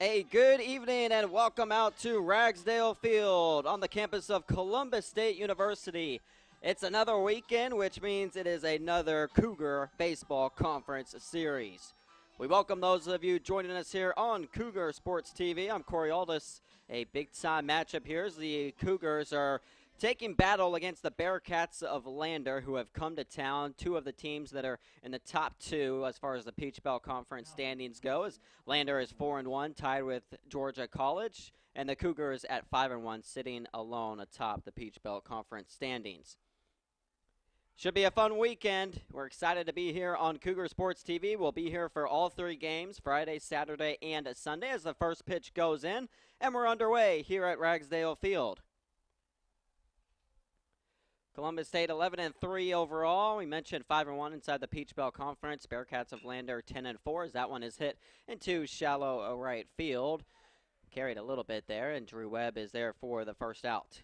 A good evening and welcome out to Ragsdale Field on the campus of Columbus State University. It's another weekend, which means it is another Cougar Baseball Conference Series. We welcome those of you joining us here on Cougar Sports TV. I'm Corey Aldis. A big-time matchup here as the Cougars are taking battle against the Bearcats of Lander, who have come to town. Two of the teams that are in the top two as far as the Peach Belt Conference standings go, as Lander is 4-1, tied with Georgia College, and the Cougars at 5-1, sitting alone atop the Peach Belt Conference standings. Should be a fun weekend. We're excited to be here on Cougar Sports TV. We'll be here for all three games, Friday, Saturday, and Sunday, as the first pitch goes in, and we're underway here at Ragsdale Field. Columbus State 11-3 overall. We mentioned 5-1 inside the Peach Belt Conference. Bearcats of Lander 10-4 as that one is hit into shallow right field. Carried a little bit there, and Drew Webb is there for the first out.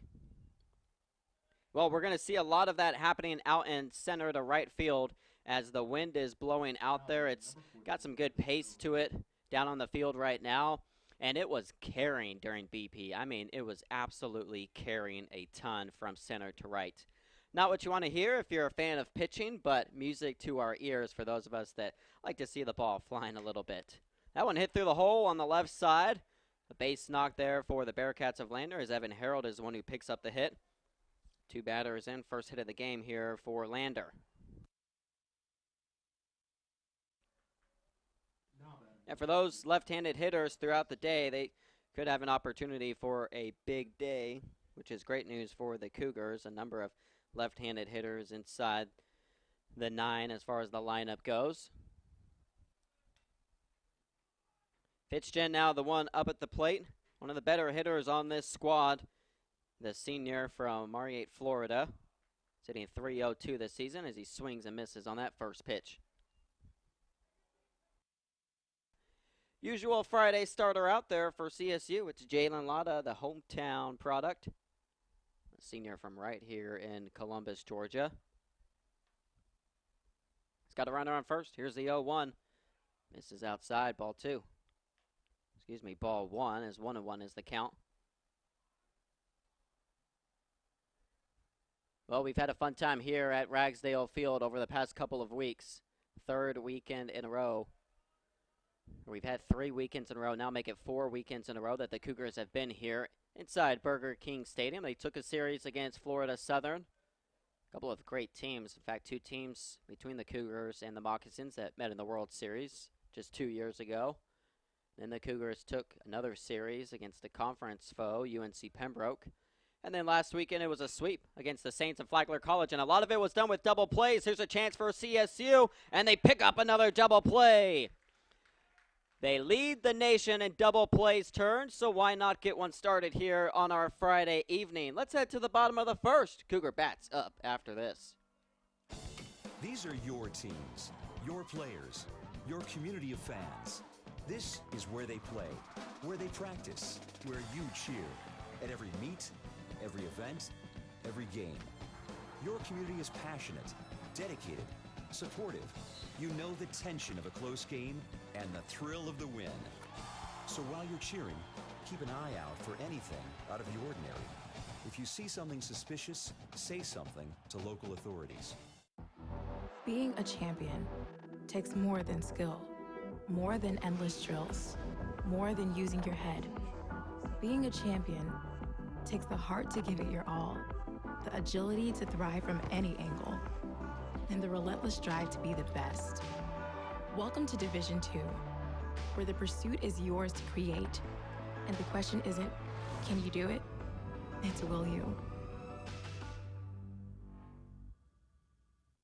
Well, we're going to see a lot of that happening out in center to right field as the wind is blowing out there. It's got some good pace to it down on the field right now, and it was carrying during BP. I mean, it was absolutely carrying a ton from center to right. Not what you want to hear if you're a fan of pitching, but music to our ears for those of us that like to see the ball flying a little bit. That one hit through the hole on the left side. A base knock there for the Bearcats of Lander as Evan Harold is the one who picks up the hit. Two batters in, first hit of the game here for Lander. And for those left-handed hitters throughout the day, they could have an opportunity for a big day, which is great news for the Cougars. A number of left-handed hitters inside the 9 as far as the lineup goes. Pitched in now, the one up at the plate. One of the better hitters on this squad, the senior from Mariette, Florida, sitting 3-0-2 this season as he swings and misses on that first pitch. Usual Friday starter out there for CSU. It's Jalen Lata, the hometown product. A senior from right here in Columbus, Georgia. He's got a runner on first. Here's the 0-1. Misses outside, ball 2. Excuse me, ball 1, as 1-1 is the count. Well, we've had a fun time here at Ragsdale Field over the past couple of weeks. Third weekend in a row. We've had 3 weekends in a row, now make it 4 weekends in a row that the Cougars have been here inside Burger King Stadium. They took a series against Florida Southern. A couple of great teams. In fact, 2 teams between the Cougars and the Moccasins that met in the World Series just 2 years ago. Then the Cougars took another series against a conference foe, UNC Pembroke. And then last weekend, it was a sweep against the Saints of Flagler College, and a lot of it was done with double plays. Here's a chance for CSU, and they pick up another double play. They lead the nation in double plays turns, so why not get one started here on our Friday evening? Let's head to the bottom of the first. Cougar bats up after this. These are your teams, your players, your community of fans. This is where they play, where they practice, where you cheer. At every meet, every event, every game. Your community is passionate, dedicated, supportive. You know the tension of a close game and the thrill of the win. So while you're cheering, keep an eye out for anything out of the ordinary. If you see something suspicious, say something to local authorities. Being a champion takes more than skill, more than endless drills, more than using your head. Being a champion takes the heart to give it your all, the agility to thrive from any angle, and the relentless drive to be the best. Welcome to Division II, where the pursuit is yours to create, and the question isn't, can you do it? It's will you?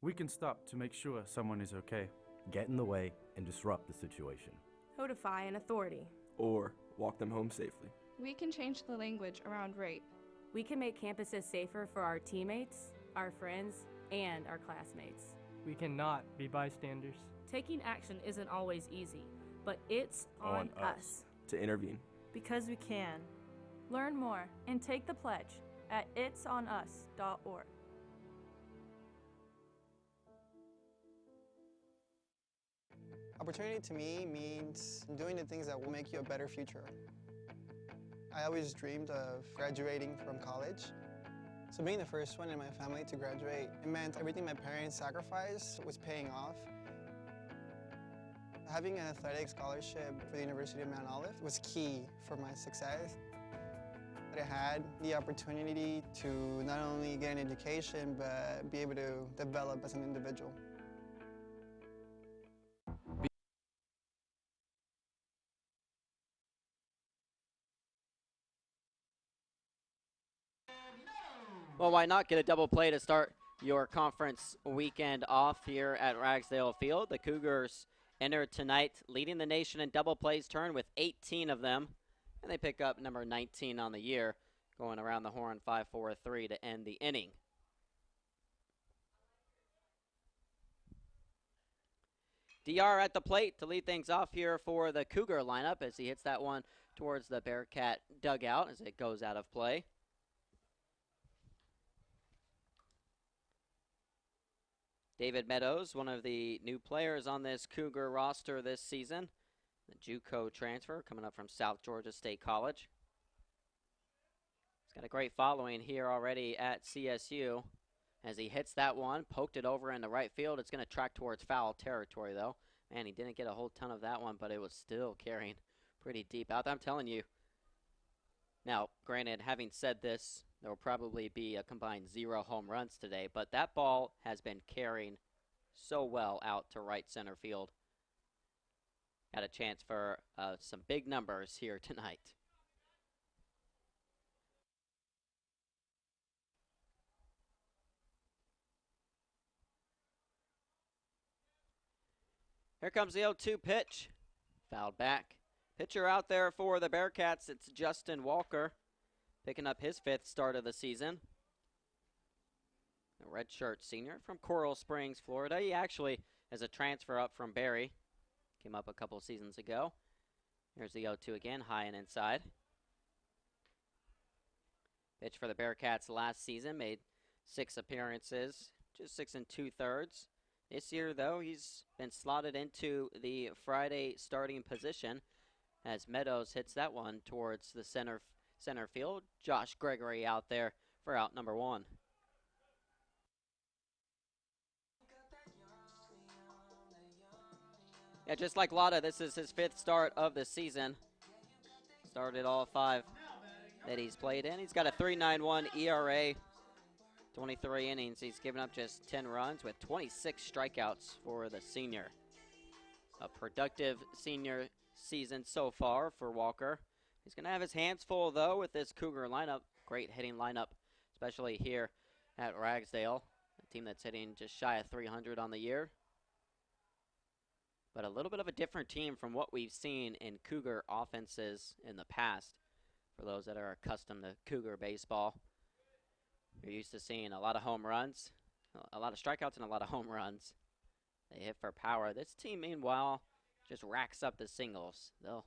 We can stop to make sure someone is okay. Get in the way and disrupt the situation. Notify an authority. Or walk them home safely. We can change the language around rape. We can make campuses safer for our teammates, our friends, and our classmates. We cannot be bystanders. Taking action isn't always easy, but it's on us to intervene. Because we can. Learn more and take the pledge at itsonus.org. Opportunity to me means doing the things that will make you a better future. I always dreamed of graduating from college. So being the first one in my family to graduate, it meant everything my parents sacrificed was paying off. Having an athletic scholarship for the University of Mount Olive was key for my success. I had the opportunity to not only get an education, but be able to develop as an individual. Well, why not get a double play to start your conference weekend off here at Ragsdale Field? The Cougars enter tonight leading the nation in double plays turn with 18 of them, and they pick up number 19 on the year, going around the horn 5-4-3 to end the inning. DR at the plate to lead things off here for the Cougar lineup as he hits that one towards the Bearcat dugout as it goes out of play. David Meadows, one of the new players on this Cougar roster this season. The JUCO transfer coming up from South Georgia State College. He's got a great following here already at CSU. As he hits that one, poked it over in the right field. It's going to track towards foul territory, though. Man, he didn't get a whole ton of that one, but it was still carrying pretty deep out. I'm telling you. Now, granted, having said this, there will probably be a combined 0 home runs today, but that ball has been carrying so well out to right center field. Got a chance for some big numbers here tonight. Here comes the 0-2 pitch. Fouled back. Pitcher out there for the Bearcats, it's Justin Walker, picking up his 5th start of the season. A redshirt senior from Coral Springs, Florida. He actually is a transfer up from Barry. Came up a couple seasons ago. Here's the 0-2 again, high and inside. Pitched for the Bearcats last season, made 6 appearances, just 6 2/3. This year, though, he's been slotted into the Friday starting position as Meadows hits that one towards the center field. Josh Gregory out there for out number 1. Yeah, just like Lata, this is his 5th start of the season. Started all 5 that he's played in. He's got a 3.91 ERA, 23 innings. He's given up just 10 runs with 26 strikeouts for the senior. A productive senior season so far for Walker. He's going to have his hands full, though, with this Cougar lineup. Great hitting lineup, especially here at Ragsdale, a team that's hitting just shy of 300 on the year. But a little bit of a different team from what we've seen in Cougar offenses in the past. For those that are accustomed to Cougar baseball, you're used to seeing a lot of home runs, a lot of strikeouts and a lot of home runs. They hit for power. This team, meanwhile, just racks up the singles. They'll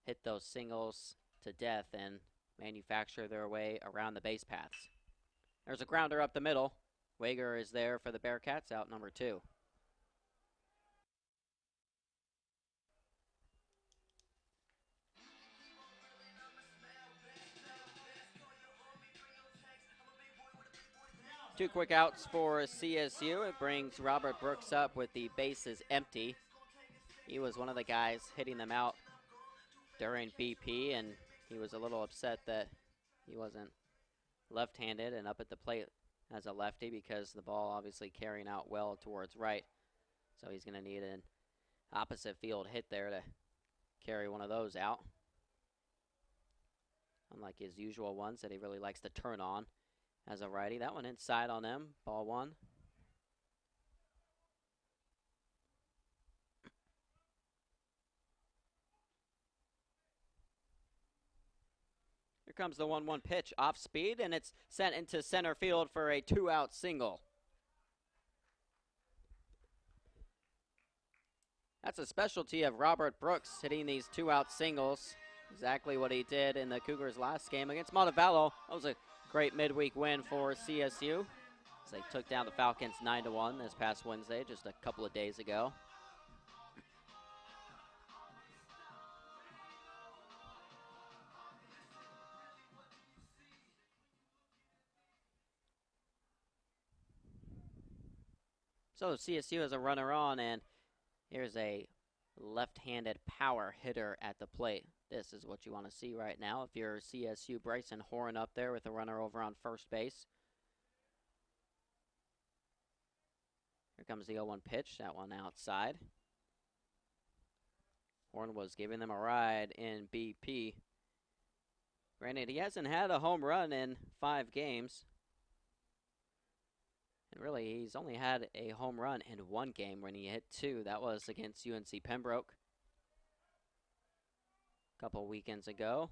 hit those singles to death and manufacture their way around the base paths. There's a grounder up the middle. Wager is there for the Bearcats, out number 2. Two quick outs for CSU. It brings Robert Brooks up with the bases empty. He was one of the guys hitting them out during BP, and he was a little upset that he wasn't left-handed and up at the plate as a lefty because the ball obviously carrying out well towards right. So he's going to need an opposite field hit there to carry one of those out. Unlike his usual ones that he really likes to turn on as a righty. That one inside on him, ball 1. Here comes the 1-1 pitch off speed, and it's sent into center field for a 2-out single. That's a specialty of Robert Brooks, hitting these 2-out singles. Exactly what he did in the Cougars' last game against Montevallo. That was a great midweek win for CSU as they took down the Falcons 9-1 this past Wednesday, just a couple of days ago. So CSU has a runner on, and here's a left-handed power hitter at the plate. This is what you want to see right now. If you're CSU, Bryson Horn up there with a runner over on first base. Here comes the 0-1 pitch, that one outside. Horn was giving them a ride in BP. Granted, he hasn't had a home run in 5 games. And really, he's only had a home run in 1 game when he hit 2. That was against UNC Pembroke a couple weekends ago.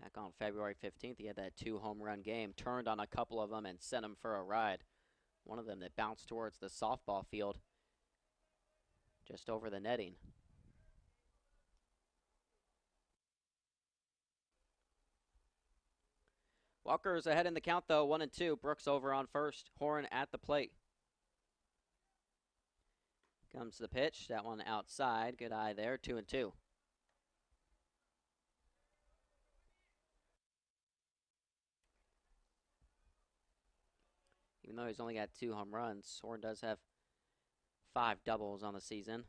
Back on February 15th, he had that 2 home run game, turned on a couple of them and sent him for a ride. One of them that bounced towards the softball field just over the netting. Walker's ahead in the count, though, 1-2. Brooks over on first. Horn at the plate. Comes the pitch. That one outside. Good eye there. 2-2. Even though he's only got 2 home runs, Horn does have 5 doubles on the season.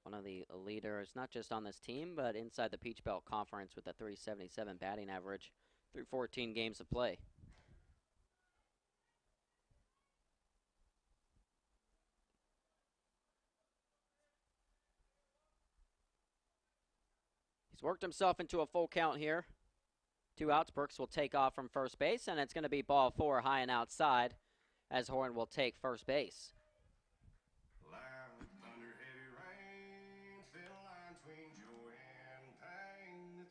One of the leaders, not just on this team, but inside the Peach Belt Conference with a .377 batting average through 14 games of play. He's worked himself into a full count here. 2 outs. Brooks will take off from first base, and it's going to be ball 4 high and outside as Horn will take first base.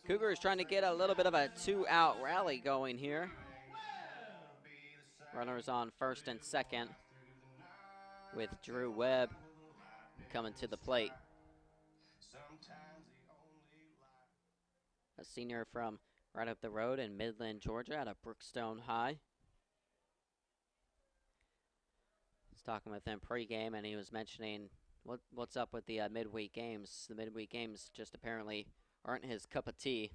Cougars trying to get a little bit of a 2-out rally going here. Runners on first and second with Drew Webb coming to the plate. A senior from right up the road in Midland, Georgia, out of Brookstone High. I was talking with him pregame, and he was mentioning what's up with the midweek games. The midweek games just apparently aren't his cup of tea.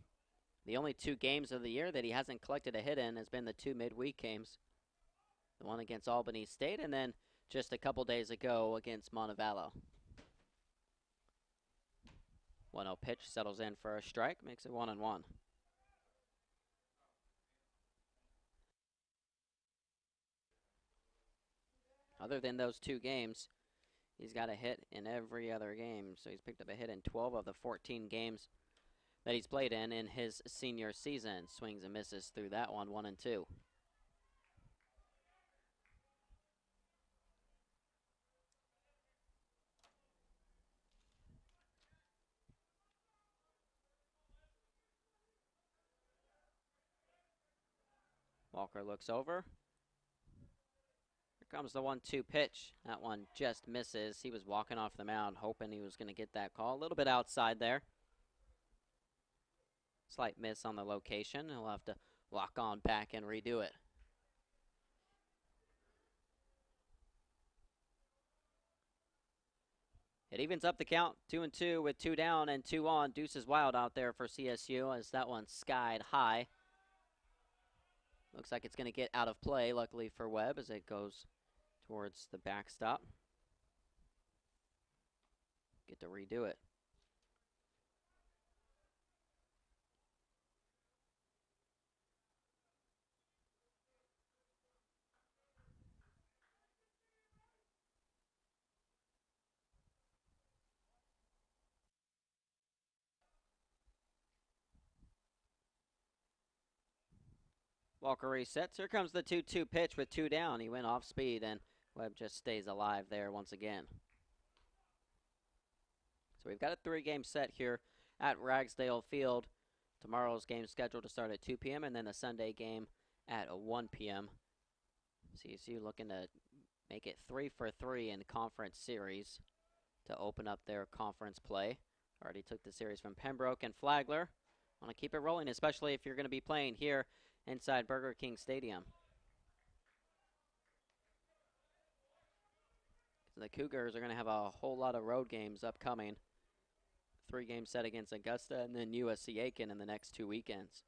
The only 2 games of the year that he hasn't collected a hit in has been the 2 midweek games. The one against Albany State, and then just a couple days ago against Montevallo. 1-0 pitch, settles in for a strike, makes it 1-1. Other than those 2 games, he's got a hit in every other game. So he's picked up a hit in 12 of the 14 games that he's played in his senior season. Swings and misses through that one, 1-2. Walker looks over. Here comes the 1-2 pitch. That one just misses. He was walking off the mound hoping he was going to get that call. A little bit outside there. Slight miss on the location. He'll have to walk on back and redo it. It evens up the count, 2-2 with 2 down and 2 on. Deuces wild out there for CSU as that one skied high. Looks like it's going to get out of play, luckily for Webb, as it goes towards the backstop. Get to redo it. Walker resets. Here comes the 2-2 pitch with 2 down. He went off speed, and Webb just stays alive there once again. So we've got a 3-game set here at Ragsdale Field. Tomorrow's game scheduled to start at 2 p.m. and then the Sunday game at 1 p.m. CSU looking to make it 3 for 3 in conference series to open up their conference play. Already took the series from Pembroke and Flagler. Want to keep it rolling, especially if you're going to be playing here inside Burger King Stadium. The Cougars are going to have a whole lot of road games upcoming. 3-game set against Augusta and then USC Aiken in the next 2 weekends.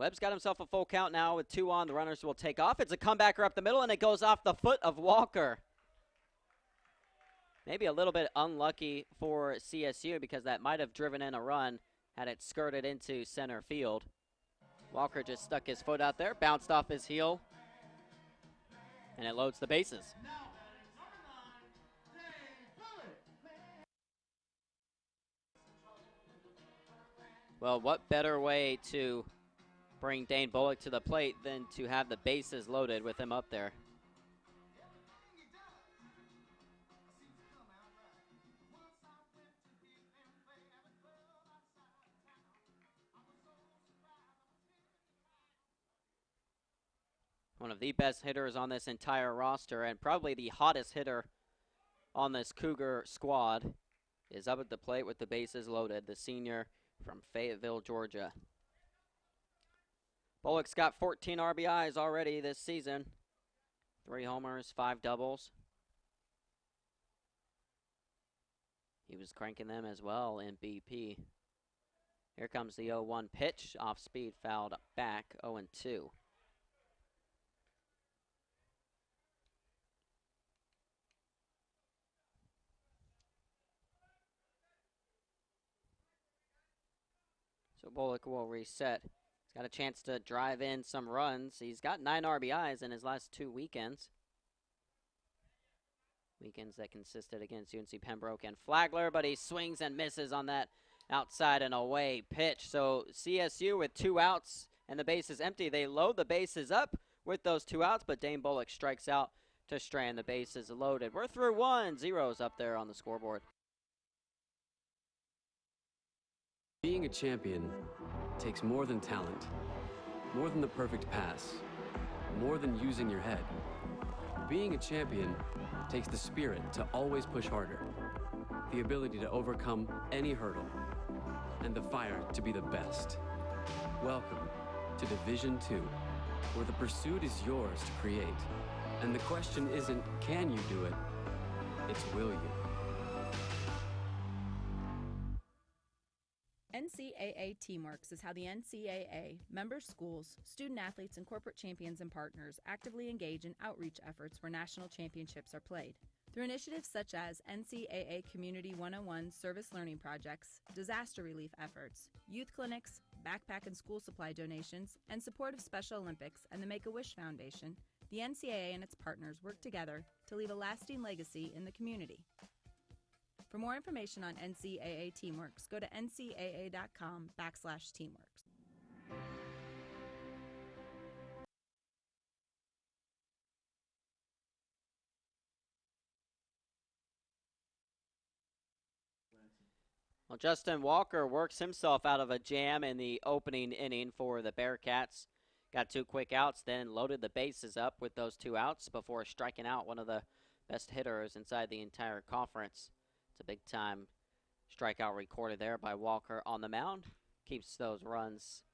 Webb's got himself a full count now with 2 on. The runners will take off. It's a comebacker up the middle, and it goes off the foot of Walker. Maybe a little bit unlucky for CSU because that might have driven in a run had it skirted into center field. Walker just stuck his foot out there, bounced off his heel, and it loads the bases. Well, what better way to bring Dane Bullock to the plate than to have the bases loaded with him up there. One of the best hitters on this entire roster and probably the hottest hitter on this Cougar squad is up at the plate with the bases loaded, the senior from Fayetteville, Georgia. Bullock's got 14 RBIs already this season. 3 homers, 5 doubles. He was cranking them as well in BP. Here comes the 0-1 pitch, off speed, fouled back, 0-2. So Bullock will reset. He's got a chance to drive in some runs. He's got 9 RBIs in his last 2 weekends. Weekends that consisted against UNC Pembroke and Flagler, but he swings and misses on that outside and away pitch. So CSU with 2 outs and the bases empty. They load the bases up with those 2 outs, but Dane Bullock strikes out to strand the bases loaded. We're through 1. Zeros up there on the scoreboard. Being a champion takes more than talent, more than the perfect pass, more than using your head. Being a champion takes the spirit to always push harder, the ability to overcome any hurdle, and the fire to be the best. Welcome to Division II, where the pursuit is yours to create. And the question isn't, can you do it? It's, will you? NCAA Teamworks is how the NCAA, member schools, student athletes, and corporate champions and partners actively engage in outreach efforts where national championships are played. Through initiatives such as NCAA Community 101 service learning projects, disaster relief efforts, youth clinics, backpack and school supply donations, and support of Special Olympics and the Make-A-Wish Foundation, the NCAA and its partners work together to leave a lasting legacy in the community. For more information on NCAA Teamworks, go to ncaa.com/teamworks. Well, Justin Walker works himself out of a jam in the opening inning for the Bearcats. Got 2 quick outs, then loaded the bases up with those 2 outs before striking out one of the best hitters inside the entire conference. It's a big-time strikeout recorded there by Walker on the mound. Keeps those runs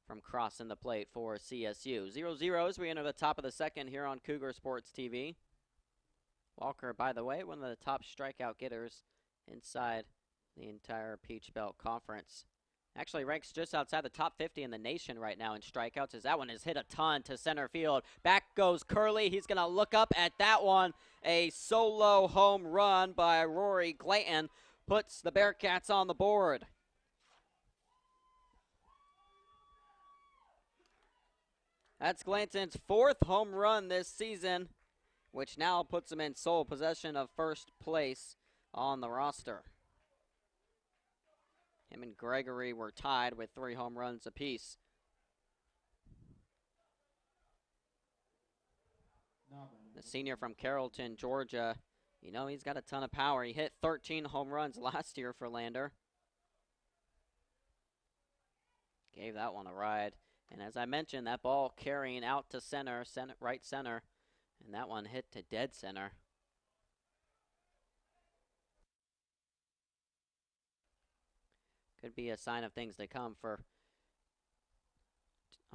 from crossing the plate for CSU. 0-0 as we enter the top of the second here on Cougar Sports TV. Walker, by the way, one of the top strikeout getters inside the entire Peach Belt Conference. Actually ranks just outside the top 50 in the nation right now in strikeouts, as that one has hit a ton to center field. Back goes Curley. He's going to look up at that one. A solo home run by Rory Glanton puts the Bearcats on the board. That's Glanton's 4th home run this season, which now puts him in sole possession of first place on the roster. Him and Gregory were tied with 3 home runs apiece. The senior from Carrollton, Georgia, you know, he's got a ton of power. He hit 13 home runs last year for Lander. Gave that one a ride. And as I mentioned, that ball carrying out to center, right center, and that one hit to dead center. Could be a sign of things to come for,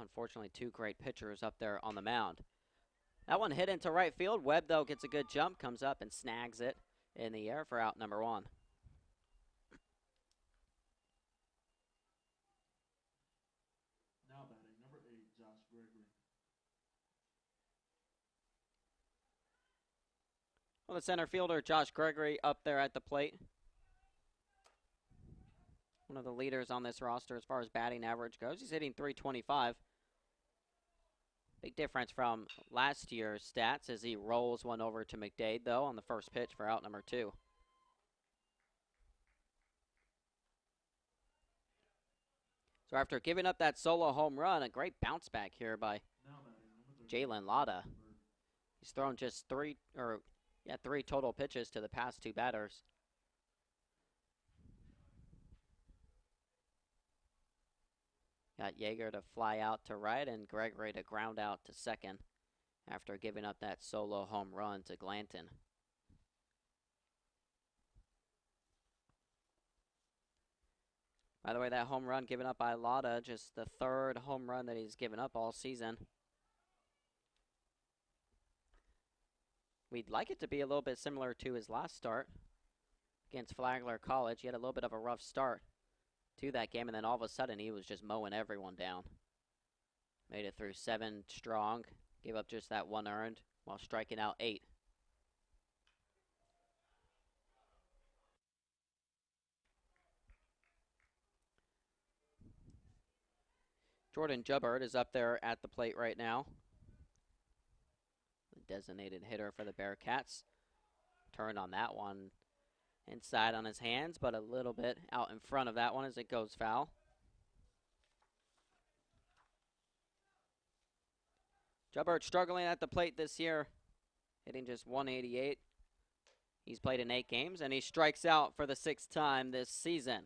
unfortunately, 2 great pitchers up there on the mound. That one hit into right field. Webb, though, gets a good jump, comes up and snags it in the air for out number 1. the center fielder, Josh Gregory, up there at the plate. One of the leaders on this roster as far as batting average goes. He's hitting .325. Big difference from last year's stats as he rolls one over to McDade, though, on the first pitch for out number 2. So after giving up that solo home run, a great bounce back here by Jalen Lata. He's thrown just three total pitches to the past 2 batters. Got Yeager to fly out to right and Gregory to ground out to second after giving up that solo home run to Glanton. By the way, that home run given up by Lata, just the 3rd home run that he's given up all season. We'd like it to be a little bit similar to his last start against Flagler College. He had a little bit of a rough start to that game, and then all of a sudden he was just mowing everyone down. Made it through 7 strong, gave up just that 1 earned while striking out 8. Jordan Jubbert is up there at the plate right now. The designated hitter for the Bearcats. Turned on that one inside on his hands, but a little bit out in front of that one as it goes foul. Jubbert struggling at the plate this year, hitting just .188. He's played in 8 games, and he strikes out for the 6th time this season.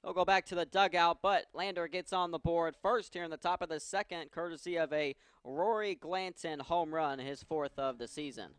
He'll go back to the dugout, but Lander gets on the board first here in the top of the 2nd, courtesy of a Rory Glanton home run, his 4th of the season.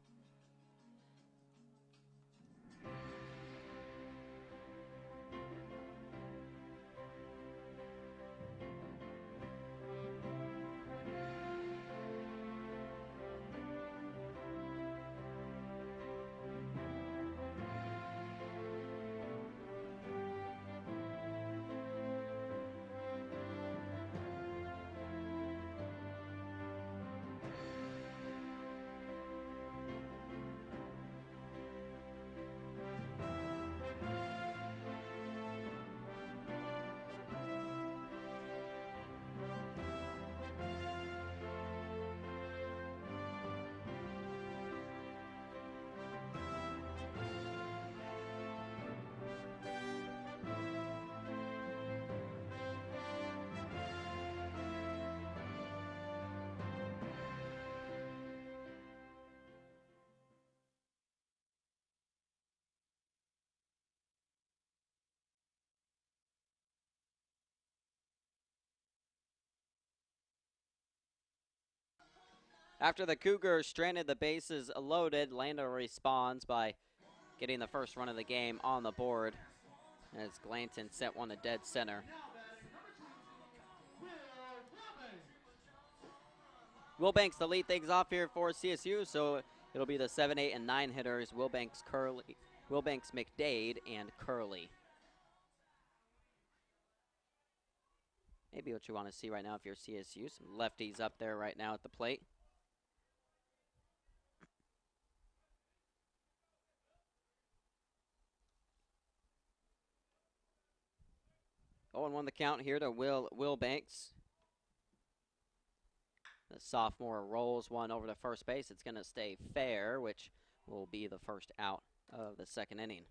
After the Cougars stranded the bases loaded, Lander responds by getting the first run of the game on the board as Glanton sent one to dead center. Wilbanks to lead things off here for CSU, so it'll be the 7, 8, and 9 hitters, Wilbanks, McDade, and Curley. Maybe what you want to see right now if you're CSU, some lefties up there right now at the plate. 0-1 the count here to Wilbanks. The sophomore rolls one over to first base. It's going to stay fair, which will be the first out of the 2nd inning.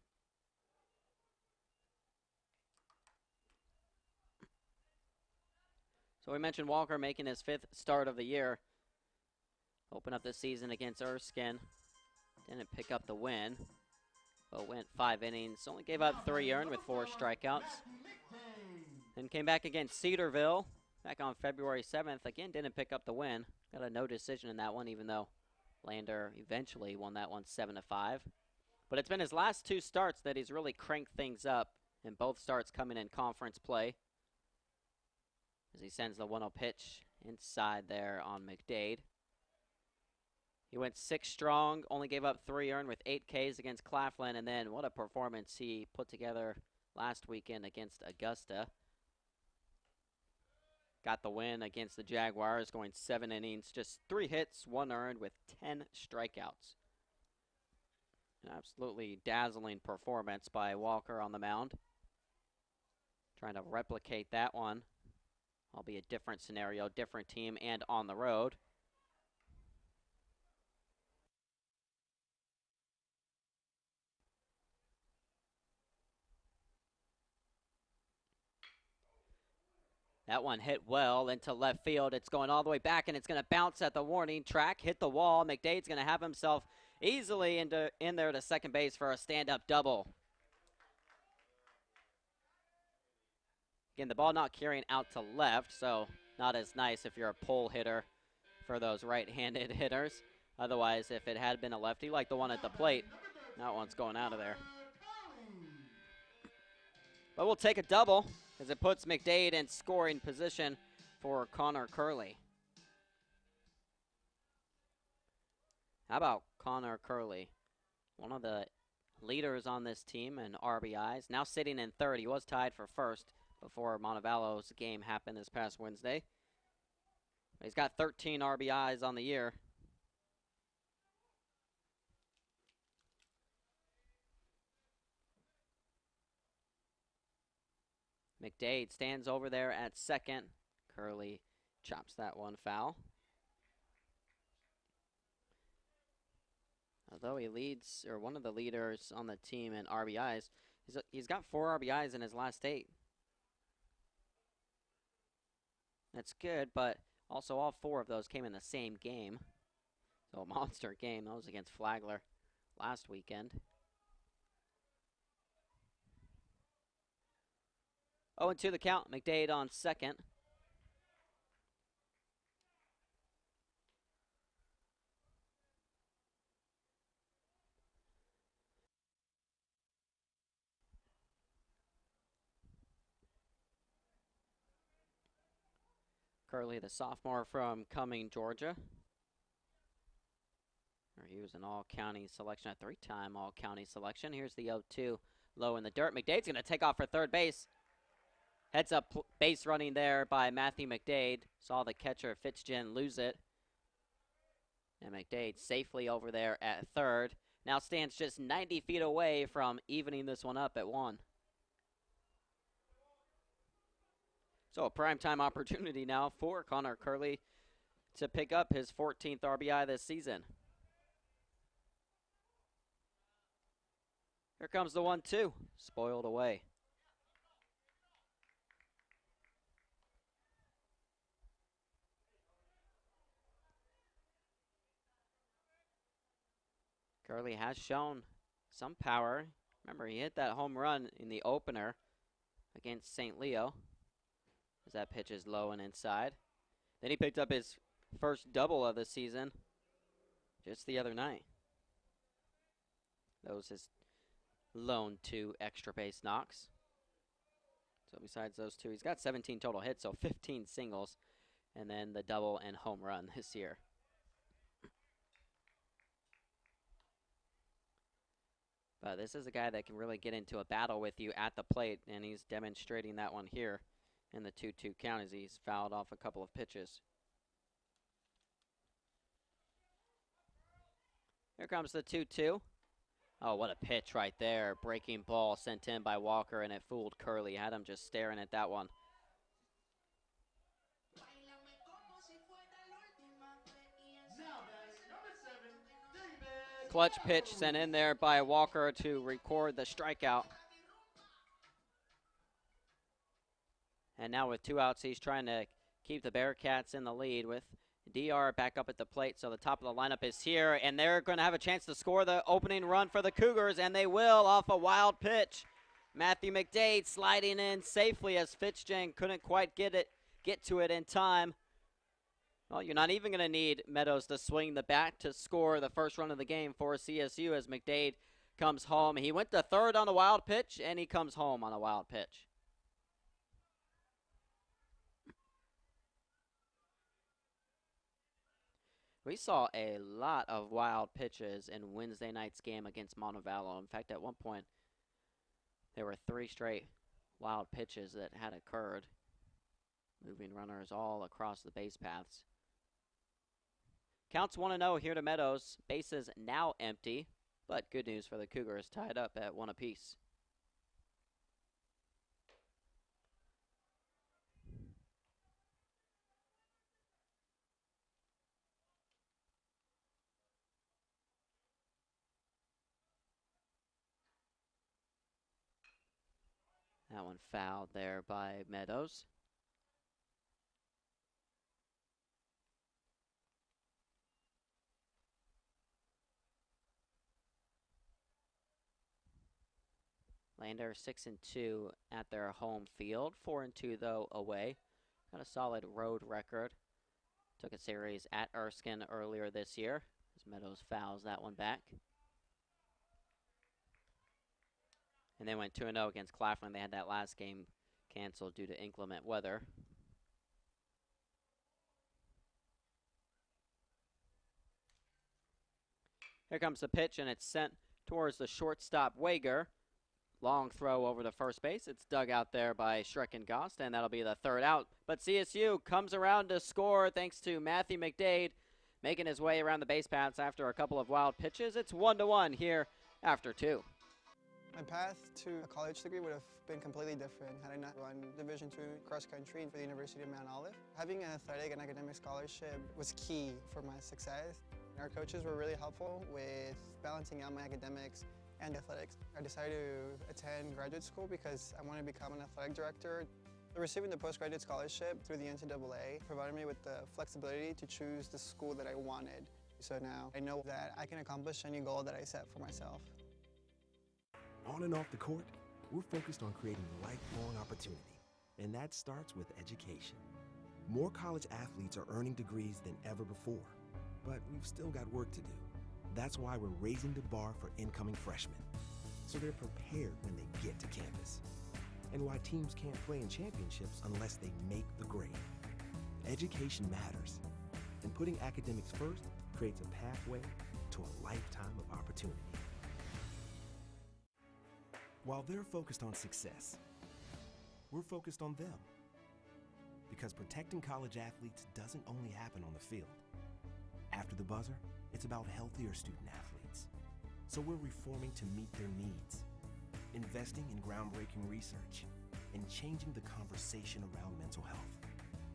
So we mentioned Walker making his 5th start of the year. Open up the season against Erskine. Didn't pick up the win, but went 5 innings. Only gave up 3 earned with 4 strikeouts. Then came back against Cedarville back on February 7th. Again, didn't pick up the win. Got a no decision in that one, even though Lander eventually won that one 7-5. But it's been his last 2 starts that he's really cranked things up, and both starts coming in conference play. As he sends the 1-0 pitch inside there on McDade. He went 6 strong, only gave up 3 earned with 8 Ks against Claflin, and then what a performance he put together last weekend against Augusta. Got the win against the Jaguars, going 7 innings, just 3 hits, 1 earned with 10 strikeouts. An absolutely dazzling performance by Walker on the mound. Trying to replicate that one. Albeit different scenario, different team, and on the road. That one hit well into left field. It's going all the way back, and it's going to bounce at the warning track, hit the wall. McDade's going to have himself easily in there to second base for a stand-up double. Again, the ball not carrying out to left, so not as nice if you're a pull hitter for those right-handed hitters. Otherwise, if it had been a lefty like the one at the plate, that one's going out of there. But we'll take a double as it puts McDade in scoring position for Connor Curley. How about Connor Curley? One of the leaders on this team in RBIs. Now sitting in third. He was tied for first before Montevallo's game happened this past Wednesday. He's got 13 RBIs on the year. McDade stands over there at second. Curley chops that one foul. Although he leads, or one of the leaders on the team in RBIs, he's got 4 RBIs in his last 8. That's good, but also all 4 of those came in the same game. So a monster game. That was against Flagler last weekend. 0-2 the count. McDade on second. Curley, the sophomore from Cumming, Georgia. He was an all-county selection, a 3-time all-county selection. Here's the 0-2, low in the dirt. McDade's going to take off for third base. Heads up base running there by Matthew McDade. Saw the catcher Fitzgen lose it. And McDade safely over there at third. Now stands just 90 feet away from evening this one up at 1. So a primetime opportunity now for Connor Curley to pick up his 14th RBI this season. Here comes the 1-2, spoiled away. Curley has shown some power. Remember, he hit that home run in the opener against St. Leo, as that pitch is low and inside. Then he picked up his first double of the season just the other night. Those his lone 2 extra base knocks. So besides those 2, he's got 17 total hits, so 15 singles, and then the double and home run this year. But this is a guy that can really get into a battle with you at the plate, and he's demonstrating that one here in the 2-2 count as he's fouled off a couple of pitches. Here comes the 2-2. Oh, what a pitch right there. Breaking ball sent in by Walker, and it fooled Curley. Had him just staring at that one. Clutch pitch sent in there by Walker to record the strikeout. And now with 2 outs, he's trying to keep the Bearcats in the lead with DR back up at the plate. So the top of the lineup is here, and they're going to have a chance to score the opening run for the Cougars, and they will off a wild pitch. Matthew McDade sliding in safely as Fitzgen couldn't quite get to it in time. Well, you're not even going to need Meadows to swing the bat to score the first run of the game for CSU as McDade comes home. He went to third on a wild pitch, and he comes home on a wild pitch. We saw a lot of wild pitches in Wednesday night's game against Montevallo. In fact, at one point, there were 3 straight wild pitches that had occurred, moving runners all across the base paths. Counts 1-0 here to Meadows. Bases now empty. But good news for the Cougars, tied up at 1 apiece. That one fouled there by Meadows. Lander 6-2 at their home field, 4-2 though away. Got a solid road record. Took a series at Erskine earlier this year as Meadows fouls that one back. And they went 2-0 against Claflin. They had that last game canceled due to inclement weather. Here comes the pitch, and it's sent towards the shortstop, Wager. Long throw over to first base. It's dug out there by Schreckengost, and that'll be the third out. But CSU comes around to score thanks to Matthew McDade making his way around the base paths after a couple of wild pitches. It's 1-1 here after 2. My path to a college degree would have been completely different had I not run Division II cross country for the University of Mount Olive. Having an athletic and academic scholarship was key for my success. Our coaches were really helpful with balancing out my academics and athletics. I decided to attend graduate school because I wanted to become an athletic director. Receiving the postgraduate scholarship through the NCAA provided me with the flexibility to choose the school that I wanted. So now I know that I can accomplish any goal that I set for myself. On and off the court, we're focused on creating lifelong opportunity, and that starts with education. More college athletes are earning degrees than ever before, but we've still got work to do. That's why we're raising the bar for incoming freshmen, so they're prepared when they get to campus. And why teams can't play in championships unless they make the grade. Education matters, and putting academics first creates a pathway to a lifetime of opportunity. While they're focused on success, we're focused on them. Because protecting college athletes doesn't only happen on the field. After the buzzer, it's about healthier student athletes. So we're reforming to meet their needs, investing in groundbreaking research, and changing the conversation around mental health.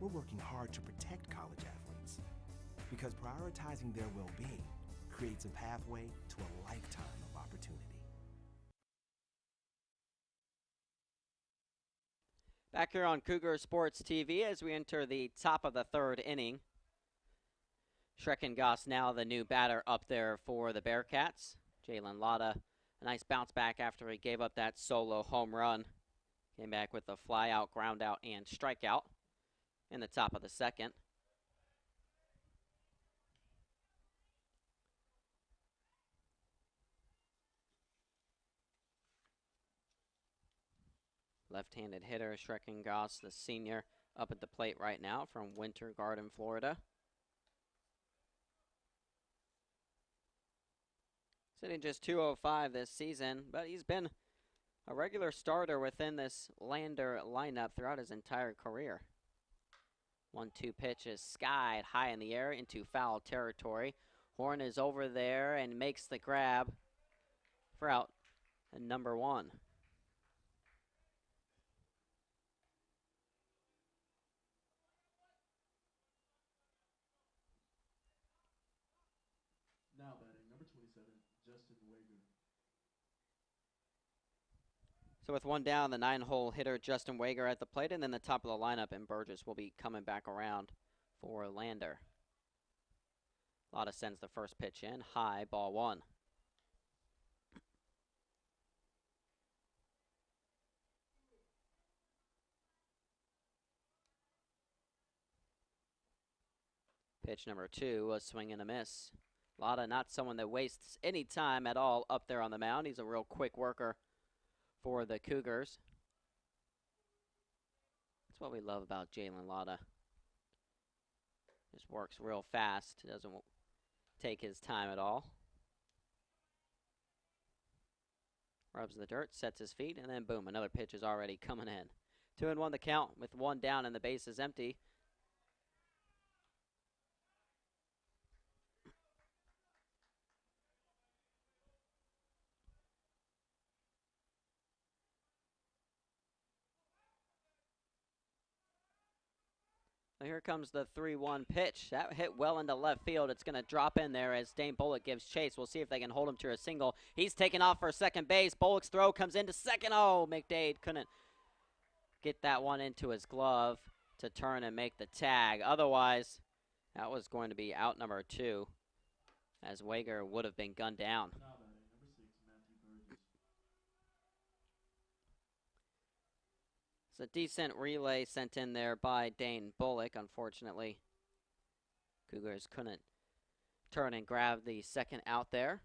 We're working hard to protect college athletes because prioritizing their well-being creates a pathway to a lifetime of opportunity. Back here on Cougar Sports TV as we enter the top of the third inning. Schreckengost now the new batter up there for the Bearcats. Jalen Lata, a nice bounce back after he gave up that solo home run. Came back with a fly out, ground out, and strikeout in the top of the second. Left-handed hitter Schreckengost, the senior, up at the plate right now from Winter Garden, Florida. Sitting just 205 this season, but he's been a regular starter within this Lander lineup throughout his entire career. 1-2 pitch is skied high in the air into foul territory. Horn is over there and makes the grab for out number 1. Now batting, number 27, Justin Wager. So with one down, the 9-hole hitter Justin Wager at the plate, and then the top of the lineup, and Burgess will be coming back around for Lander. Lata sends the first pitch in, high, ball 1. Pitch number 2 was swing and a miss. Lata not someone that wastes any time at all up there on the mound. He's a real quick worker for the Cougars. That's what we love about Jalen Lata. Just works real fast. Doesn't take his time at all. Rubs the dirt, sets his feet, and then boom, another pitch is already coming in. 2-1 the count with one down and the base is empty. Well, here comes the 3-1 pitch. That hit well into left field. It's going to drop in there as Dane Bullock gives chase. We'll see if they can hold him to a single. He's taken off for second base. Bullock's throw comes into second. Oh, McDade couldn't get that one into his glove to turn and make the tag. Otherwise, that was going to be out number 2, as Wager would have been gunned down. Now batting, number 6, Matthew Burgess. It's a decent relay sent in there by Dane Bullock. Unfortunately, Cougars couldn't turn and grab the second out there.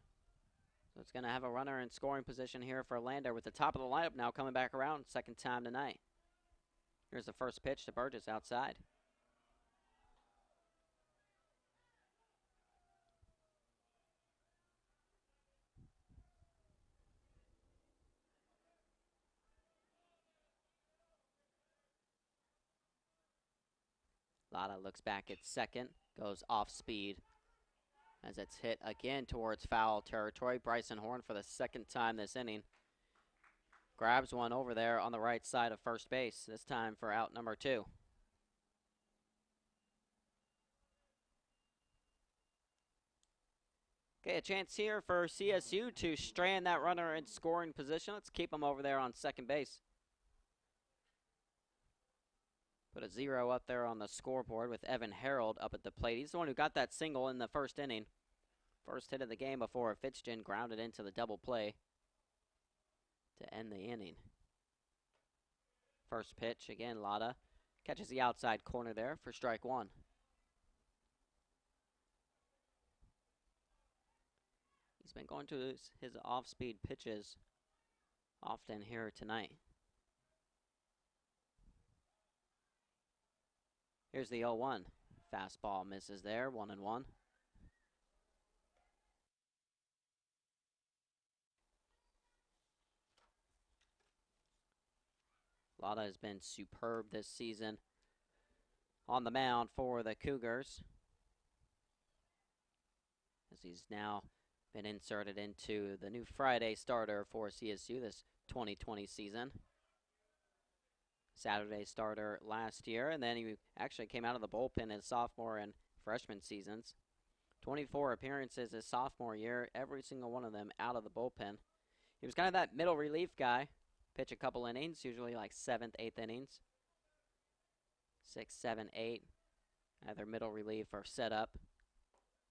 So it's going to have a runner in scoring position here for Lander with the top of the lineup now coming back around, second time tonight. Here's the first pitch to Burgess outside. Lata looks back at second, goes off speed as it's hit again towards foul territory. Bryson Horn for the second time this inning grabs one over there on the right side of first base, this time for out number 2. Okay, a chance here for CSU to strand that runner in scoring position. Let's keep him over there on second base. Put a 0 up there on the scoreboard with Evan Harold up at the plate. He's the one who got that single in the first inning. First hit of the game before Fitzgen grounded into the double play to end the inning. First pitch, again, Lata catches the outside corner there for strike 1. He's been going to his off-speed pitches often here tonight. Here's the 0-1. Fastball misses there, 1-1. Lata has been superb this season on the mound for the Cougars, as he's now been inserted into the new Friday starter for CSU this 2020 season. Saturday starter last year, and then he actually came out of the bullpen his sophomore and freshman seasons. 24 appearances his sophomore year, every single one of them out of the bullpen. He was kind of that middle relief guy. Pitch a couple innings, usually like 7th, 8th innings. 6, 7, 8. Either middle relief or set up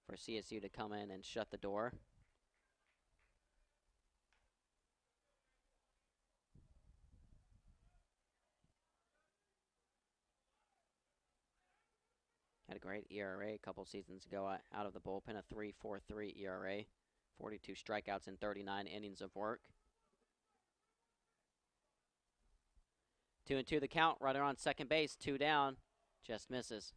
for CSU to come in and shut the door. Had a great ERA a couple seasons ago out of the bullpen, a 3.43 ERA, 42 strikeouts in 39 innings of work. 2-2 the count, runner on second base, 2 down, just misses.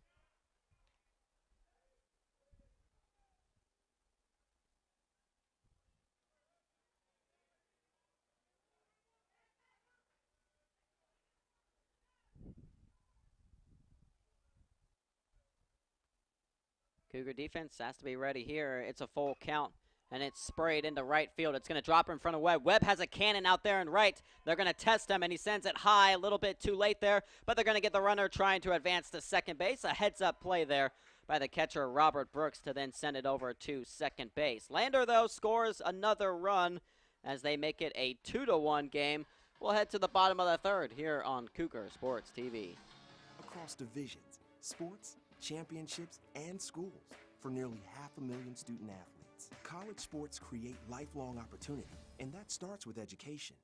Cougar defense has to be ready here. It's a full count, and it's sprayed into right field. It's going to drop in front of Webb. Webb has a cannon out there in right. They're going to test him, and he sends it high, a little bit too late there, but they're going to get the runner trying to advance to second base. A heads-up play there by the catcher, Robert Brooks, to then send it over to second base. Lander, though, scores another run as they make it a 2-1 game. We'll head to the bottom of the third here on Cougar Sports TV. Across divisions, sports, championships, and schools for nearly 500,000 student athletes. College sports create lifelong opportunity, and that starts with education.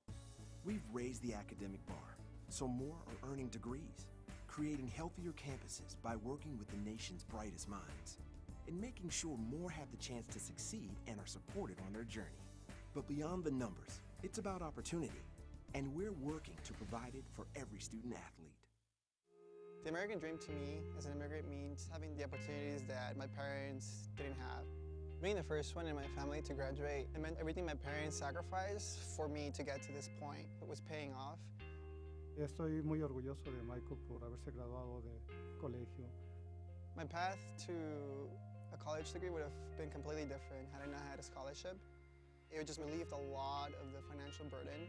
We've raised the academic bar, so more are earning degrees, creating healthier campuses by working with the nation's brightest minds, and making sure more have the chance to succeed and are supported on their journey. But beyond the numbers, it's about opportunity, and we're working to provide it for every student athlete. The American dream to me as an immigrant means having the opportunities that my parents didn't have. Being the first one in my family to graduate, it meant everything my parents sacrificed for me to get to this point. It was paying off. Estoy muy orgulloso de Michael por haberse graduado de colegio. My path to a college degree would have been completely different had I not had a scholarship. It would just relieved a lot of the financial burden.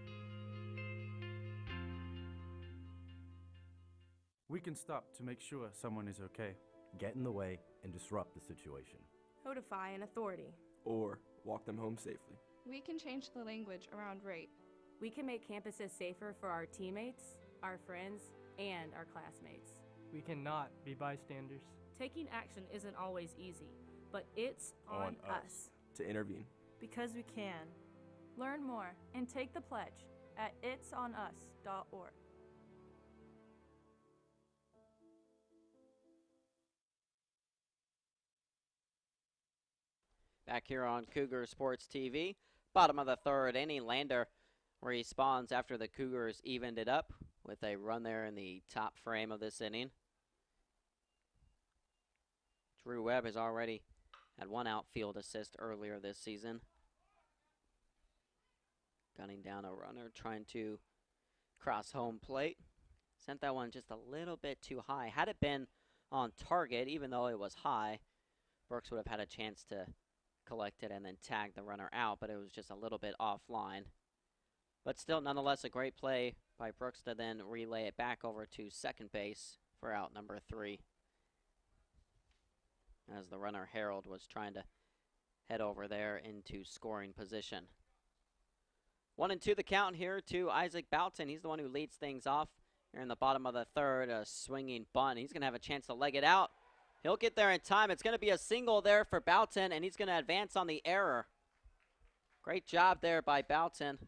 We can stop to make sure someone is okay. Get in the way and disrupt the situation. Notify an authority. Or walk them home safely. We can change the language around rape. We can make campuses safer for our teammates, our friends, and our classmates. We cannot be bystanders. Taking action isn't always easy, but it's on us to intervene. Because we can. Learn more and take the pledge at itsonus.org. Back here on Cougar Sports TV, bottom of the third inning, Lander responds after the Cougars evened it up with a run there in the top frame of this inning. Drew Webb has already had one outfield assist earlier this season. Gunning down a runner, trying to cross home plate. Sent that one just a little bit too high. Had it been on target, even though it was high, Brooks would have had a chance to collect it and then tag the runner out, but it was just a little bit offline. But still, nonetheless, a great play by Brooks to then relay it back over to second base for out number 3. As the runner Harold was trying to head over there into scoring position. 1-2 the count here to Isaac Boughton. He's the one who leads things off here in the bottom of the third. A swinging bunt. He's going to have a chance to leg it out. He'll get there in time. It's going to be a single there for Boughton, and he's going to advance on the error. Great job there by Boughton.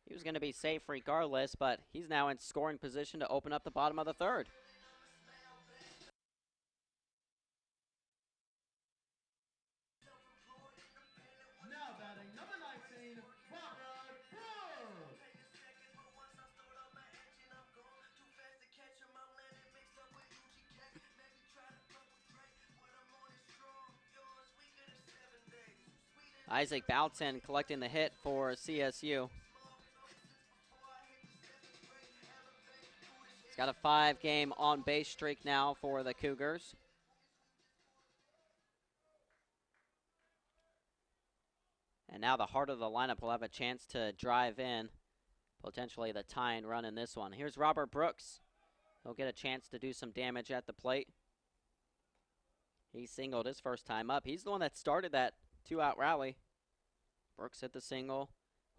He was going to be safe regardless, but he's now in scoring position to open up the bottom of the third. Now batting number 19, Robert Brooks. Isaac Boughton collecting the hit for CSU. He's got a 5-game on-base streak now for the Cougars. And now the heart of the lineup will have a chance to drive in potentially the tying run in this one. Here's Robert Brooks. He'll get a chance to do some damage at the plate. He singled his first time up. He's the one that started that 2-out rally. Brooks hit the single.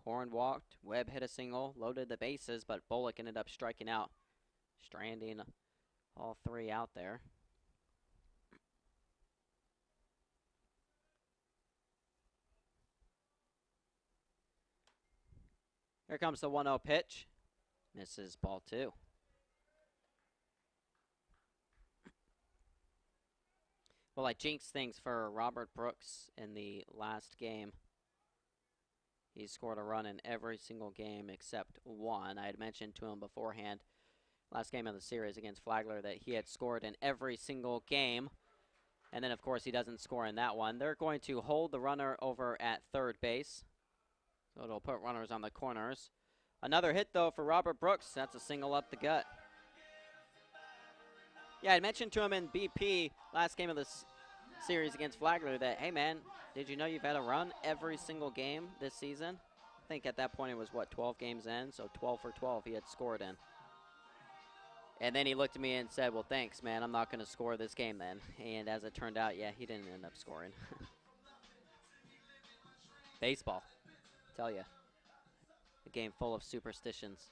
Horn walked. Webb hit a single. Loaded the bases, but Bullock ended up striking out, stranding all 3 out there. Here comes the 1-0 pitch. Misses ball 2. Well, I jinxed things for Robert Brooks in the last game. He scored a run in every single game except one. I had mentioned to him beforehand, last game of the series against Flagler, that he had scored in every single game. And then, of course, he doesn't score in that one. They're going to hold the runner over at third base. So it'll put runners on the corners. Another hit, though, for Robert Brooks. That's a single up the gut. Yeah, I mentioned to him in BP last game of this series against Flagler that, hey, man, did you know you've had a run every single game this season? I think at that point it was, 12 games in? So 12 for 12 he had scored in. And then he looked at me and said, well, thanks, man. I'm not going to score this game then. And as it turned out, yeah, he didn't end up scoring. Baseball, tell you. A game full of superstitions.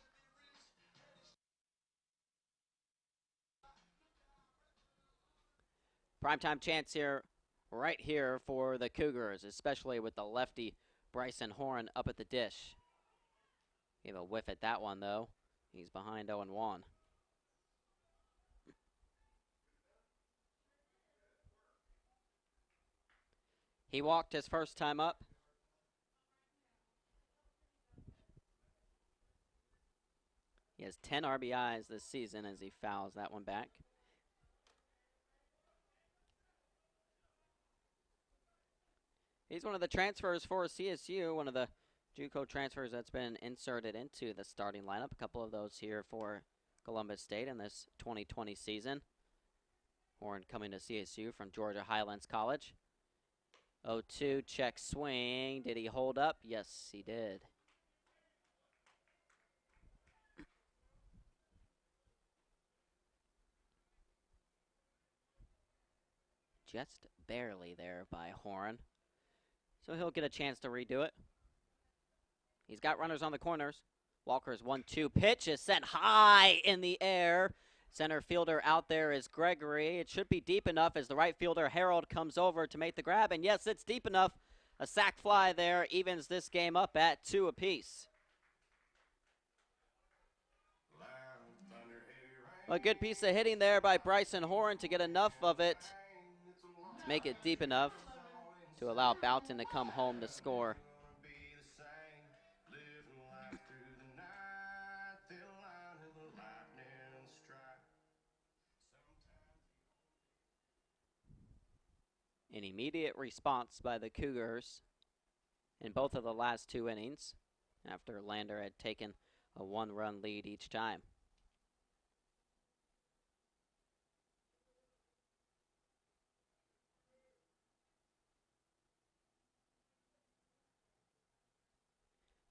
Primetime chance here, right here for the Cougars, especially with the lefty Bryson Horn up at the dish. Gave a whiff at that one, though. He's behind 0-1. He walked his first time up. He has 10 RBIs this season as he fouls that one back. He's one of the transfers for CSU, one of the JUCO transfers that's been inserted into the starting lineup. A couple of those here for Columbus State in this 2020 season. Horn coming to CSU from Georgia Highlands College. 0-2, check swing. Did he hold up? Yes, he did. just barely there by Horn. So he'll get a chance to redo it. He's got runners on the corners. Walker's 1-2 pitch is sent high in the air. Center fielder out there is Gregory. It should be deep enough as the right fielder Harold comes over to make the grab. And yes, it's deep enough. A sac fly there evens this game up at 2 apiece. A good piece of hitting there by Bryson Horn to get enough of it to make it deep enough to allow Boughton to come home to score. An immediate response by the Cougars in both of the last 2 innings after Lander had taken a 1-run lead each time.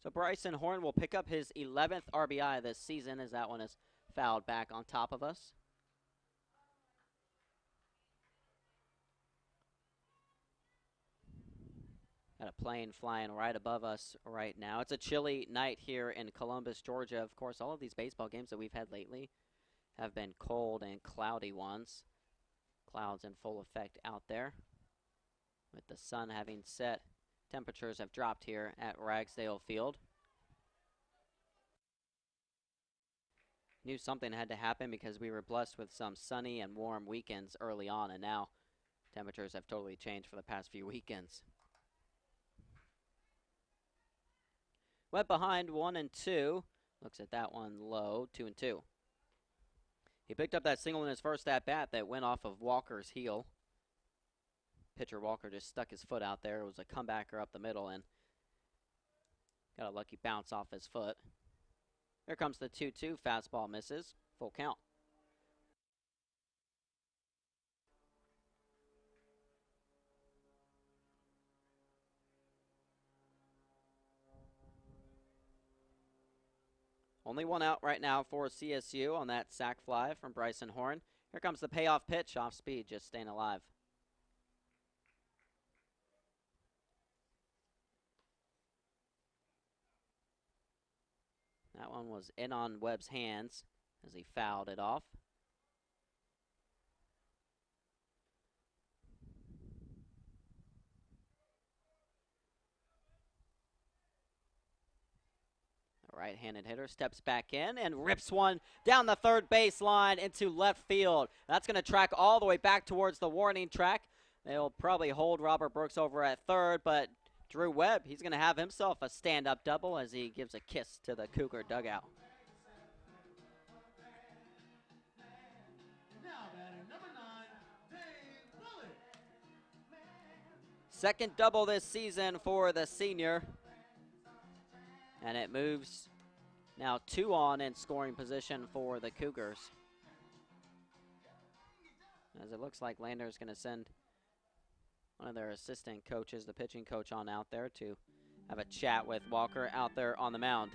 So Bryson Horn will pick up his 11th RBI this season as that one is fouled back on top of us. Got a plane flying right above us right now. It's a chilly night here in Columbus, Georgia. Of course, all of these baseball games that we've had lately have been cold and cloudy ones. Clouds in full effect out there. With the sun having set, temperatures have dropped here at Ragsdale Field. Knew something had to happen because we were blessed with some sunny and warm weekends early on, and now temperatures have totally changed for the past few weekends. Webb behind 1-2. Looks at that one low, 2-2. He picked up that single in his first at-bat that went off of Walker's heel. Pitcher Walker just stuck his foot out there. It was a comebacker up the middle and got a lucky bounce off his foot. Here comes the 2-2. Fastball misses. Full count. Only one out right now for CSU on that sac fly from Bryson Horn. Here comes the payoff pitch, off speed, just staying alive. That one was in on Webb's hands as he fouled it off. Right-handed hitter steps back in and rips one down the third baseline into left field. That's going to track all the way back towards the warning track. They'll probably hold Robert Brooks over at third, but Drew Webb, he's going to have himself a stand-up double as he gives a kiss to the Cougar dugout. Now batting number 9, Dave Bullock. Second double this season for the senior. And it moves now 2 on in scoring position for the Cougars. As it looks like Lander's going to send one of their assistant coaches, the pitching coach, on out there to have a chat with Walker out there on the mound.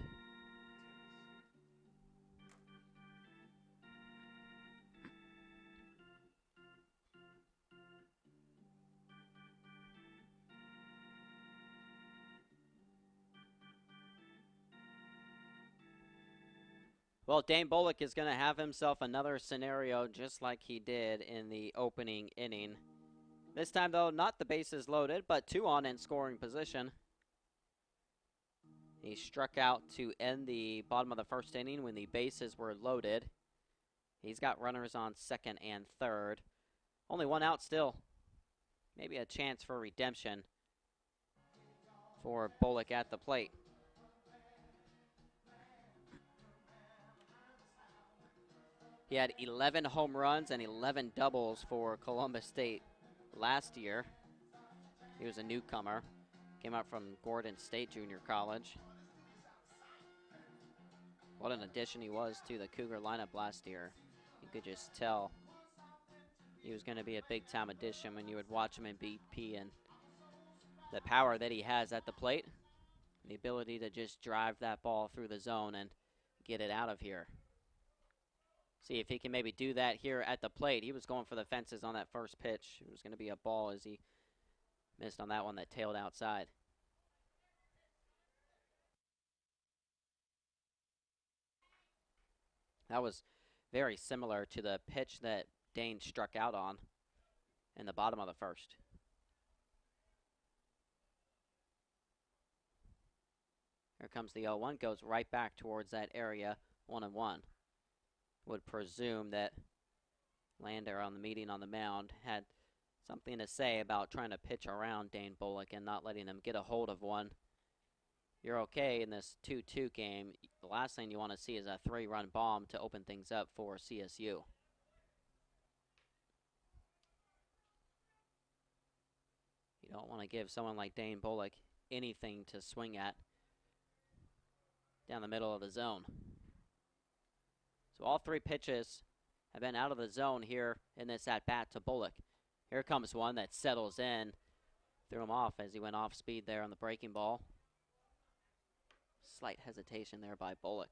Well, Dane Bullock is going to have himself another scenario just like he did in the opening inning. This time, though, not the bases loaded, but 2 on in scoring position. He struck out to end the bottom of the first inning when the bases were loaded. He's got runners on second and third. Only 1 out still. Maybe a chance for redemption for Bullock at the plate. He had 11 home runs and 11 doubles for Columbus State last year. He was a newcomer. Came up from Gordon State Junior College. What an addition he was to the Cougar lineup last year. You could just tell he was going to be a big-time addition when you would watch him in BP, and the power that he has at the plate, the ability to just drive that ball through the zone and get it out of here. See if he can maybe do that here at the plate. He was going for the fences on that first pitch. It was going to be a ball as he missed on that one that tailed outside. That was very similar to the pitch that Dane struck out on in the bottom of the first. Here comes the 0-1, goes right back towards that area, 1-1. Would presume that Lander on the meeting on the mound had something to say about trying to pitch around Dane Bullock and not letting him get a hold of one. You're okay in this 2-2 game. The last thing you want to see is a 3-run bomb to open things up for CSU. You don't want to give someone like Dane Bullock anything to swing at down the middle of the zone. So all 3 pitches have been out of the zone here in this at-bat to Bullock. Here comes one that settles in. Threw him off as he went off speed there on the breaking ball. Slight hesitation there by Bullock.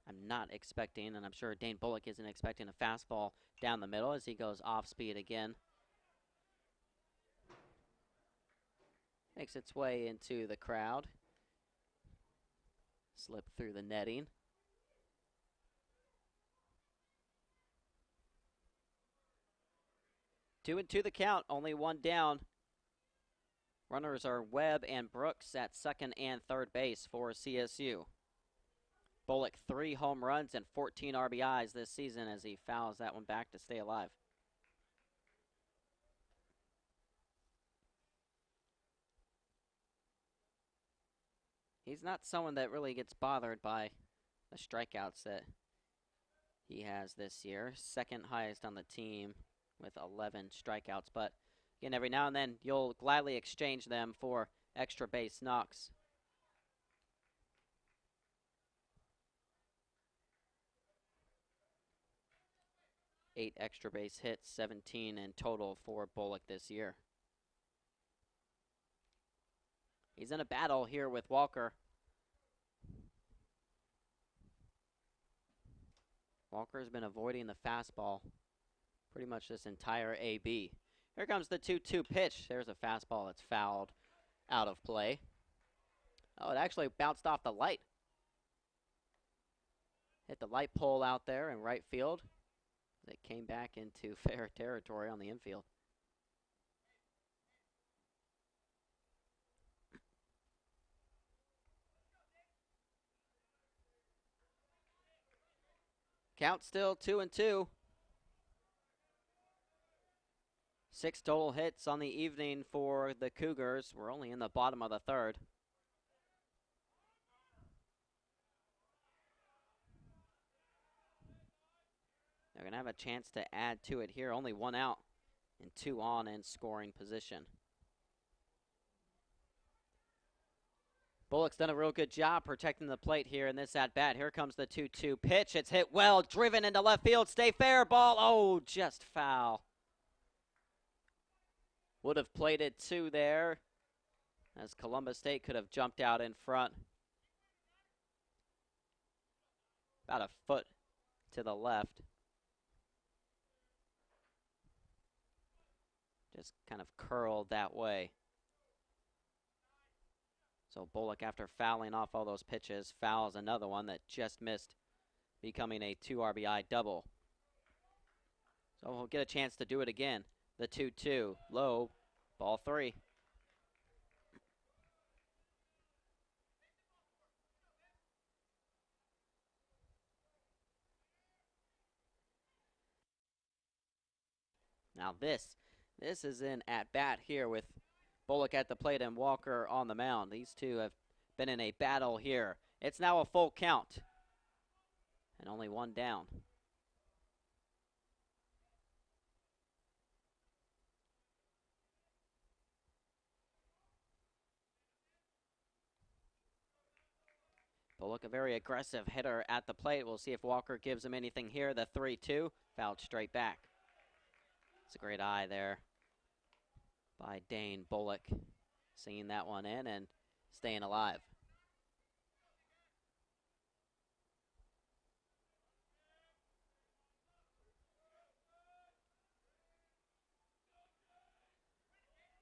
I'm not expecting, and I'm sure Dane Bullock isn't expecting, a fastball down the middle as he goes off speed again. Makes its way into the crowd. Slip through the netting. Two and two the count, only one down. Runners are Webb and Brooks at second and third base for CSU. Bullock 3 home runs and 14 RBIs this season as he fouls that one back to stay alive. He's not someone that really gets bothered by the strikeouts that he has this year. Second highest on the team with 11 strikeouts. But again, every now and then you'll gladly exchange them for extra base knocks. Eight extra base hits, 17 in total for Bullock this year. He's in a battle here with Walker. Walker's been avoiding the fastball pretty much this entire AB. Here comes the 2-2 pitch. There's a fastball that's fouled out of play. Oh, it actually bounced off the light. Hit the light pole out there in right field. It came back into fair territory on the infield. Count still 2-2. 6 total hits on the evening for the Cougars. We're only in the bottom of the third. They're going to have a chance to add to it here. Only 1 out and 2 on in scoring position. Bullock's done a real good job protecting the plate here in this at-bat. Here comes the 2-2 pitch. It's hit well, driven into left field. Stay fair, ball. Oh, just foul. Would have played it 2 there, as Columbus State could have jumped out in front. About a foot to the left. Just kind of curled that way. So Bullock, after fouling off all those pitches, fouls another one that just missed, becoming a 2 RBI double. So he'll get a chance to do it again. The 2-2, low, ball 3. Now this is an at-bat here with Bullock at the plate and Walker on the mound. These two have been in a battle here. It's now a full count and only 1 down. Bullock, a very aggressive hitter at the plate. We'll see if Walker gives him anything here. The 3-2, fouled straight back. It's a great eye there by Dane Bullock, seeing that one in and staying alive.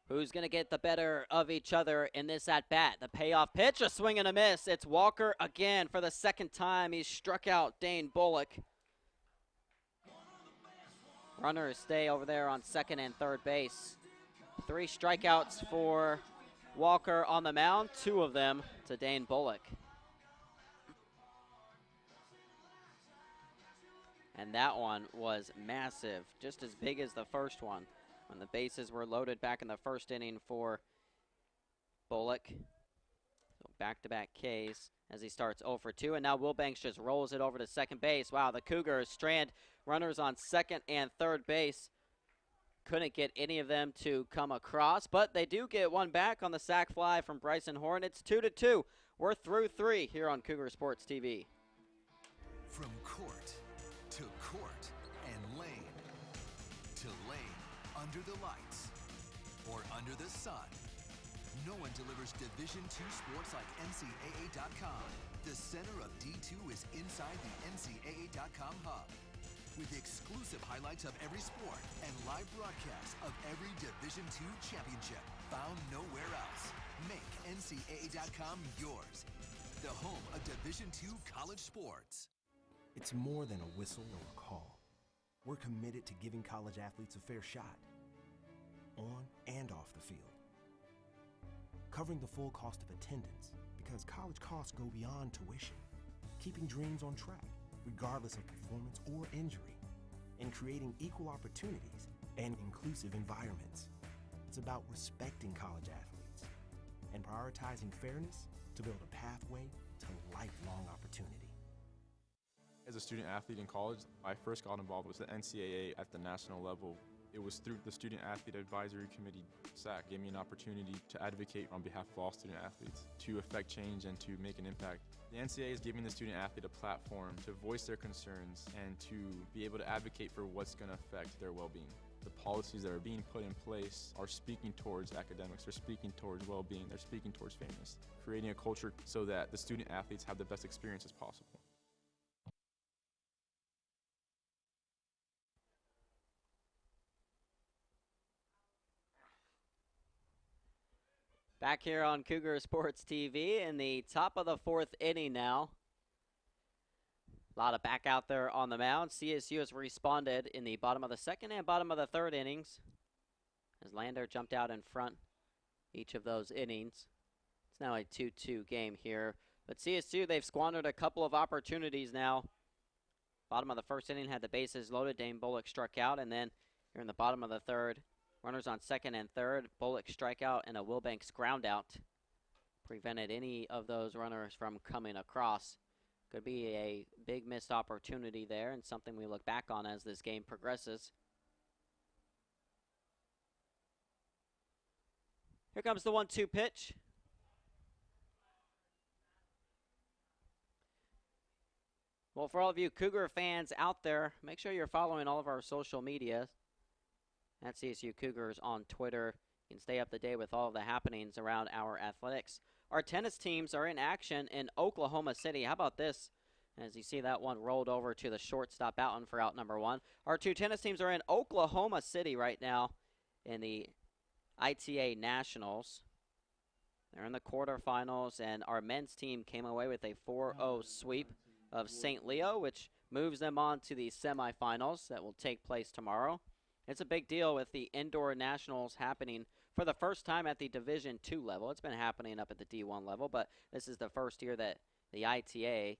Who's going to get the better of each other in this at-bat? The payoff pitch, a swing and a miss. It's Walker again for the second time. He's struck out Dane Bullock. Runners stay over there on second and third base. 3 strikeouts for Walker on the mound, 2 of them to Dane Bullock. And that one was massive, just as big as the first one when the bases were loaded back in the first inning for Bullock. So back-to-back Ks as he starts 0 for 2, and now Wilbanks just rolls it over to second base. Wow, the Cougars strand runners on second and third base. Couldn't get any of them to come across, but they do get one back on the sac fly from Bryson Horn. It's 2-2. We're through 3 here on Cougar Sports TV. From court to court and lane to lane, under the lights or under the sun, no one delivers Division II sports like NCAA.com. The center of D2 is inside the NCAA.com hub, with exclusive highlights of every sport and live broadcasts of every Division II championship found nowhere else. Make NCAA.com yours, the home of Division II college sports. It's more than a whistle or a call. We're committed to giving college athletes a fair shot, on and off the field. Covering the full cost of attendance, because college costs go beyond tuition. Keeping dreams on track, regardless of performance or injury. And creating equal opportunities and inclusive environments. It's about respecting college athletes and prioritizing fairness to build a pathway to lifelong opportunity. As a student athlete in college, I first got involved with the NCAA at the national level. It was through the Student Athlete Advisory Committee, SAC, gave me an opportunity to advocate on behalf of all student athletes, to affect change and to make an impact. The NCAA is giving the student athlete a platform to voice their concerns and to be able to advocate for what's going to affect their well-being. The policies that are being put in place are speaking towards academics, they're speaking towards well-being, they're speaking towards fairness, creating a culture so that the student athletes have the best experience as possible. Back here on Cougar Sports TV in the top of the 4th inning now. Lata back out there on the mound. CSU has responded in the bottom of the 2nd and bottom of the 3rd innings as Lander jumped out in front each of those innings. It's now a 2-2 game here. But CSU, they've squandered a couple of opportunities now. Bottom of the 1st inning had the bases loaded. Dane Bullock struck out, and then here in the bottom of the 3rd, runners on 2nd and 3rd. Bullock strikeout and a Wilbanks ground out prevented any of those runners from coming across. Could be a big missed opportunity there and something we look back on as this game progresses. Here comes the 1-2 pitch. Well, for all of you Cougar fans out there, make sure you're following all of our social media at CSU Cougars on Twitter. You can stay up to date with all of the happenings around our athletics. Our tennis teams are in action in Oklahoma City. How about this? As you see that one rolled over to the shortstop out and for out number 1. Our 2 tennis teams are in Oklahoma City right now in the ITA Nationals. They're in the quarterfinals, and our men's team came away with a 4-0 sweep of St. Leo, which moves them on to the semifinals that will take place tomorrow. It's a big deal with the indoor nationals happening for the first time at the Division II level. It's been happening up at the D1 level, but this is the first year that the ITA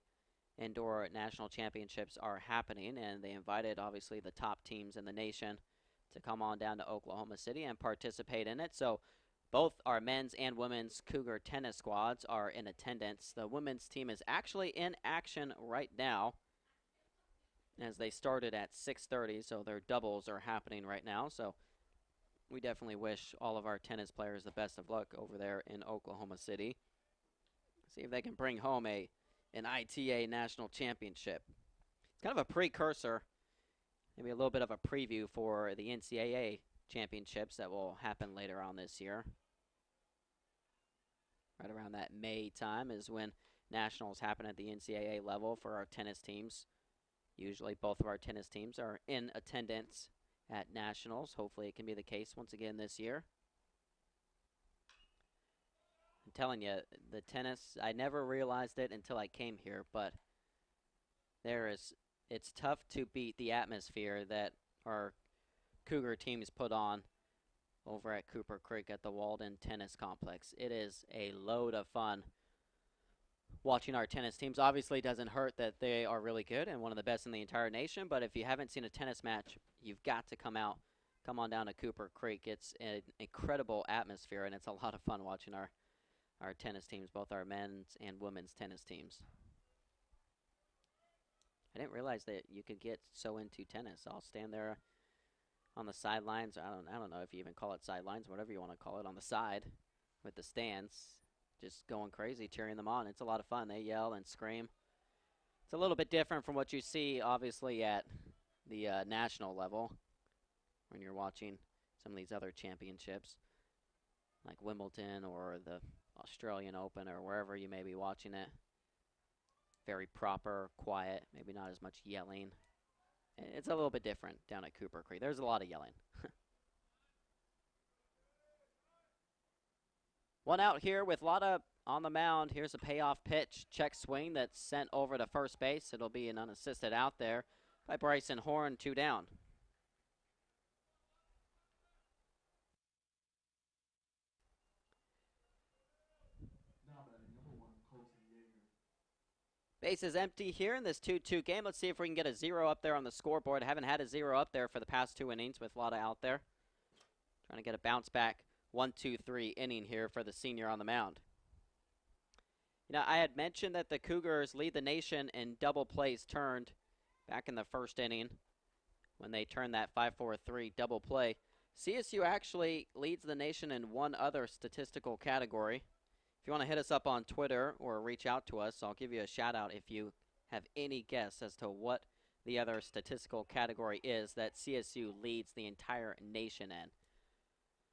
indoor national championships are happening, and they invited, obviously, the top teams in the nation to come on down to Oklahoma City and participate in it. So both our men's and women's Cougar tennis squads are in attendance. The women's team is actually in action right now, as they started at 6:30, so their doubles are happening right now. So we definitely wish all of our tennis players the best of luck over there in Oklahoma City. See if they can bring home an ITA national championship. It's kind of a precursor, maybe a little bit of a preview for the NCAA championships that will happen later on this year. Right around that May time is when nationals happen at the NCAA level for our tennis teams. Usually both of our tennis teams are in attendance at nationals. Hopefully it can be the case once again this year. telling you, the tennis, I never realized it until I came here, but it's tough to beat the atmosphere that our Cougar teams put on over at Cooper Creek at the Walden Tennis Complex. It is a load of fun watching our tennis teams. Obviously, it doesn't hurt that they are really good and one of the best in the entire nation, but if you haven't seen a tennis match, you've got to come on down to Cooper Creek. It's an incredible atmosphere, and it's a lot of fun watching our tennis teams, both our men's and women's tennis teams. I didn't realize that you could get so into tennis. I'll stand there on the sidelines. I don't know if you even call it sidelines, whatever you want to call it, on the side with the stands, just going crazy, cheering them on. It's a lot of fun. They yell and scream. It's a little bit different from what you see, obviously, at the national level when you're watching some of these other championships, like Wimbledon or the Australian Open or wherever you may be watching it. Very proper, quiet, maybe not as much yelling. It's a little bit different down at Cooper Creek. There's a lot of yelling. One out here with Lata on the mound. Here's a payoff pitch. Check swing that's sent over to first base. It'll be an unassisted out there by Bryson Horn, 2 down. Base is empty here in this 2-2 game. Let's see if we can get a 0 up there on the scoreboard. Haven't had a 0 up there for the past 2 innings with Lata out there. Trying to get a bounce back 1-2-3 inning here for the senior on the mound. You know, I had mentioned that the Cougars lead the nation in double plays turned back in the first inning when they turned that 5-4-3 double play. CSU actually leads the nation in one other statistical category. If you want to hit us up on Twitter or reach out to us, I'll give you a shout out if you have any guess as to what the other statistical category is that CSU leads the entire nation in.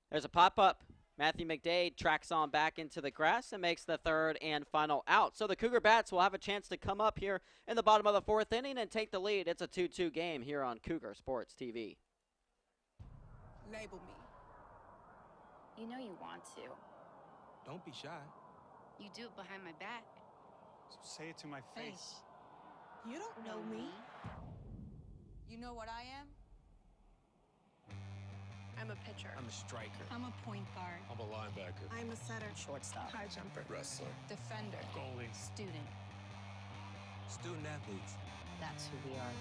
There's a pop-up. Matthew McDade tracks on back into the grass and makes the third and final out. So the Cougar Bats will have a chance to come up here in the bottom of the 4th inning and take the lead. It's a 2-2 game here on Cougar Sports TV. Label me. You know you want to. Don't be shy. You do it behind my back. So say it to my face. You don't know me. You know what I am? I'm a pitcher. I'm a striker. I'm a point guard. I'm a linebacker. I'm a setter. Shortstop. High jumper. Wrestler. Defender. Goalie. Student. Student athletes. That's who we are.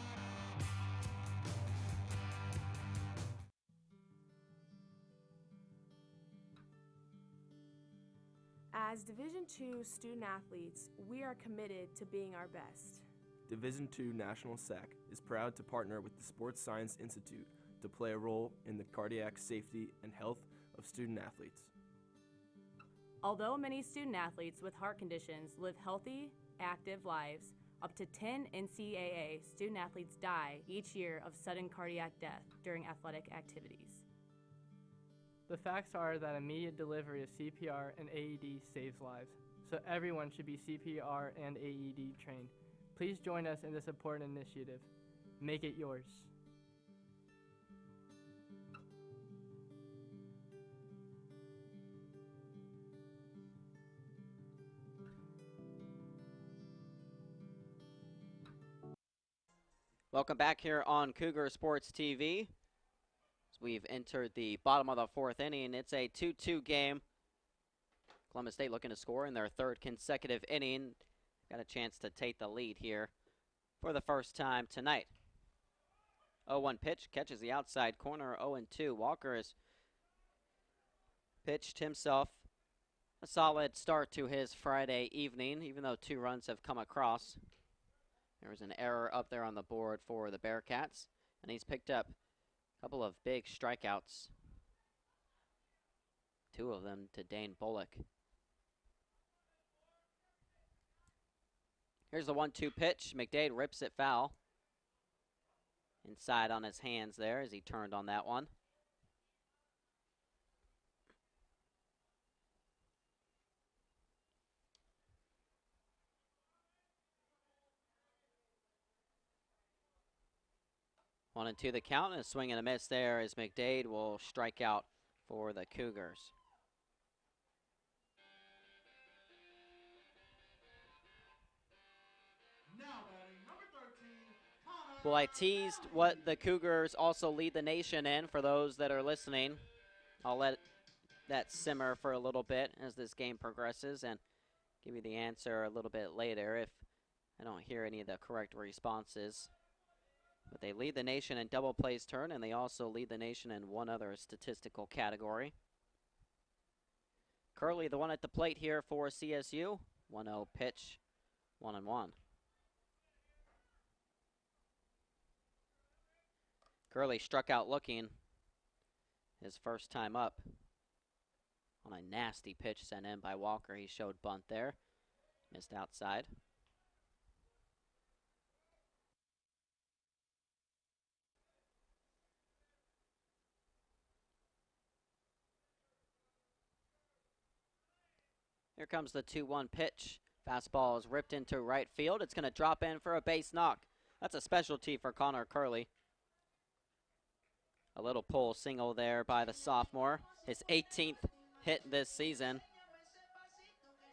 As Division II student athletes, we are committed to being our best. Division II National SAC is proud to partner with the Sports Science Institute to play a role in the cardiac safety and health of student athletes. Although many student athletes with heart conditions live healthy, active lives, up to 10 NCAA student athletes die each year of sudden cardiac death during athletic activities. The facts are that immediate delivery of CPR and AED saves lives, so everyone should be CPR and AED trained. Please join us in this important initiative. Make it yours. Welcome back here on Cougar Sports TV. We've entered the bottom of the 4th inning. It's a 2-2 game. Columbus State looking to score in their 3rd consecutive inning. Got a chance to take the lead here for the first time tonight. 0-1 pitch, catches the outside corner, 0-2. Walker has pitched himself a solid start to his Friday evening, even though 2 runs have come across. There was an error up there on the board for the Bearcats, and he's picked up couple of big strikeouts. 2 of them to Dane Bullock. Here's the 1-2 pitch. McDade rips it foul. Inside on his hands there as he turned on that one. One and 2 the count, and a swing and a miss there as McDade will strike out for the Cougars. Well, I teased what the Cougars also lead the nation in. For those that are listening, I'll let that simmer for a little bit as this game progresses and give you the answer a little bit later if I don't hear any of the correct responses. But they lead the nation in double plays turn, and they also lead the nation in one other statistical category. Curley, the one at the plate here for CSU. 1-0 pitch, 1-1. Curley struck out looking his first time up on a nasty pitch sent in by Walker. He showed bunt there, missed outside. Here comes the 2-1 pitch. Fastball is ripped into right field. It's going to drop in for a base knock. That's a specialty for Connor Curley. A little pull single there by the sophomore. His 18th hit this season.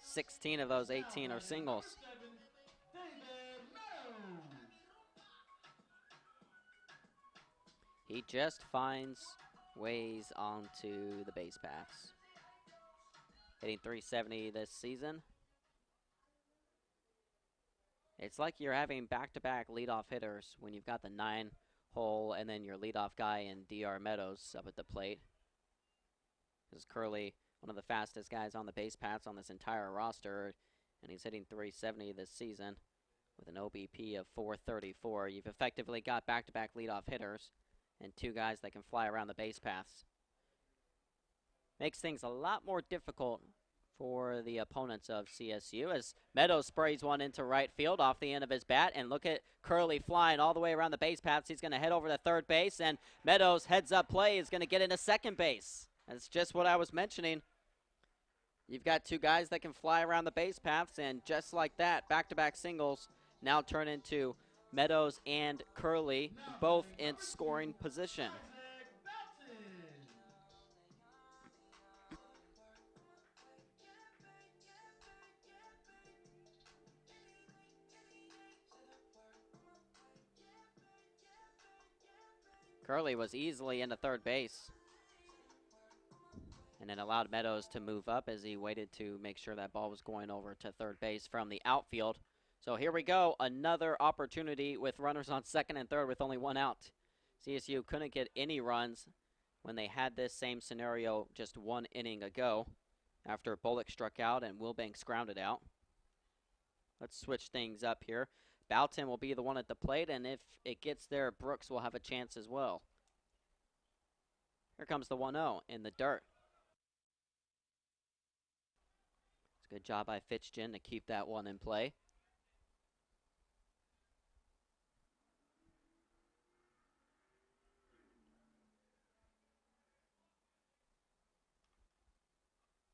16 of those 18 are singles. He just finds ways onto the base paths. Hitting .370 this season. It's like you're having back-to-back leadoff hitters when you've got the 9-hole and then your leadoff guy in DR Meadows up at the plate. This is Curley, one of the fastest guys on the base paths on this entire roster, and he's hitting .370 this season with an OBP of .434. You've effectively got back-to-back leadoff hitters and two guys that can fly around the base paths. Makes things a lot more difficult for the opponents of CSU as Meadows sprays one into right field off the end of his bat, and look at Curley flying all the way around the base paths. He's going to head over to third base, and Meadows' heads-up play is going to get into second base. That's just what I was mentioning. You've got two guys that can fly around the base paths, and just like that, back-to-back singles now turn into Meadows and Curley, both in scoring position. Curley was easily into third base and then allowed Meadows to move up as he waited to make sure that ball was going over to third base from the outfield. So here we go, another opportunity with runners on second and third with only one out. CSU couldn't get any runs when they had this same scenario just one inning ago after Bullock struck out and Wilbanks grounded out. Let's switch things up here. Boughton will be the one at the plate, and if it gets there, Brooks will have a chance as well. Here comes the 1-0 in the dirt. It's a good job by Fitchgen to keep that one in play.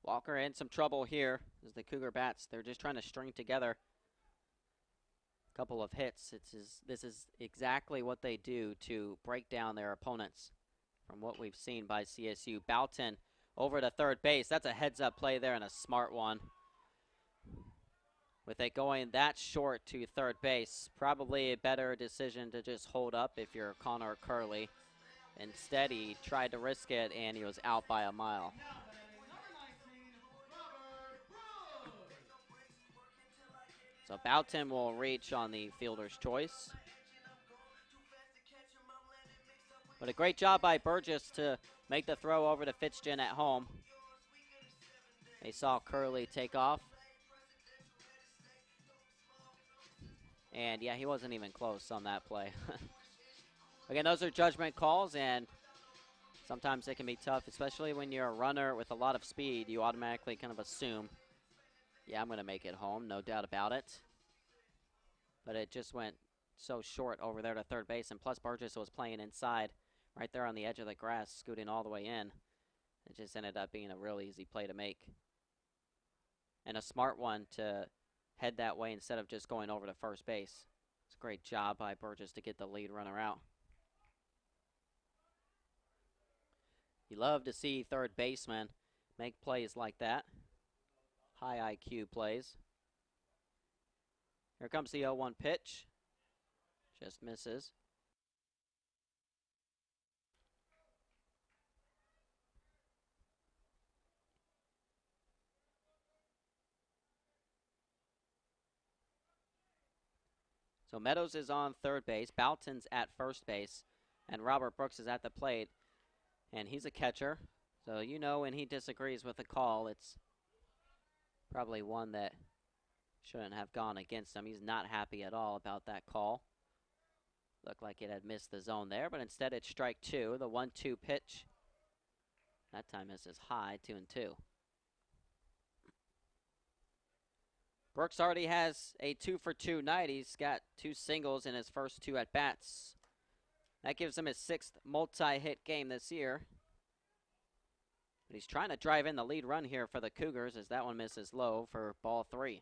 Walker in some trouble here as the Cougar bats. They're just trying to string together couple of hits. This is exactly what they do to break down their opponents from what we've seen by CSU. Boughton over to third base. That's a heads-up play there and a smart one. With it going that short to third base, probably a better decision to just hold up if you're Connor Curley. Instead, he tried to risk it, and he was out by a mile. So Boughton will reach on the fielder's choice. But a great job by Burgess to make the throw over to Fitchgen at home. They saw Curley take off. And yeah, he wasn't even close on that play. Again, those are judgment calls, and sometimes they can be tough, especially when you're a runner with a lot of speed. You automatically kind of assume, yeah, I'm going to make it home, no doubt about it. But it just went so short over there to third base, and plus Burgess was playing inside right there on the edge of the grass, scooting all the way in. It just ended up being a real easy play to make. And a smart one to head that way instead of just going over to first base. It's a great job by Burgess to get the lead runner out. You love to see third basemen make plays like that. High IQ plays. Here comes the 0-1 pitch. Just misses. So Meadows is on third base, Boughton's at first base, and Robert Brooks is at the plate. And he's a catcher, so you know when he disagrees with a call, it's probably one that shouldn't have gone against him. He's not happy at all about that call. Looked like it had missed the zone there, but instead it's strike two. The 1-2 pitch. That time misses high, 2-2. Brooks already has a 2-for-2 night. He's got 2 singles in his first 2 at-bats. That gives him his 6th multi-hit game this year. But he's trying to drive in the lead run here for the Cougars as that one misses low for ball 3.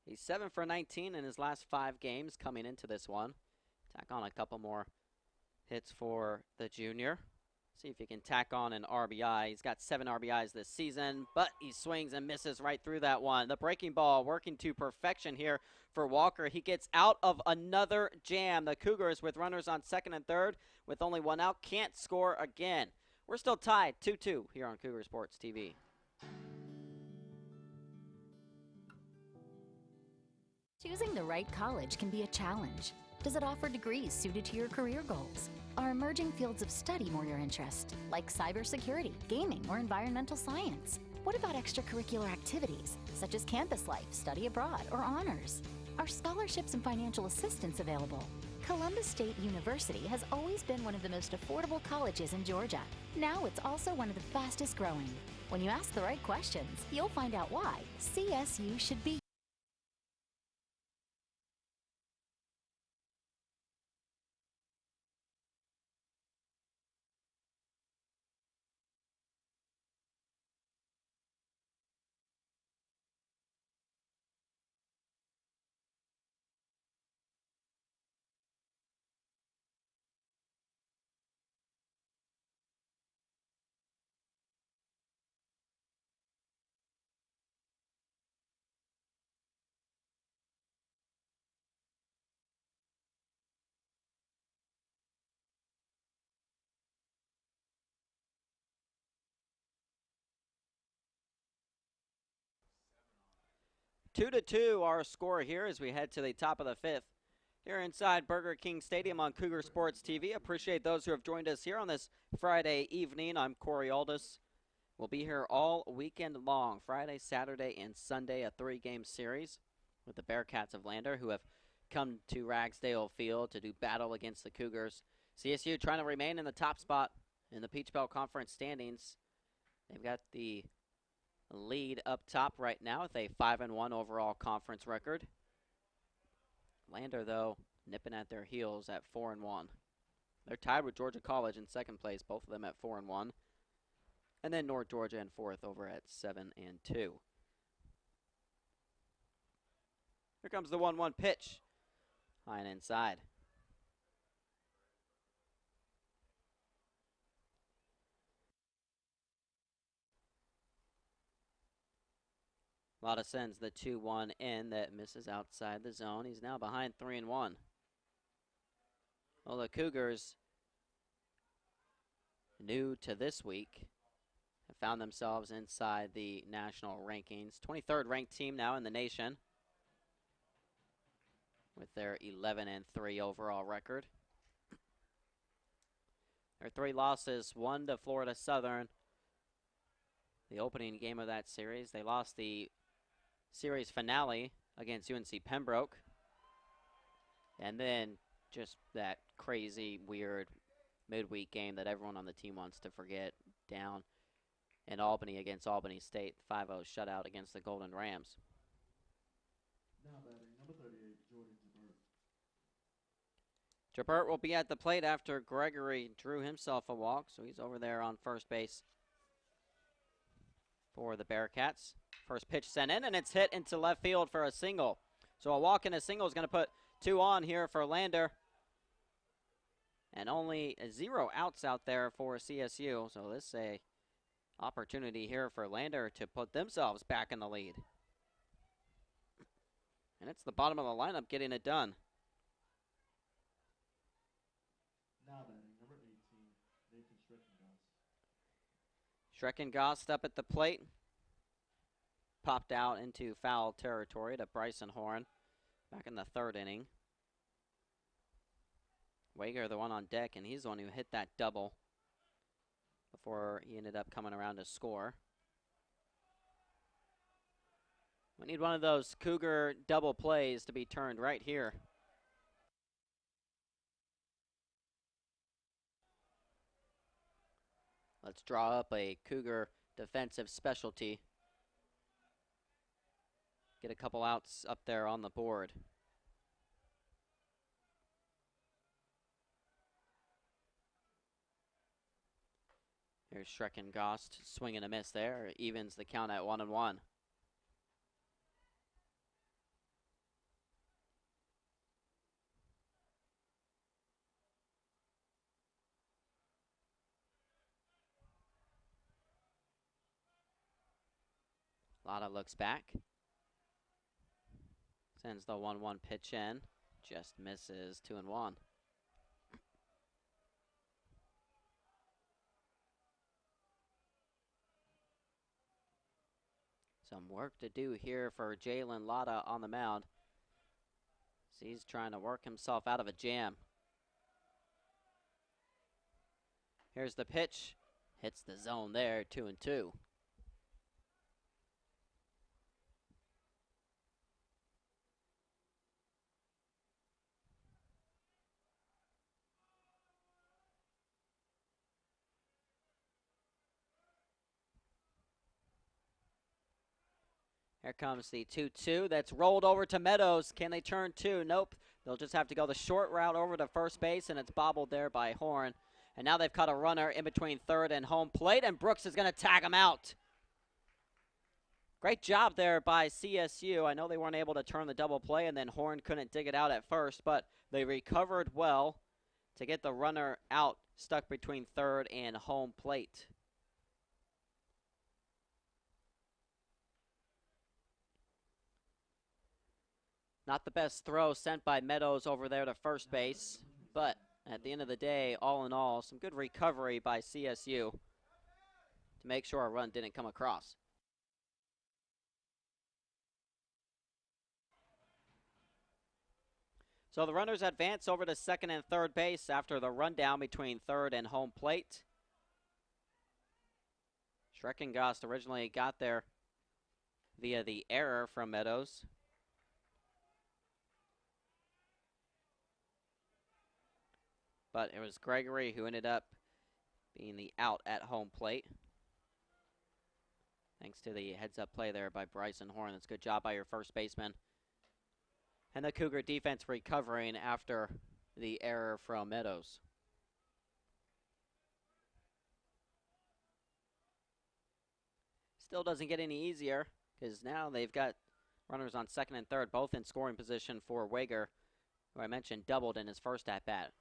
He's 7 for 19 in his last 5 games coming into this one. Tack on a couple more hits for the junior. See if he can tack on an RBI. He's got 7 RBIs this season, but he swings and misses right through that one. The breaking ball working to perfection here for Walker. He gets out of another jam. The Cougars, with runners on second and third, with only 1 out, can't score again. We're still tied 2-2 here on Cougar Sports TV. Choosing the right college can be a challenge. Does it offer degrees suited to your career goals? Are emerging fields of study more your interest, like cybersecurity, gaming, or environmental science? What about extracurricular activities, such as campus life, study abroad, or honors? Are scholarships and financial assistance available? Columbus State University has always been one of the most affordable colleges in Georgia. Now it's also one of the fastest growing. When you ask the right questions, you'll find out why CSU should be. 2-2 our score here as we head to the top of the 5th. Here inside Burger King Stadium on Cougar Sports TV. Appreciate those who have joined us here on this Friday evening. I'm Corey Aldis. We'll be here all weekend long, Friday, Saturday, and Sunday, a 3-game series with the Bearcats of Lander, who have come to Ragsdale Field to do battle against the Cougars. CSU trying to remain in the top spot in the Peach Belt Conference standings. They've got the lead up top right now with a 5-1 overall conference record. Lander, though, nipping at their heels at 4-1. They're tied with Georgia College in second place, both of them at 4-1. And then North Georgia in fourth over at 7-2. Here comes the 1-1 pitch. High and inside. Lata sends the 2-1 in that misses outside the zone. He's now behind 3-1. Well, the Cougars, new to this week, have found themselves inside the national rankings. 23rd ranked team now in the nation with their 11-3 overall record. Their 3 losses, 1 to Florida Southern, the opening game of that series. They lost the series finale against UNC Pembroke. And then just that crazy, weird midweek game that everyone on the team wants to forget down in Albany against Albany State, 5-0 shutout against the Golden Rams. Now batting, number 38, Jordan Jabert. Jabert will be at the plate after Gregory drew himself a walk, so he's over there on first base for the Bearcats. First pitch sent in, and it's hit into left field for a single. So a walk and a single is going to put 2 on here for Lander. And only 0 outs out there for CSU. So this is a opportunity here for Lander to put themselves back in the lead. And it's the bottom of the lineup getting it done. Now batting, number 18, Nathan Schreckengoss. Schreckengost up at the plate. popped out into foul territory to Bryson Horn back in the 3rd inning. Wager, the one on deck, and he's the one who hit that double before he ended up coming around to score. We need one of those Cougar double plays to be turned right here. Let's draw up a Cougar defensive specialty. Get a couple outs up there on the board. Here's Schreckengost, swing and a miss there. Evens the count at 1-1. Lata looks back. Sends the 1-1 pitch in. Just misses 2-1. Some work to do here for Jalen Lata on the mound. So he's trying to work himself out of a jam. Here's the pitch. Hits the zone there, 2-2. Here comes the 2-2. That's rolled over to Meadows. Can they turn 2? Nope. They'll just have to go the short route over to first base, and it's bobbled there by Horn. And now they've caught a runner in between third and home plate, and Brooks is going to tag him out. Great job there by CSU. I know they weren't able to turn the double play, and then Horn couldn't dig it out at first, but they recovered well to get the runner out, stuck between third and home plate. Not the best throw sent by Meadows over there to first base, but at the end of the day, all in all, some good recovery by CSU to make sure a run didn't come across. So the runners advance over to second and third base after the rundown between third and home plate. Schreckengost originally got there via the error from Meadows. But it was Gregory who ended up being the out at home plate. Thanks to the heads-up play there by Bryson Horn. That's a good job by your first baseman. And the Cougar defense recovering after the error from Meadows. Still doesn't get any easier because now they've got runners on second and third, both in scoring position for Wager, who I mentioned doubled in his first at-bat.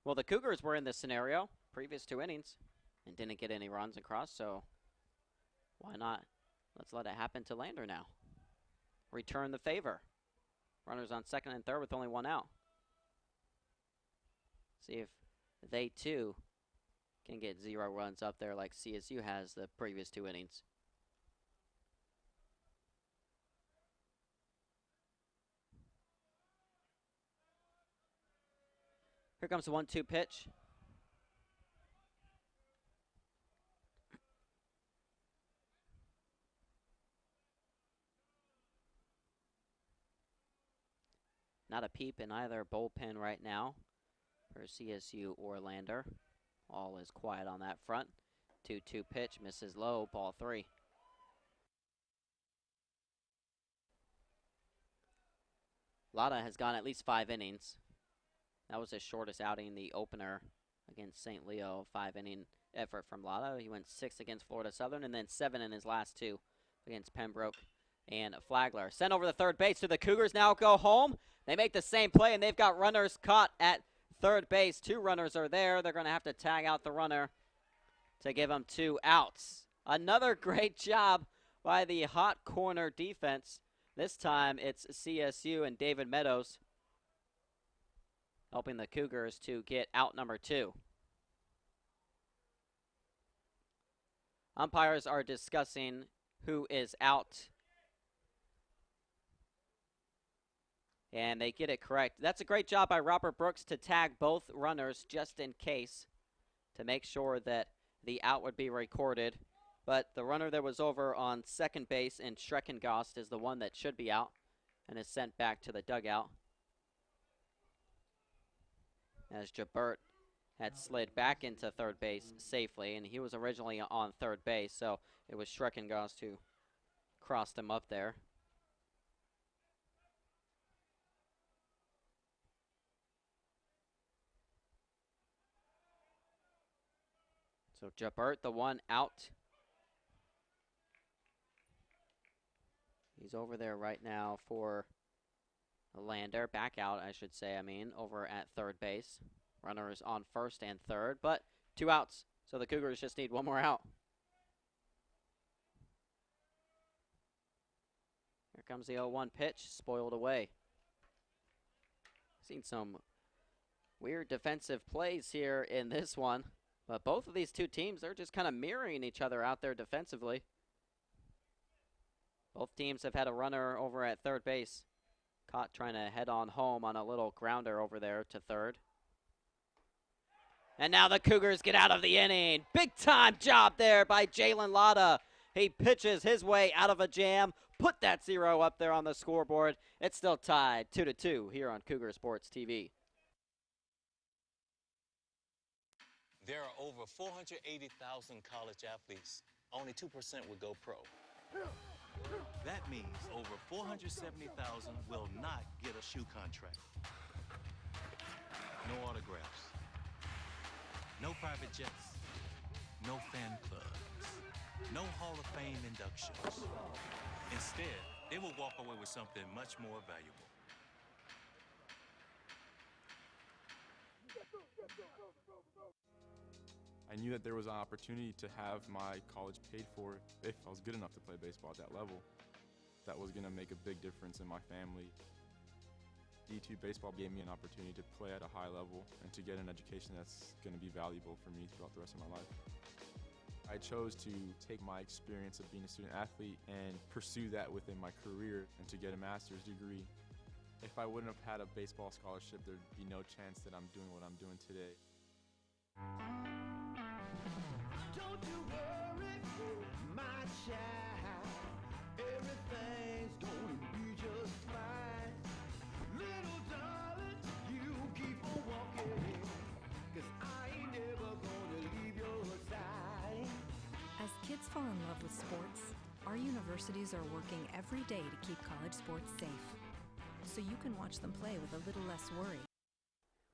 Well, the Cougars were in this scenario previous 2 innings and didn't get any runs across, so why not? Let's let it happen to Lander now. Return the favor. Runners on second and third with only 1 out. See if they, too, can get 0 runs up there like CSU has the previous 2 innings. Here comes the 1-2 pitch. Not a peep in either bullpen right now for CSU or Lander. All is quiet on that front. 2-2 pitch, misses low, ball 3. Lata has gone at least 5 innings. That was his shortest outing, the opener against St. Leo. 5-inning effort from Lata. He went 6 against Florida Southern and then 7 in his last 2 against Pembroke and Flagler. Sent over to third base. So the Cougars now go home. They make the same play, and they've got runners caught at third base. 2 runners are there. They're going to have to tag out the runner to give them 2 outs. Another great job by the hot corner defense. This time it's CSU and David Meadows helping the Cougars to get out number 2. Umpires are discussing who is out. And they get it correct. That's a great job by Robert Brooks to tag both runners just in case to make sure that the out would be recorded. But the runner that was over on second base in Schreckengost is the one that should be out and is sent back to the dugout. As Jabert had slid back into third base safely, and he was originally on third base, so it was Schreckengost who crossed him up there. So Jabert, the one out. He's over there right now for Lander. Back out, I should say, over at third base. Runner is on first and third, but 2 outs. So the Cougars just need 1 more out. Here comes the 0-1 pitch, spoiled away. Seen some weird defensive plays here in this one. But both of these two teams, they're just kind of mirroring each other out there defensively. Both teams have had a runner over at third base. Caught trying to head on home on a little grounder over there to third. And now the Cougars get out of the inning. Big time job there by Jalen Lata. He pitches his way out of a jam. Put that 0 up there on the scoreboard. It's still tied 2-2 here on Cougar Sports TV. There are over 480,000 college athletes. Only 2% would go pro. That means over 470,000 will not get a shoe contract. No autographs. No private jets. No fan clubs. No Hall of Fame inductions. Instead, they will walk away with something much more valuable. I knew that there was an opportunity to have my college paid for if I was good enough to play baseball at that level. That was going to make a big difference in my family. D2 baseball gave me an opportunity to play at a high level and to get an education that's going to be valuable for me throughout the rest of my life. I chose to take my experience of being a student athlete and pursue that within my career and to get a master's degree. If I wouldn't have had a baseball scholarship, there'd be no chance that I'm doing what I'm doing today. Don't you worry, my child. Everything's gonna be just fine. Little darling, you keep on walking, 'cause I ain't never gonna leave your side. As kids fall in love with sports, our universities are working every day to keep college sports safe, so you can watch them play with a little less worry.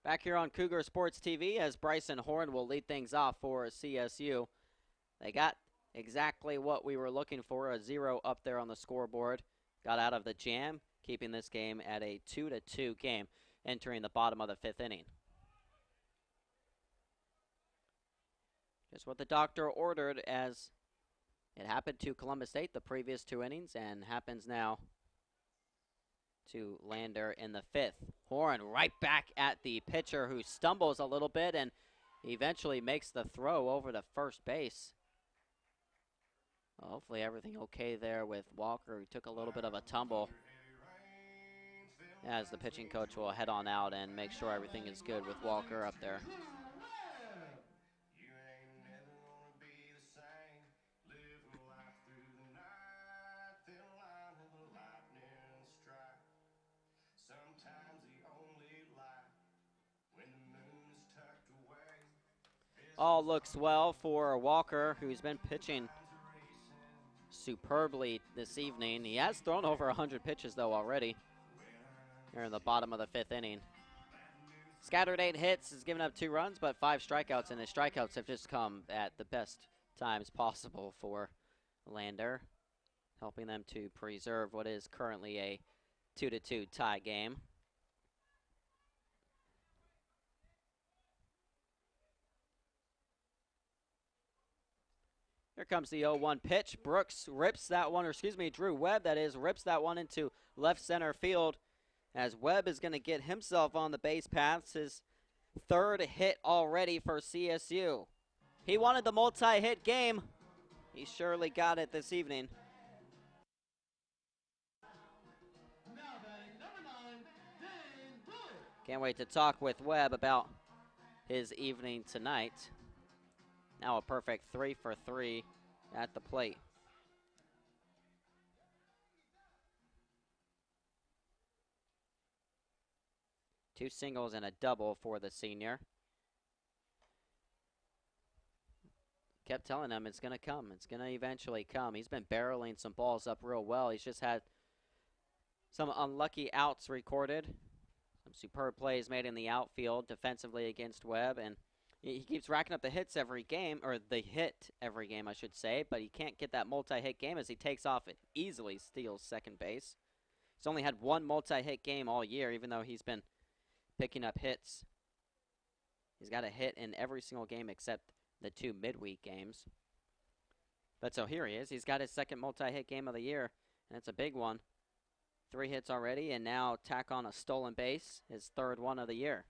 Back here on Cougar Sports TV as Bryson Horn will lead things off for CSU. They got exactly what we were looking for, a 0 up there on the scoreboard. Got out of the jam, keeping this game at a 2-2 game, entering the bottom of the 5th inning. Just what the doctor ordered, as it happened to Columbus State the previous 2 innings and happens now to Lander in the 5th. Horn right back at the pitcher, who stumbles a little bit and eventually makes the throw over to first base. Well, hopefully everything okay there with Walker, who took a little bit of a tumble, as the pitching coach will head on out and make sure everything is good with Walker up there. All looks well for Walker, who's been pitching superbly this evening. He has thrown over 100 pitches, though, already. Here in the bottom of the 5th inning. Scattered 8 hits, has given up 2 runs, but 5 strikeouts, and his strikeouts have just come at the best times possible for Lander, helping them to preserve what is currently a 2-2 tie game. Here comes the 0-1 pitch. Brooks rips that one, or excuse me, Drew Webb, that is, rips that one into left center field, as Webb is going to get himself on the base paths. His 3rd hit already for CSU. He wanted the multi-hit game. He surely got it this evening. Can't wait to talk with Webb about his evening tonight. Now a perfect 3 for 3 at the plate. Two singles and a double for the senior. Kept telling him it's going to come. It's going to eventually come. He's been barreling some balls up real well. He's just had some unlucky outs recorded. Some superb plays made in the outfield defensively against Webb. And he keeps racking up the hits every game, or the hit every game, I should say. But he can't get that multi-hit game as he takes off and easily steals second base. He's only had one multi-hit game all year, even though he's been picking up hits. He's got a hit in every single game except the two midweek games. But so here he is. He's got his second multi-hit game of the year, and it's a big one. 3 hits already, and now tack on a stolen base, his third one of the year.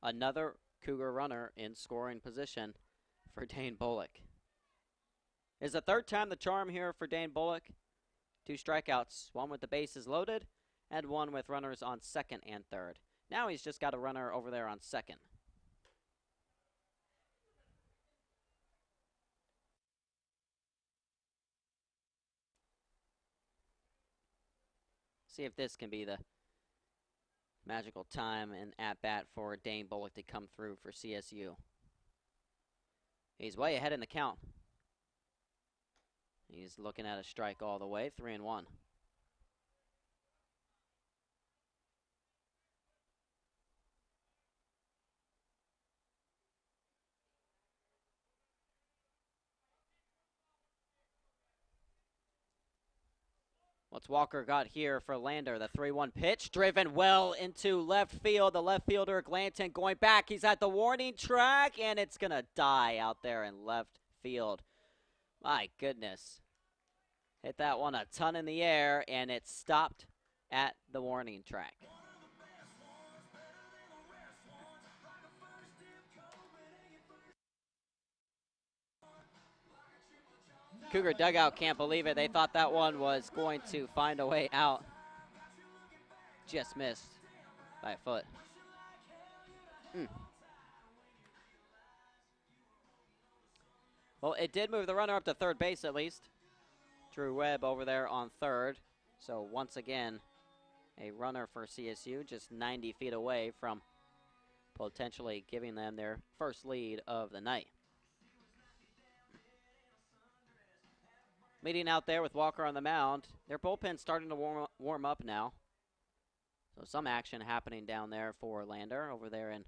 Another Cougar runner in scoring position for Dane Bullock. It's the third time the charm here for Dane Bullock. 2 strikeouts, one with the bases loaded, and one with runners on second and third. Now he's just got a runner over there on second. See if this can be the magical time and at-bat for Dane Bullock to come through for CSU. He's way ahead in the count. He's looking at a strike all the way, 3-1. What's Walker got here for Lander? The 3-1 pitch driven well into left field. The left fielder, Glanton, going back. He's at the warning track, and it's going to die out there in left field. My goodness. Hit that one a ton in the air, and it stopped at the warning track. Cougar dugout can't believe it. They thought that one was going to find a way out. Just missed by a foot. Well, it did move the runner up to third base at least. Drew Webb over there on third. So once again, a runner for CSU just 90 feet away from potentially giving them their first lead of the night. Meeting out there with Walker on the mound. Their bullpen's starting to warm up now. So some action happening down there for Lander over there in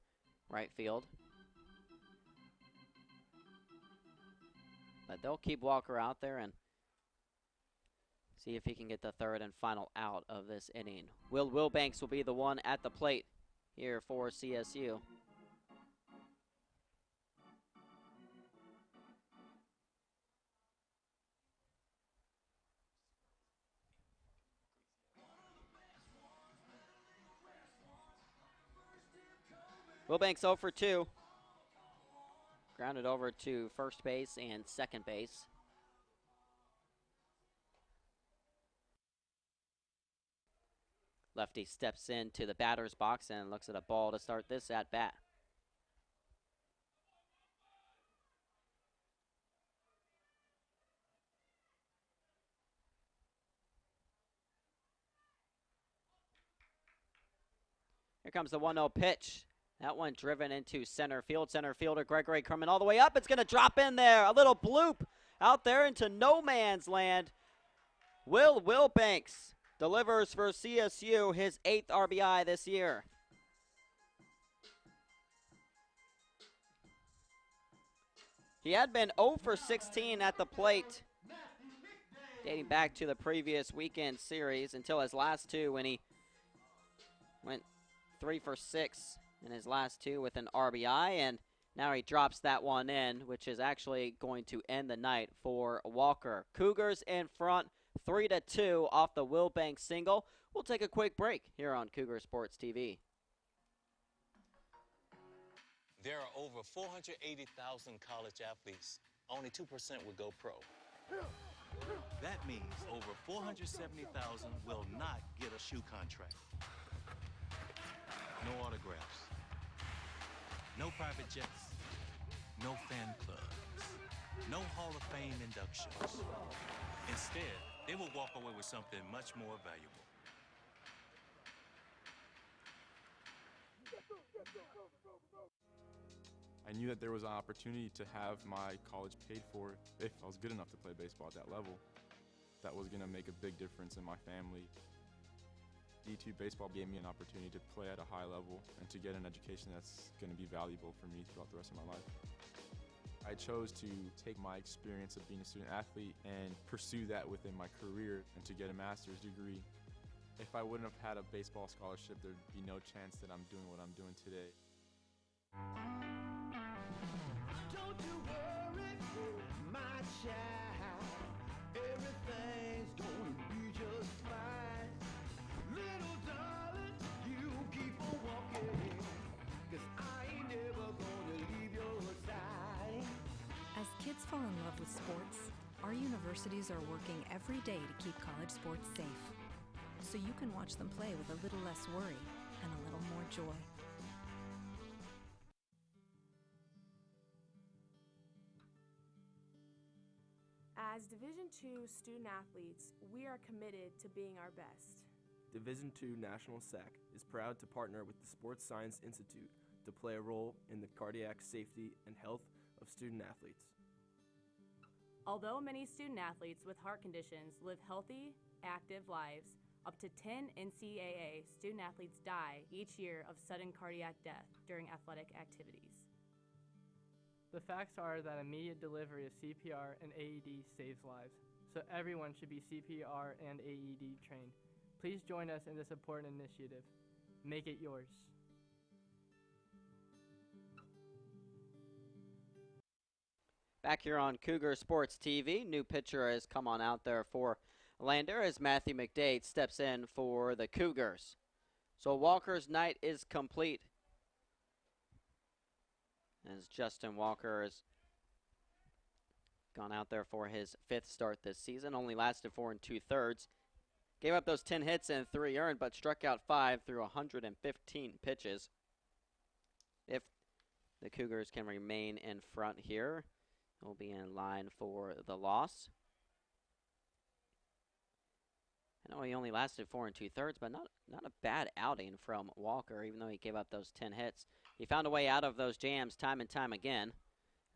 right field. But they'll keep Walker out there and see if he can get the third and final out of this inning. Will Wilbanks will be the one at the plate here for CSU. Wilbanks 0 for 2. Grounded over to first base and second base. Lefty steps into the batter's box and looks at a ball to start this at bat. Here comes the 1-0 pitch. That one driven into center field. Center fielder Gregory coming all the way up. It's going to drop in there. A little bloop out there into no man's land. Will Wilbanks delivers for CSU his 8th RBI this year. He had been 0 for 16 at the plate dating back to the previous weekend series until his last two when he went 3 for 6 in his last two with an RBI, and now he drops that one in, which is actually going to end the night for Walker. Cougars in front 3-2 off the Wilbanks single. We'll take a quick break here on Cougar Sports TV. There are over 480,000 college athletes. Only 2% will go pro. That means over 470,000 will not get a shoe contract. No autographs. No private jets. No fan clubs. No Hall of Fame inductions. Instead, they will walk away with something much more valuable. I knew that there was an opportunity to have my college paid for if I was good enough to play baseball at that level. That was going to make a big difference in my family. D2 baseball gave me an opportunity to play at a high level and to get an education that's going to be valuable for me throughout the rest of my life. I chose to take my experience of being a student athlete and pursue that within my career and to get a master's degree. If I wouldn't have had a baseball scholarship, there'd be no chance that I'm doing what I'm doing today. Don't you worry, my child. Everything's gonna be just fine. Little darling, you keep on walking, 'cause I ain't never gonna leave your side. As kids fall in love with sports, our universities are working every day to keep college sports safe, so you can watch them play with a little less worry and a little more joy. As Division II student athletes, we are committed to being our best. Division II National SAC is proud to partner with the Sports Science Institute to play a role in the cardiac safety and health of student athletes. Although many student athletes with heart conditions live healthy, active lives, up to 10 NCAA student athletes die each year of sudden cardiac death during athletic activities. The facts are that immediate delivery of CPR and AED saves lives, so everyone should be CPR and AED trained. Please join us in this important initiative. Make it yours. Back here on Cougar Sports TV, new pitcher has come on out there for Lander as Matthew McDade steps in for the Cougars. So Walker's night is complete, as Justin Walker has gone out there for his 5th start this season. Only lasted 4 2/3. Gave up those 10 hits and 3 earned, but struck out 5 through 115 pitches. If the Cougars can remain in front here, he'll be in line for the loss. I know he only lasted 4 2/3, but not a bad outing from Walker, even though he gave up those 10 hits. He found a way out of those jams time and time again,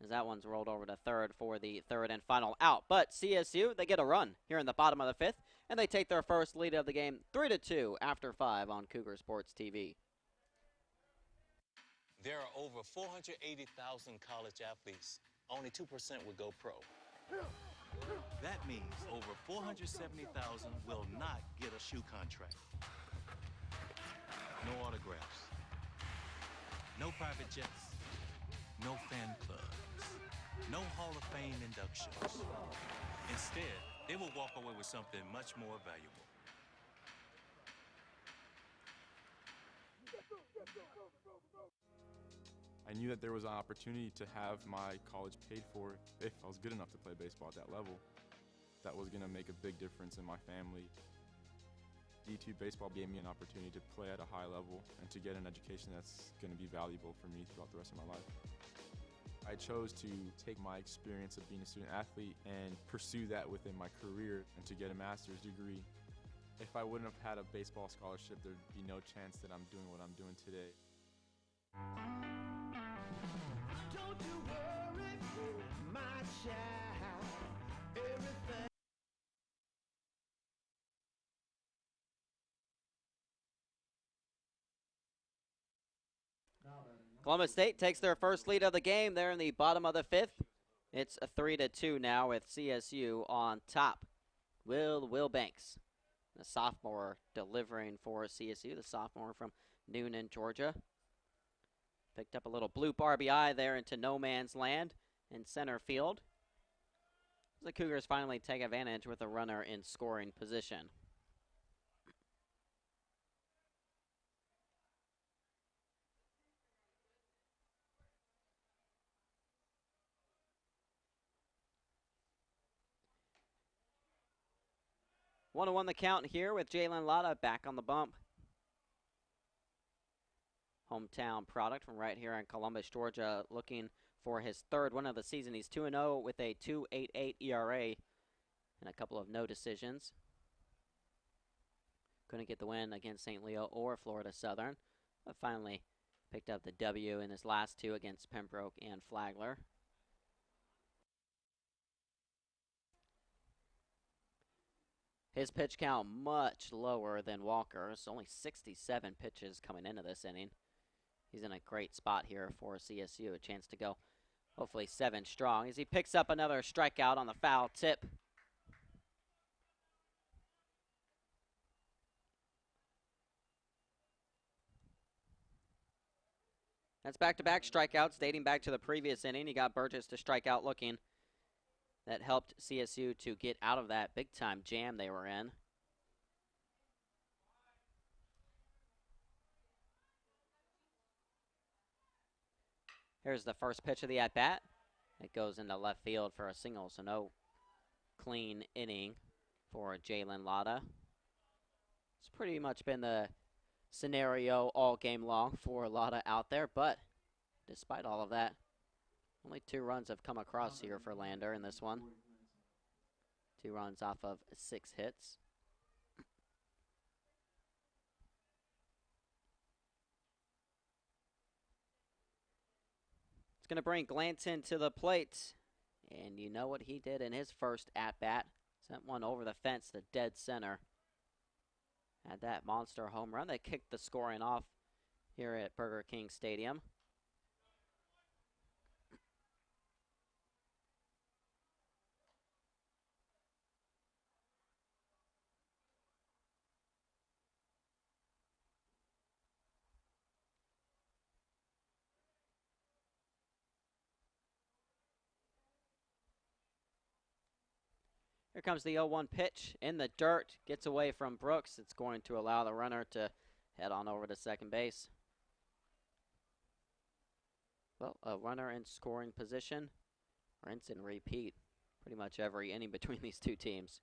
as that one's rolled over to third for the 3rd and final out. But CSU, they get a run here in the bottom of the 5th, and they take their first lead of the game 3-2 after 5 on Cougar Sports TV. There are over 480,000 college athletes. Only 2% will go pro. That means over 470,000 will not get a shoe contract. No autographs. No private jets. No fan clubs. No Hall of Fame inductions. Instead, they will walk away with something much more valuable. I knew that there was an opportunity to have my college paid for if I was good enough to play baseball at that level. That was going to make a big difference in my family. D2 baseball gave me an opportunity to play at a high level and to get an education that's going to be valuable for me throughout the rest of my life. I chose to take my experience of being a student athlete and pursue that within my career and to get a master's degree. If I wouldn't have had a baseball scholarship, there'd be no chance that I'm doing what I'm doing today. Don't you worry, my child. Everything. Columbus State takes their first lead of the game there in the bottom of the 5th. It's a 3-2 now with CSU on top. Will Banks, the sophomore, delivering for CSU, the sophomore from Noonan, Georgia. Picked up a little bloop RBI there into no man's land in center field. The Cougars finally take advantage with a runner in scoring position. 1-1 the count here with Jalen Lata back on the bump. Hometown product from right here in Columbus, Georgia, looking for his third win of the season. He's 2-0 with a 2.88 ERA and a couple of no decisions. Couldn't get the win against St. Leo or Florida Southern, but finally picked up the W in his last two against Pembroke and Flagler. His pitch count much lower than Walker's, only 67 pitches coming into this inning. He's in a great spot here for CSU, a chance to go hopefully 7 strong as he picks up another strikeout on the foul tip. That's back-to-back strikeouts dating back to the previous inning. He got Burgess to strike out looking. That helped CSU to get out of that big-time jam they were in. Here's the first pitch of the at-bat. It goes into left field for a single, so no clean inning for Jalen Lata. It's pretty much been the scenario all game long for Lata out there, but despite all of that, only 2 runs have come across here for Lander in this one. 2 runs off of 6 hits. It's going to bring Glanton to the plate, and you know what he did in his first at-bat. Sent one over the fence to dead center. Had that monster home run. They kicked the scoring off here at Burger King Stadium. Here comes the 0-1 pitch in the dirt. Gets away from Brooks. It's going to allow the runner to head on over to second base. Well, a runner in scoring position. Rinse and repeat pretty much every inning between these two teams.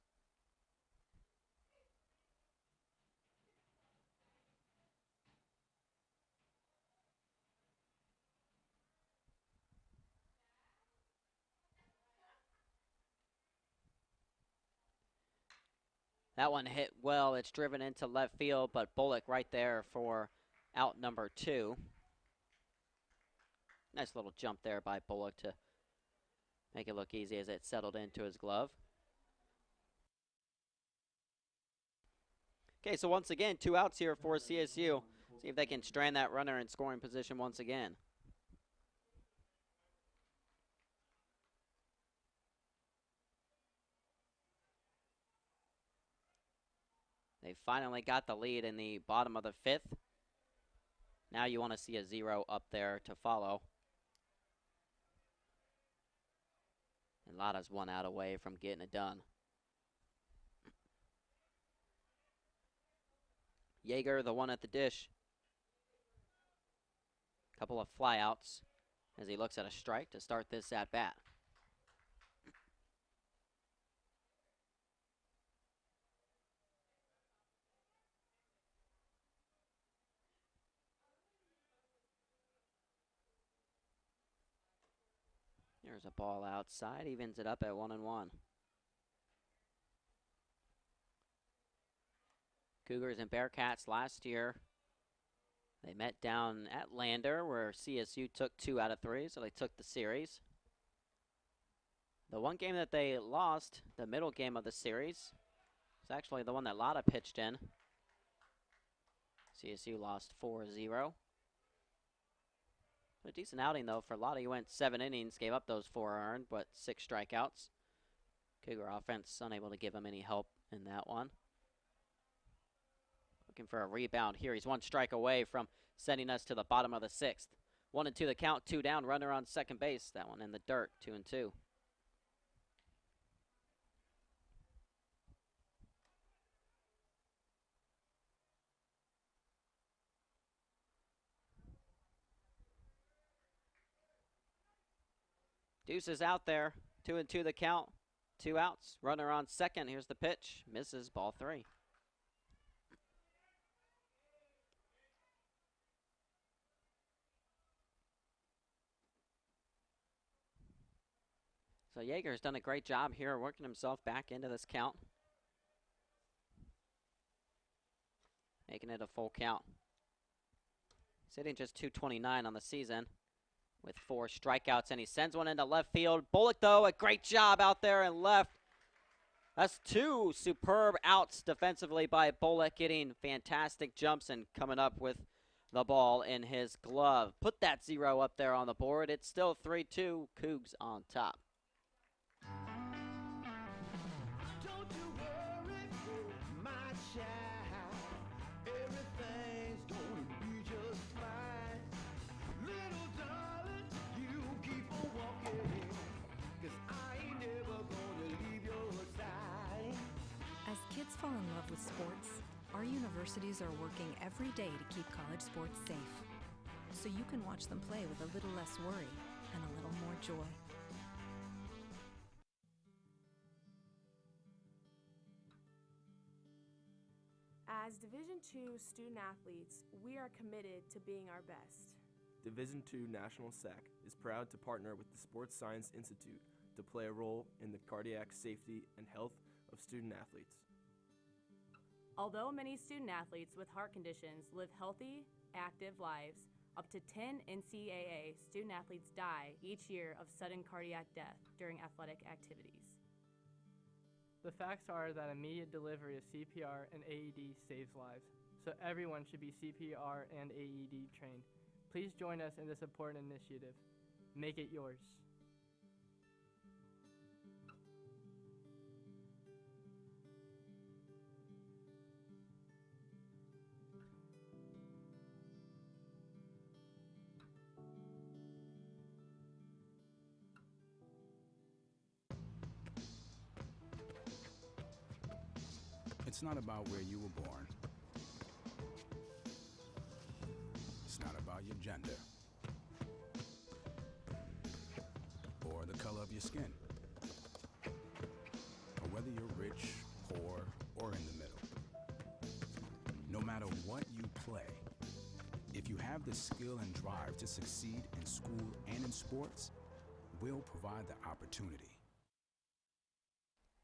That one hit well. It's driven into left field, but Bullock right there for out number 2. Nice little jump there by Bullock to make it look easy as it settled into his glove. Okay, so once again, 2 outs here for CSU. See if they can strand that runner in scoring position once again. They finally got the lead in the bottom of the 5th. Now you want to see a 0 up there to follow. And Lata's 1 out away from getting it done. Yeager, the one at the dish. Couple of flyouts as he looks at a strike to start this at bat. There's a ball outside, evens it up at 1-1. Cougars and Bearcats last year, they met down at Lander where CSU took 2 out of 3, so they took the series. The one game that they lost, the middle game of the series, was actually the one that Lata pitched in. CSU lost 4-0. A decent outing, though, for Lata. He went 7 innings, gave up those 4 earned, but 6 strikeouts. Cougar offense unable to give him any help in that one. Looking for a rebound here. He's 1 strike away from sending us to the bottom of the 6th. 1-2 the count, 2 down, runner on second base. That one in the dirt, 2-2. Deuce is out there, 2-2 the count. 2 outs. Runner on second. Here's the pitch. Misses, ball 3. So Yeager's done a great job here working himself back into this count. Making it a full count. Sitting just 229 on the season with 4 strikeouts, and he sends one into left field. Bullock, though, a great job out there in left. That's 2 superb outs defensively by Bullock, getting fantastic jumps and coming up with the ball in his glove. Put that 0 up there on the board. It's still 3-2, Cougs on top. Don't you worry, my child. Everything's gonna be just fine. Little darling, you keep on walking, 'cause I ain't never gonna leave your side. As kids fall in love with sports, our universities are working every day to keep college sports safe. So you can watch them play with a little less worry and a little more joy. As Division II student athletes, we are committed to being our best. Division II National SAC is proud to partner with the Sports Science Institute to play a role in the cardiac safety and health of student athletes. Although many student athletes with heart conditions live healthy, active lives, up to 10 NCAA student athletes die each year of sudden cardiac death during athletic activities. The facts are that immediate delivery of CPR and AED saves lives, so everyone should be CPR and AED trained. Please join us in this important initiative. Make it yours. It's not about where you were born. It's not about your gender or the color of your skin, or whether you're rich, poor, or in the middle. No matter what you play, if you have the skill and drive to succeed in school and in sports, we'll provide the opportunity.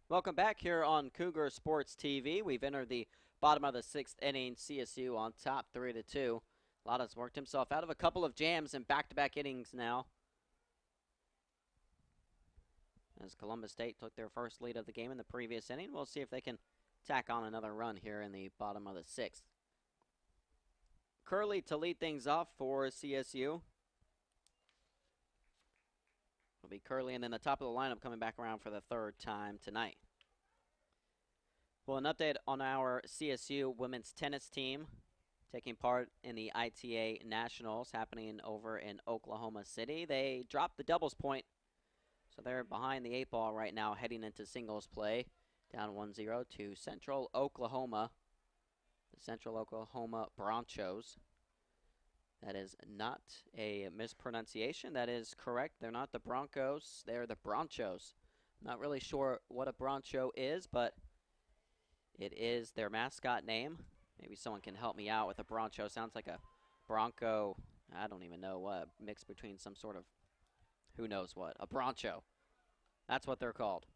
Welcome back here on Cougar Sports TV. We've entered the bottom of the 6th inning. CSU on top 3-2. Lata's worked himself out of a couple of jams in back-to-back innings now, as Columbus State took their first lead of the game in the previous inning. We'll see if they can tack on another run here in the bottom of the 6th. Curley to lead things off for CSU. It'll be Curley, and then the top of the lineup coming back around for the 3rd time tonight. Well, an update on our CSU women's tennis team taking part in the ITA Nationals happening over in Oklahoma City. They dropped the doubles point, so they're behind the 8 ball right now heading into singles play, down 1-0 to Central Oklahoma, the Central Oklahoma Bronchos. That is not a mispronunciation. That is correct. They're not the Broncos. They're the Bronchos. Not really sure what a Broncho is, but it is their mascot name. Maybe someone can help me out with a Broncho. Sounds like a Bronco. I don't even know what. Mixed between some sort of who knows what. A Broncho. That's what they're called.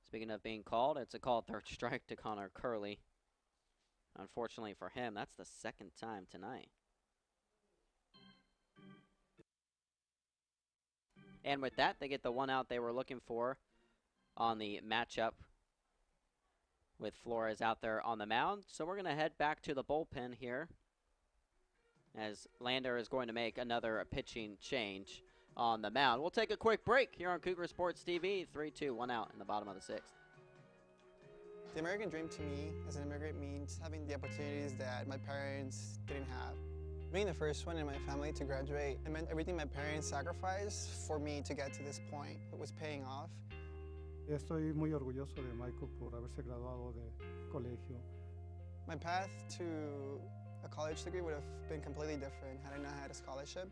Speaking of being called, it's a called 3rd strike to Connor Curley. Unfortunately for him, that's the 2nd time tonight. And with that, they get the 1 out they were looking for on the matchup with Flores out there on the mound. So we're going to head back to the bullpen here, as Lander is going to make another pitching change on the mound. We'll take a quick break here on Cougar Sports TV. 3-2, 1 out in the bottom of the 6th. The American dream to me as an immigrant means having the opportunities that my parents didn't have. Being the first one in my family to graduate, it meant everything my parents sacrificed for me to get to this point. It was paying off. Estoy muy orgulloso de Michael por haberse graduado de colegio. My path to a college degree would have been completely different had I not had a scholarship.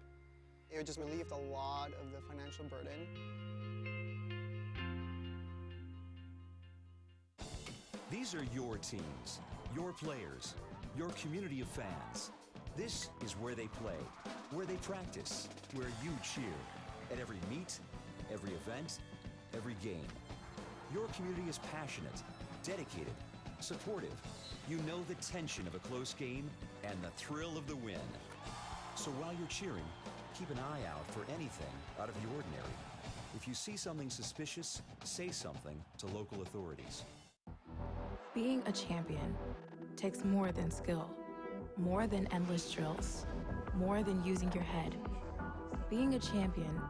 It just relieved a lot of the financial burden. These are your teams, your players, your community of fans. This is where they play, where they practice, where you cheer. At every meet, every event, every game. Your community is passionate, dedicated, supportive. You know the tension of a close game and the thrill of the win. So while you're cheering, keep an eye out for anything out of the ordinary. If you see something suspicious, say something to local authorities. Being a champion takes more than skill, more than endless drills, more than using your head. Being a champion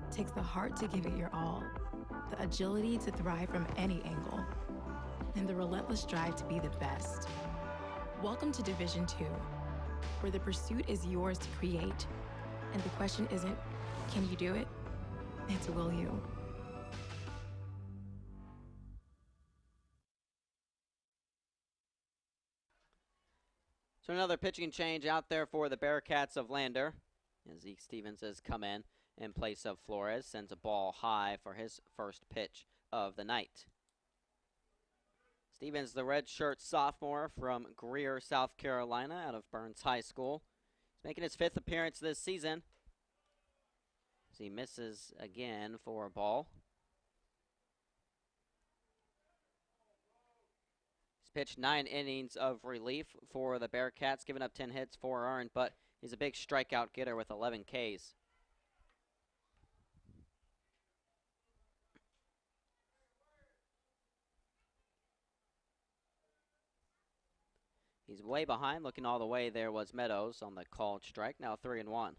takes the heart to give it your all, the agility to thrive from any angle, and the relentless drive to be the best. Welcome to Division II, where the pursuit is yours to create, and the question isn't, can you do it? It's will you. So another pitching change out there for the Bearcats of Lander. As Zeke Stevens has come in place of Flores, sends a ball high for his first pitch of the night. Stevens, the redshirt sophomore from Greer, South Carolina, out of Burns High School. He's making his 5th appearance this season. As he misses again for a ball. He's pitched 9 innings of relief for the Bearcats, giving up 10 hits, 4 earned, but he's a big strikeout getter with 11 Ks. He's way behind. Looking all the way there was Meadows on the called strike. Now 3-1.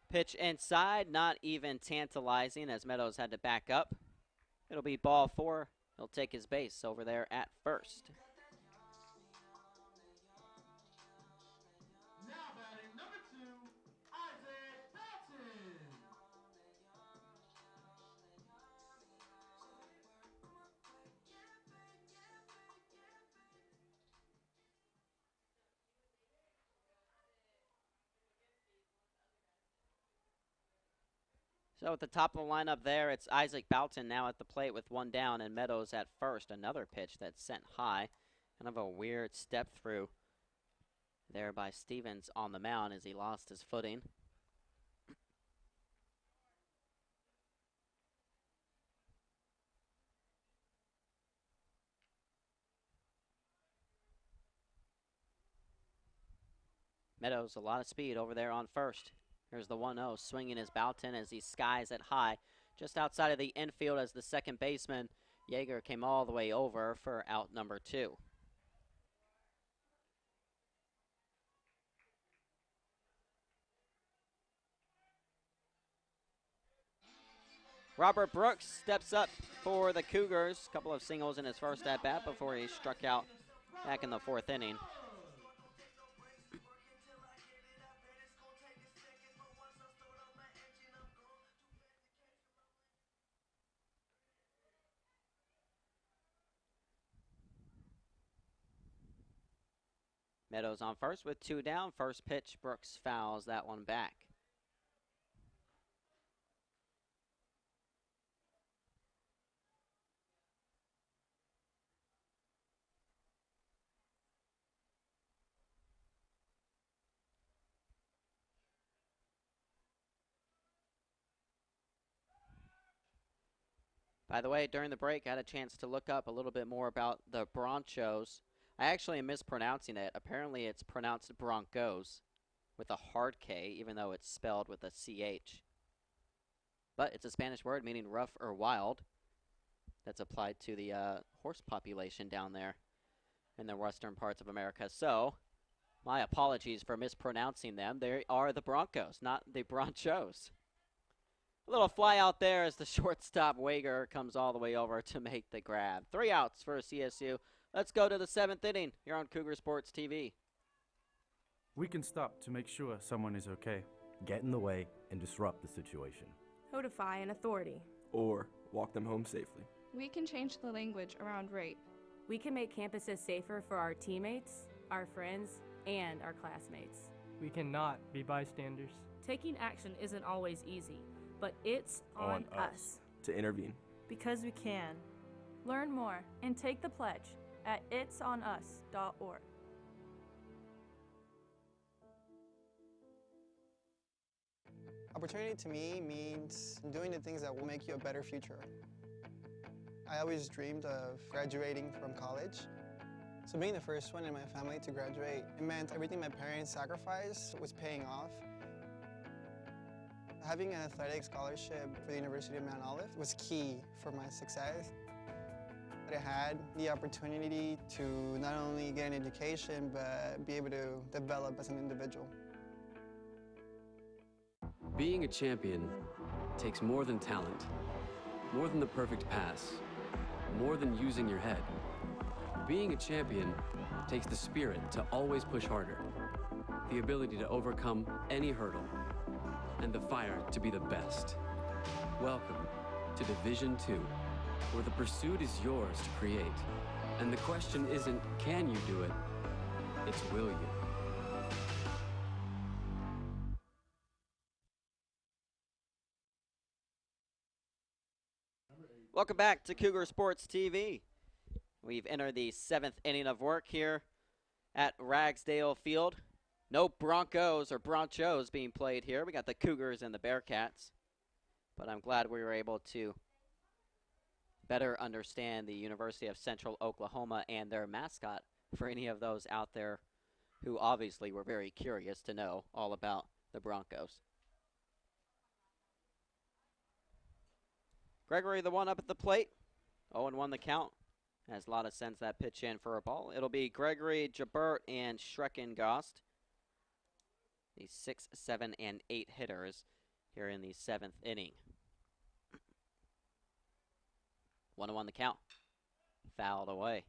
Pitch inside, not even tantalizing as Meadows had to back up. It'll be ball 4. He'll take his base over there at first. Now batting number 2, Isaac Belton. So at the top of the lineup there, it's Isaac Boughton now at the plate with 1 down, and Meadows at first. Another pitch that's sent high. Kind of a weird step through there by Stevens on the mound as he lost his footing. Meadows, a lot of speed over there on first. Here's the 1-0, swinging his Boughton as he skies it high. Just outside of the infield as the second baseman, Yeager came all the way over for out number 2. Robert Brooks steps up for the Cougars. A couple of singles in his first at-bat before he struck out back in the 4th inning. Meadows on first with 2 down. First pitch, Brooks fouls that one back. By the way, during the break, I had a chance to look up a little bit more about the Bronchos. I actually am mispronouncing it. Apparently, it's pronounced Broncos with a hard K, even though it's spelled with a CH. But it's a Spanish word meaning rough or wild. That's applied to the horse population down there in the western parts of America. So, my apologies for mispronouncing them. They are the Broncos, not the Bronchos. A little fly out there as the shortstop Wager comes all the way over to make the grab. 3 outs for CSU. Let's go to the 7th inning here on Cougar Sports TV. We can stop to make sure someone is okay. Get in the way and disrupt the situation. Notify an authority. Or walk them home safely. We can change the language around rape. We can make campuses safer for our teammates, our friends, and our classmates. We cannot be bystanders. Taking action isn't always easy, but it's on us to intervene. Because we can. Learn more and take the pledge at itsonus.org. Opportunity to me means doing the things that will make you a better future. I always dreamed of graduating from college. So being the first one in my family to graduate, it meant everything my parents sacrificed was paying off. Having an athletic scholarship for the University of Mount Olive was key for my success. I had the opportunity to not only get an education, but be able to develop as an individual. Being a champion takes more than talent, more than the perfect pass, more than using your head. Being a champion takes the spirit to always push harder, the ability to overcome any hurdle, and the fire to be the best. Welcome to Division II, where the pursuit is yours to create. And the question isn't, can you do it? It's, will you? Welcome back to Cougar Sports TV. We've entered the 7th inning of work here at Ragsdale Field. No Broncos or Bronchos being played here. We got the Cougars and the Bearcats. But I'm glad we were able to better understand the University of Central Oklahoma and their mascot for any of those out there who obviously were very curious to know all about the Broncos. Gregory, the one up at the plate. 0-1 the count as Lata sends that pitch in for a ball. It'll be Gregory, Jabert, and Schreckengost, the 6, 7, and 8 hitters here in the 7th inning. 1-1 the count. Fouled away.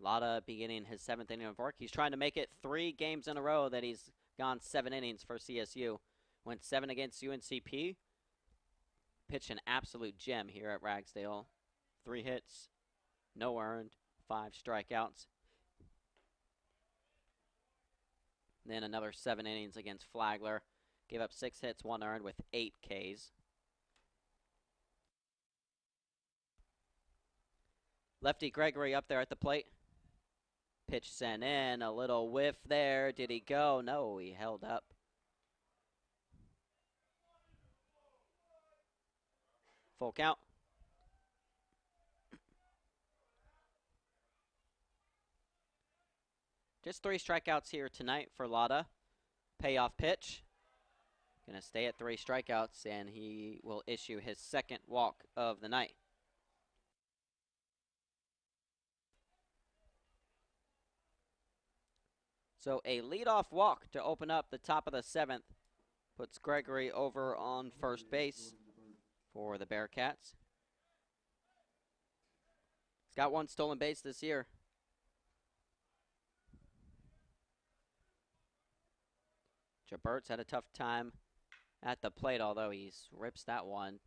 Lata beginning his 7th inning of work. He's trying to make it 3 games in a row that he's gone 7 innings for CSU. Went 7 against UNCP. Pitched an absolute gem here at Ragsdale. 3 hits, no earned, 5 strikeouts. Then another 7 innings against Flagler. Gave up 6 hits, 1 earned with 8 Ks. Lefty Gregory up there at the plate. Pitch sent in, a little whiff there. Did he go? No, he held up. Full count. Just 3 strikeouts here tonight for Lata. Payoff pitch. Going to stay at 3 strikeouts, and he will issue his 2nd walk of the night. So a leadoff walk to open up the top of the 7th. Puts Gregory over on first base for the Bearcats. He's got 1 stolen base this year. Jabert's had a tough time at the plate, although he rips that one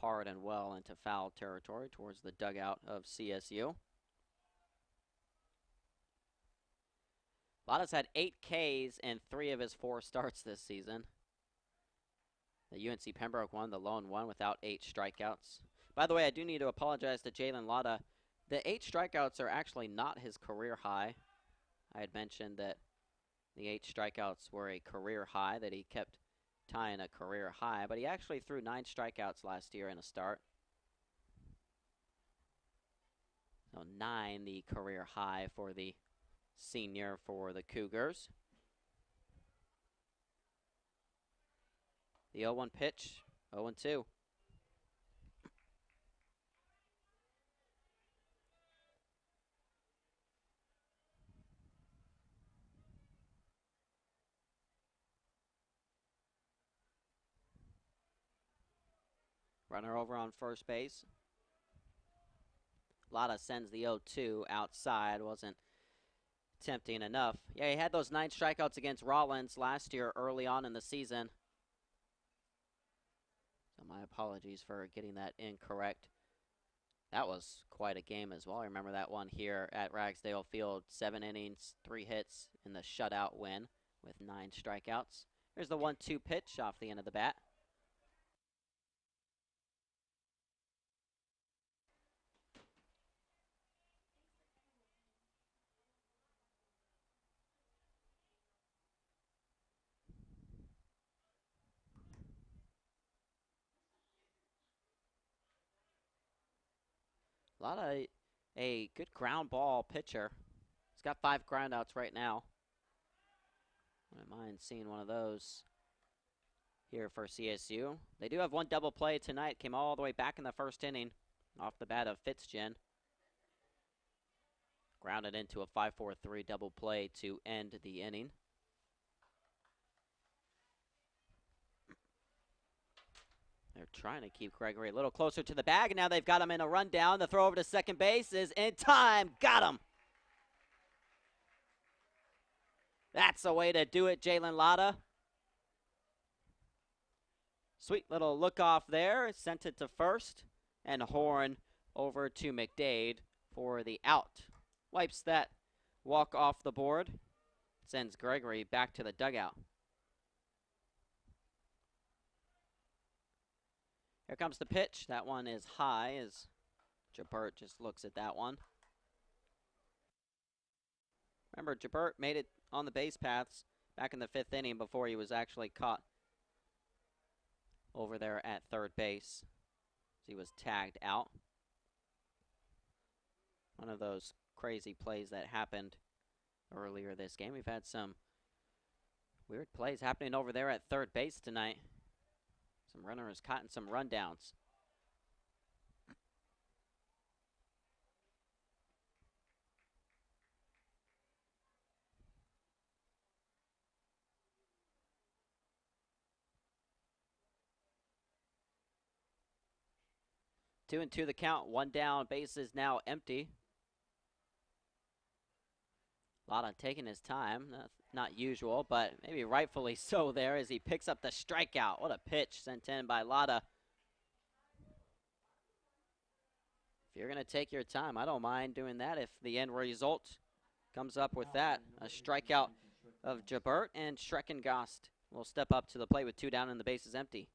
hard and well into foul territory towards the dugout of CSU. Lata's had 8 Ks in 3 of his 4 starts this season. The UNC Pembroke one, the lone one without 8 strikeouts. By the way, I do need to apologize to Jalen Lata. The 8 strikeouts are actually not his career high. I had mentioned that the 8 strikeouts were a career high, that he kept tying a career high, but he actually threw 9 strikeouts last year in a start. So 9, the career high for the senior for the Cougars. The 0-1 pitch, 0-2. Runner over on first base. Lata sends the 0-2 outside. Wasn't tempting enough. Yeah, he had those 9 strikeouts against Rollins last year early on in the season. So my apologies for getting that incorrect. That was quite a game as well. I remember that one here at Ragsdale Field. 7 innings, 3 hits in the shutout win with 9 strikeouts. Here's the 1-2 pitch off the end of the bat. Lata, a good ground ball pitcher. He's got 5 groundouts right now. Wouldn't mind seeing one of those here for CSU. They do have one double play tonight. Came all the way back in the first inning off the bat of Fitzgen. Grounded into a 5-4-3 double play to end the inning. They're trying to keep Gregory a little closer to the bag, and now they've got him in a rundown. The throw over to second base is in time. Got him. That's the way to do it, Jalen Lata. Sweet little look off there. Sent it to first, and Horn over to McDade for the out. Wipes that walk off the board. Sends Gregory back to the dugout. Here comes the pitch. That one is high as Jabert just looks at that one. Remember, Jabert made it on the base paths back in the 5th inning before he was actually caught over there at third base. He was tagged out. One of those crazy plays that happened earlier this game. We've had some weird plays happening over there at third base tonight. Some runners caught in some rundowns. Two and two the count, 1 down, base is now empty. Lata taking his time, not usual, but maybe rightfully so there as he picks up the strikeout. What a pitch sent in by Lata. If you're going to take your time, I don't mind doing that if the end result comes up with that. A strikeout of Jabert, and Schreckengast will step up to the plate with 2 down and the base is empty.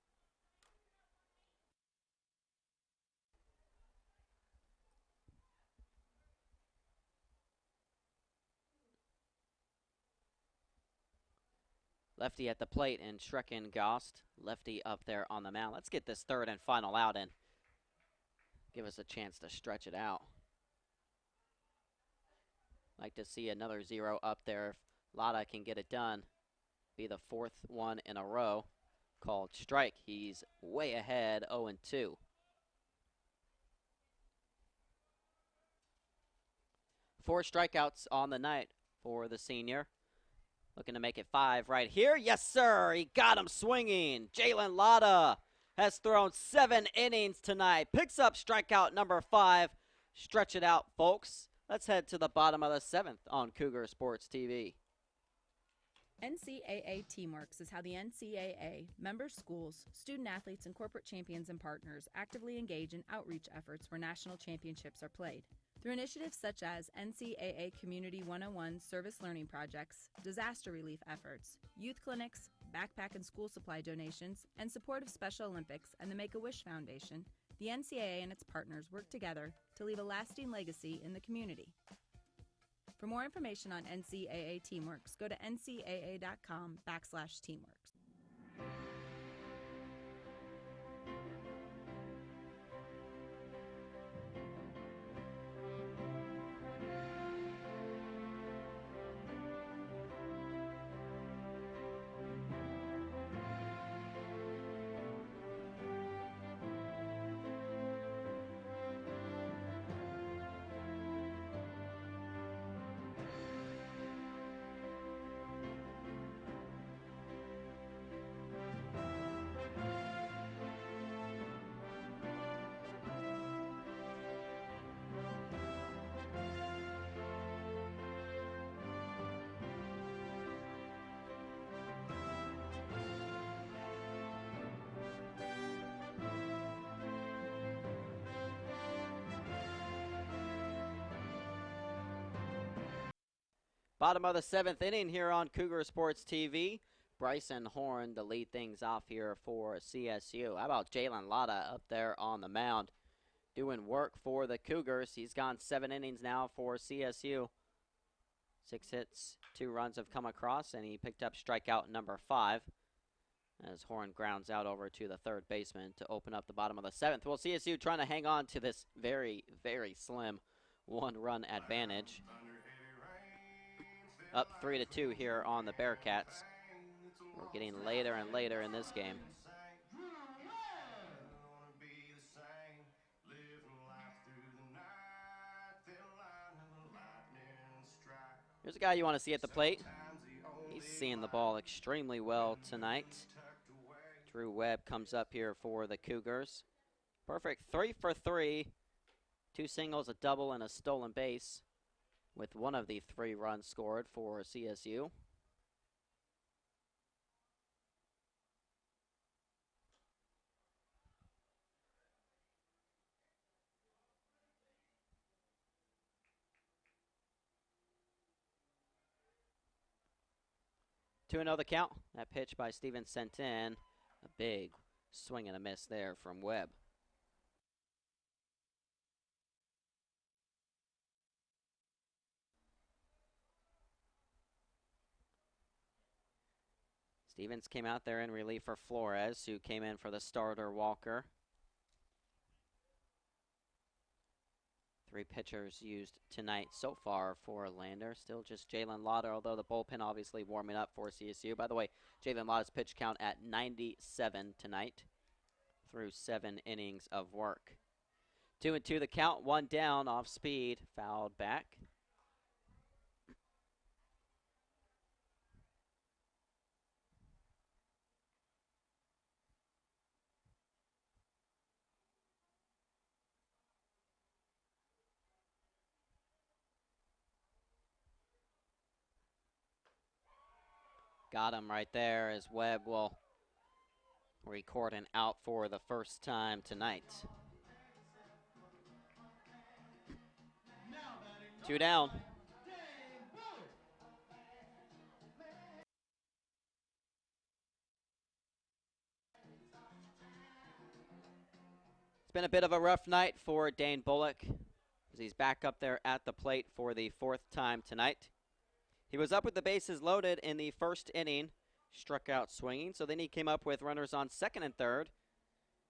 Lefty at the plate and Schreckengast, lefty up there on the mound. Let's get this third and final out and give us a chance to stretch it out. Like to see another 0 up there if Lata can get it done. Be the 4th one in a row. Called strike. He's way ahead, 0-2. Four strikeouts on the night for the senior. Looking to make it 5 right here. Yes, sir. He got him swinging. Jalen Lata has thrown 7 innings tonight. Picks up strikeout number 5. Stretch it out, folks. Let's head to the bottom of the 7th on Cougar Sports TV. NCAA Teamworks is how the NCAA, member schools, student athletes, and corporate champions and partners actively engage in outreach efforts where national championships are played. Through initiatives such as NCAA Community 101 service learning projects, disaster relief efforts, youth clinics, backpack and school supply donations, and support of Special Olympics and the Make-A-Wish Foundation, the NCAA and its partners work together to leave a lasting legacy in the community. For more information on NCAA Teamworks, go to ncaa.com/teamworks. Bottom of the 7th inning here on Cougar Sports TV. Bryson Horn to lead things off here for CSU. How about Jalen Lata up there on the mound doing work for the Cougars? He's gone 7 innings now for CSU. 6 hits, 2 runs have come across, and he picked up strikeout number 5 as Horn grounds out over to the third baseman to open up the bottom of the 7th. Well, CSU trying to hang on to this very, very slim 1-run advantage. Up 3-2 here on the Bearcats. We're getting later and later in this game. Here's a guy you want to see at the plate. He's seeing the ball extremely well tonight. Drew Webb comes up here for the Cougars. Perfect 3 for 3. 2 singles, a double, and a stolen base, with one of the 3 runs scored for CSU. To another count. That pitch by Steven sent in. A big swing and a miss there from Webb. Stevens came out there in relief for Flores, who came in for the starter Walker. 3 pitchers used tonight so far for Lander. Still just Jalen Lata, although the bullpen obviously warming up for CSU. By the way, Jalen Lata's pitch count at 97 tonight through 7 innings of work. 2-2 the count, 1 down, off speed, fouled back. Got him right there as Webb will record an out for the first time tonight. 2 down. It's been a bit of a rough night for Dane Bullock as he's back up there at the plate for the 4th time tonight. He was up with the bases loaded in the 1st inning, struck out swinging. So then he came up with runners on 2nd and 3rd,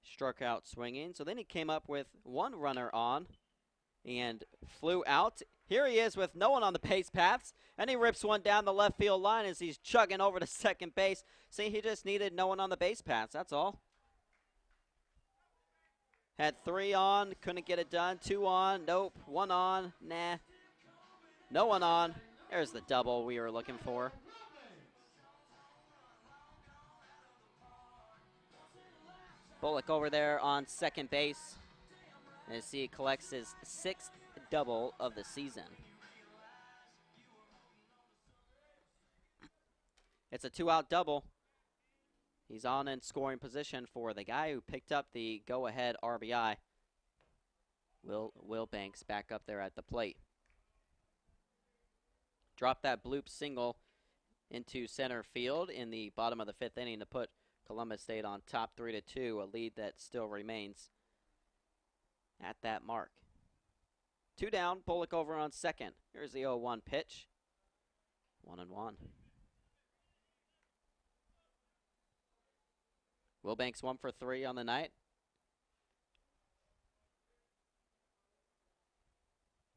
struck out swinging. So then he came up with 1 runner on and flew out. Here he is with no one on the base paths, and he rips one down the left field line as he's chugging over to second base. See, he just needed no one on the base paths, that's all. Had 3 on, couldn't get it done. 2 on, nope. 1 on, nah. No one on. There's the double we were looking for. Bullock over there on second base as he collects his 6th double of the season. It's a 2-out double. He's on in scoring position for the guy who picked up the go-ahead RBI. Will Banks back up there at the plate. Dropped that bloop single into center field in the bottom of the 5th inning to put Columbus State on top 3-2, a lead that still remains at that mark. 2 down, Bullock over on second. Here's the 0-1 pitch. 1-1. Will Banks 1 for 3 on the night.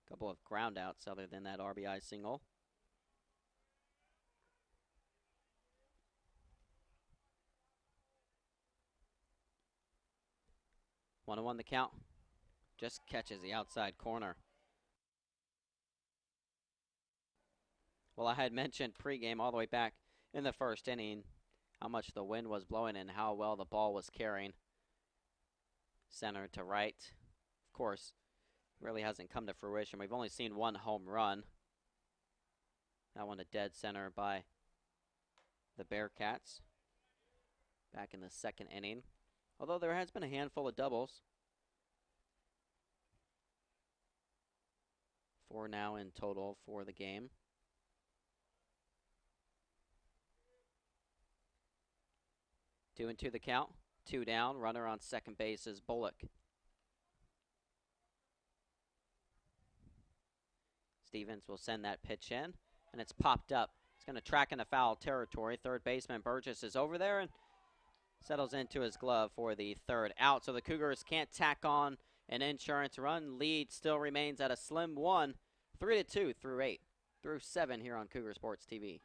Couple of ground outs other than that RBI single. One the count. Just catches the outside corner. Well, I had mentioned pregame all the way back in the 1st inning how much the wind was blowing and how well the ball was carrying center to right. Of course, really hasn't come to fruition. We've only seen 1 home run. That one to dead center by the Bearcats back in the 2nd inning. Although there has been a handful of doubles. 4 now in total for the game. 2-2 the count. 2 down. Runner on second base is Bullock. Stevens will send that pitch in, and it's popped up. It's going to track into foul territory. Third baseman Burgess is over there and settles into his glove for the third out. So the Cougars can't tack on an insurance run. Lead still remains at a slim 1, 3-2 through 7 here on Cougar Sports TV.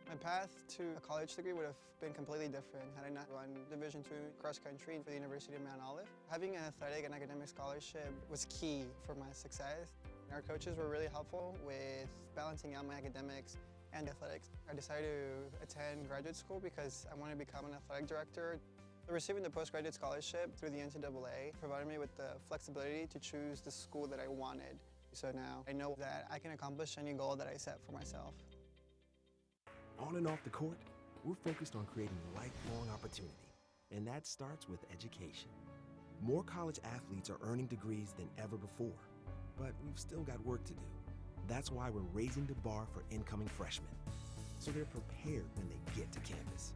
My path to a college degree would have been completely different had I not run Division II cross country for the University of Mount Olive. Having an athletic and academic scholarship was key for my success. Our coaches were really helpful with balancing out my academics and athletics. I decided to attend graduate school because I wanted to become an athletic director. Receiving the postgraduate scholarship through the NCAA provided me with the flexibility to choose the school that I wanted. So now I know that I can accomplish any goal that I set for myself. On and off the court, we're focused on creating lifelong opportunity, and that starts with education. More college athletes are earning degrees than ever before, but we've still got work to do. That's why we're raising the bar for incoming freshmen, so they're prepared when they get to campus.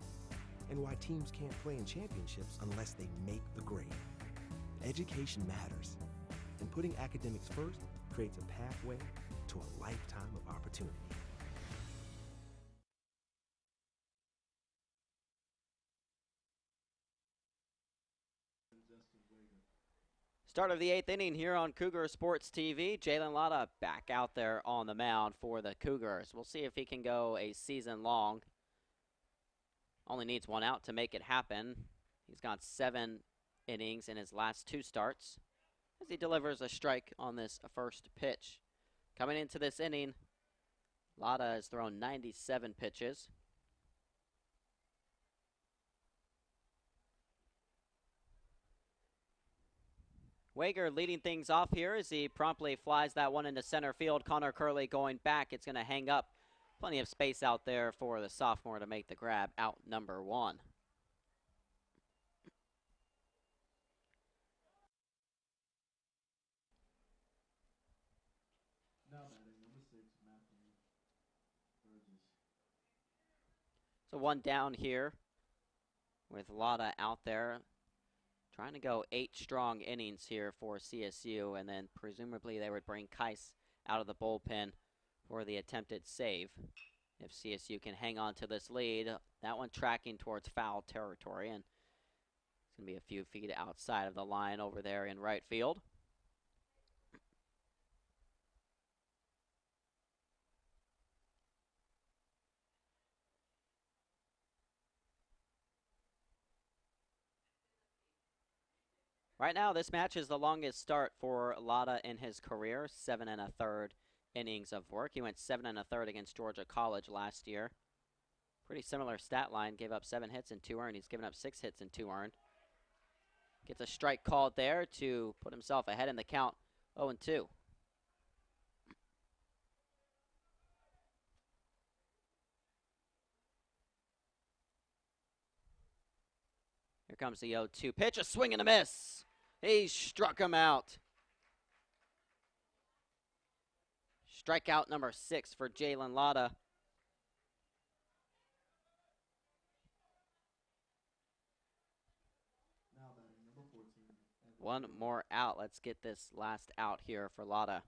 And why teams can't play in championships unless they make the grade. Education matters, and putting academics first creates a pathway to a lifetime of opportunity. Start of the 8th inning here on Cougar Sports TV. Jalen Lata back out there on the mound for the Cougars. We'll see if he can go a season long. Only needs 1 out to make it happen. He's got 7 innings in his last 2 starts as he delivers a strike on this first pitch. Coming into this inning, Lata has thrown 97 pitches. Wager leading things off here as he promptly flies that one into center field. Connor Curley going back. It's going to hang up. Plenty of space out there for the sophomore to make the grab. Out number 1. Now batting, number 6, Matthew Burgess. So 1 down here with Lata out there. Trying to go 8 strong innings here for CSU, and then presumably they would bring Kais out of the bullpen for the attempted save. If CSU can hang on to this lead, that one tracking towards foul territory, and it's going to be a few feet outside of the line over there in right field. Right now, this match is the longest start for Lata in his career, 7 1/3 innings of work. He went 7 1/3 against Georgia College last year. Pretty similar stat line, gave up 7 hits and 2 earned. He's given up 6 hits and 2 earned. Gets a strike called there to put himself ahead in the count, 0-2. Here comes the 0-2 pitch, a swing and a miss. He struck him out. Strikeout number 6 for Jalen Lata. Now batting, number 14. One more out. Let's get this last out here for Lata.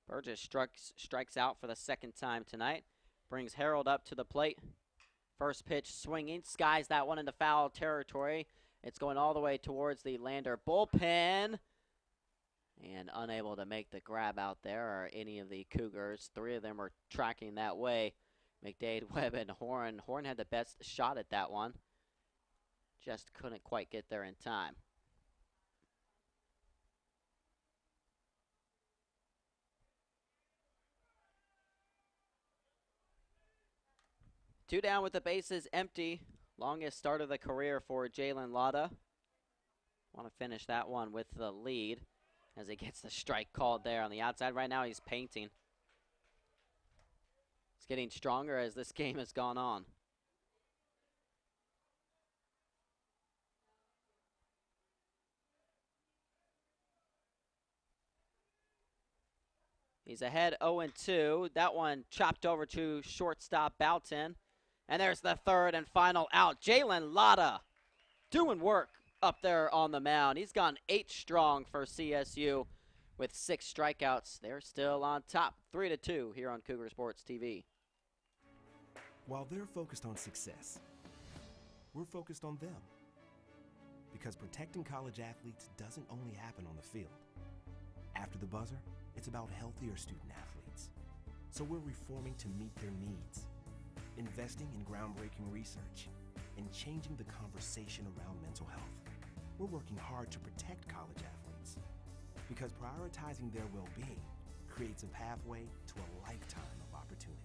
Burgess strikes out for the 2nd time tonight. Brings Harold up to the plate. First pitch swinging, skies that one into foul territory. It's going all the way towards the Lander bullpen. And unable to make the grab out there are any of the Cougars. 3 of them are tracking that way. McDade, Webb, and Horn. Horn had the best shot at that one. Just couldn't quite get there in time. Two down with the bases empty. Longest start of the career for Jalen Lata. Want to finish that one with the lead as he gets the strike called there on the outside. Right now he's painting. It's getting stronger as this game has gone on. He's ahead 0-2. That one chopped over to shortstop Boughton. And there's the third and final out. Jalen Lata doing work up there on the mound. He's gone 8 strong for CSU with 6 strikeouts. They're still on top, 3-2 here on Cougar Sports TV. While they're focused on success, we're focused on them. Because protecting college athletes doesn't only happen on the field. After the buzzer, it's about healthier student athletes. So we're reforming to meet their needs, investing in groundbreaking research, and changing the conversation around mental health. We're working hard to protect college athletes because prioritizing their well-being creates a pathway to a lifetime of opportunity.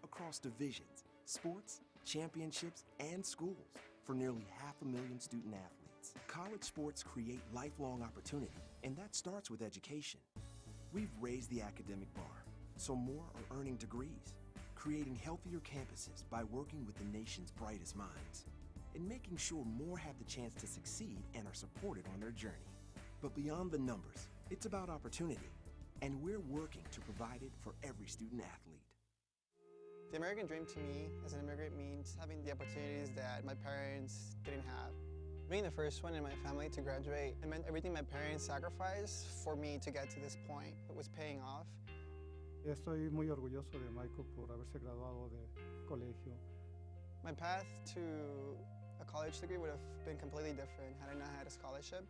Across divisions, sports, championships, and schools for nearly 500,000 student athletes, college sports create lifelong opportunity, and that starts with education. We've raised the academic bar, so more are earning degrees, creating healthier campuses by working with the nation's brightest minds, and making sure more have the chance to succeed and are supported on their journey. But beyond the numbers, it's about opportunity, and we're working to provide it for every student athlete. The American dream to me as an immigrant means having the opportunities that my parents didn't have. Being the first one in my family to graduate, it meant everything my parents sacrificed for me to get to this point. It was paying off. Estoy muy orgulloso de Michael por haberse graduado de colegio. My path to a college degree would have been completely different had I not had a scholarship.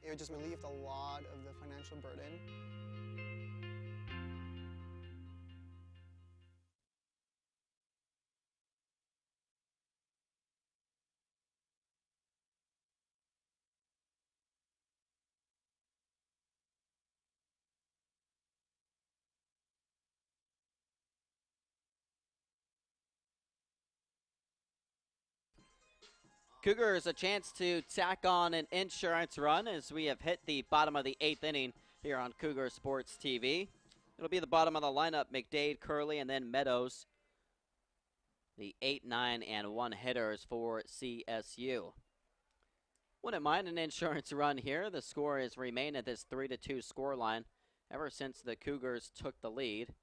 It would just relieved a lot of the financial burden. Cougars a chance to tack on an insurance run as we have hit the bottom of the 8th inning here on Cougar Sports TV. It'll be the bottom of the lineup, McDade, Curley, and then Meadows. The 8, 9, and 1 hitters for CSU. Wouldn't mind an insurance run here. The score has remained at this 3-2 scoreline ever since the Cougars took the lead.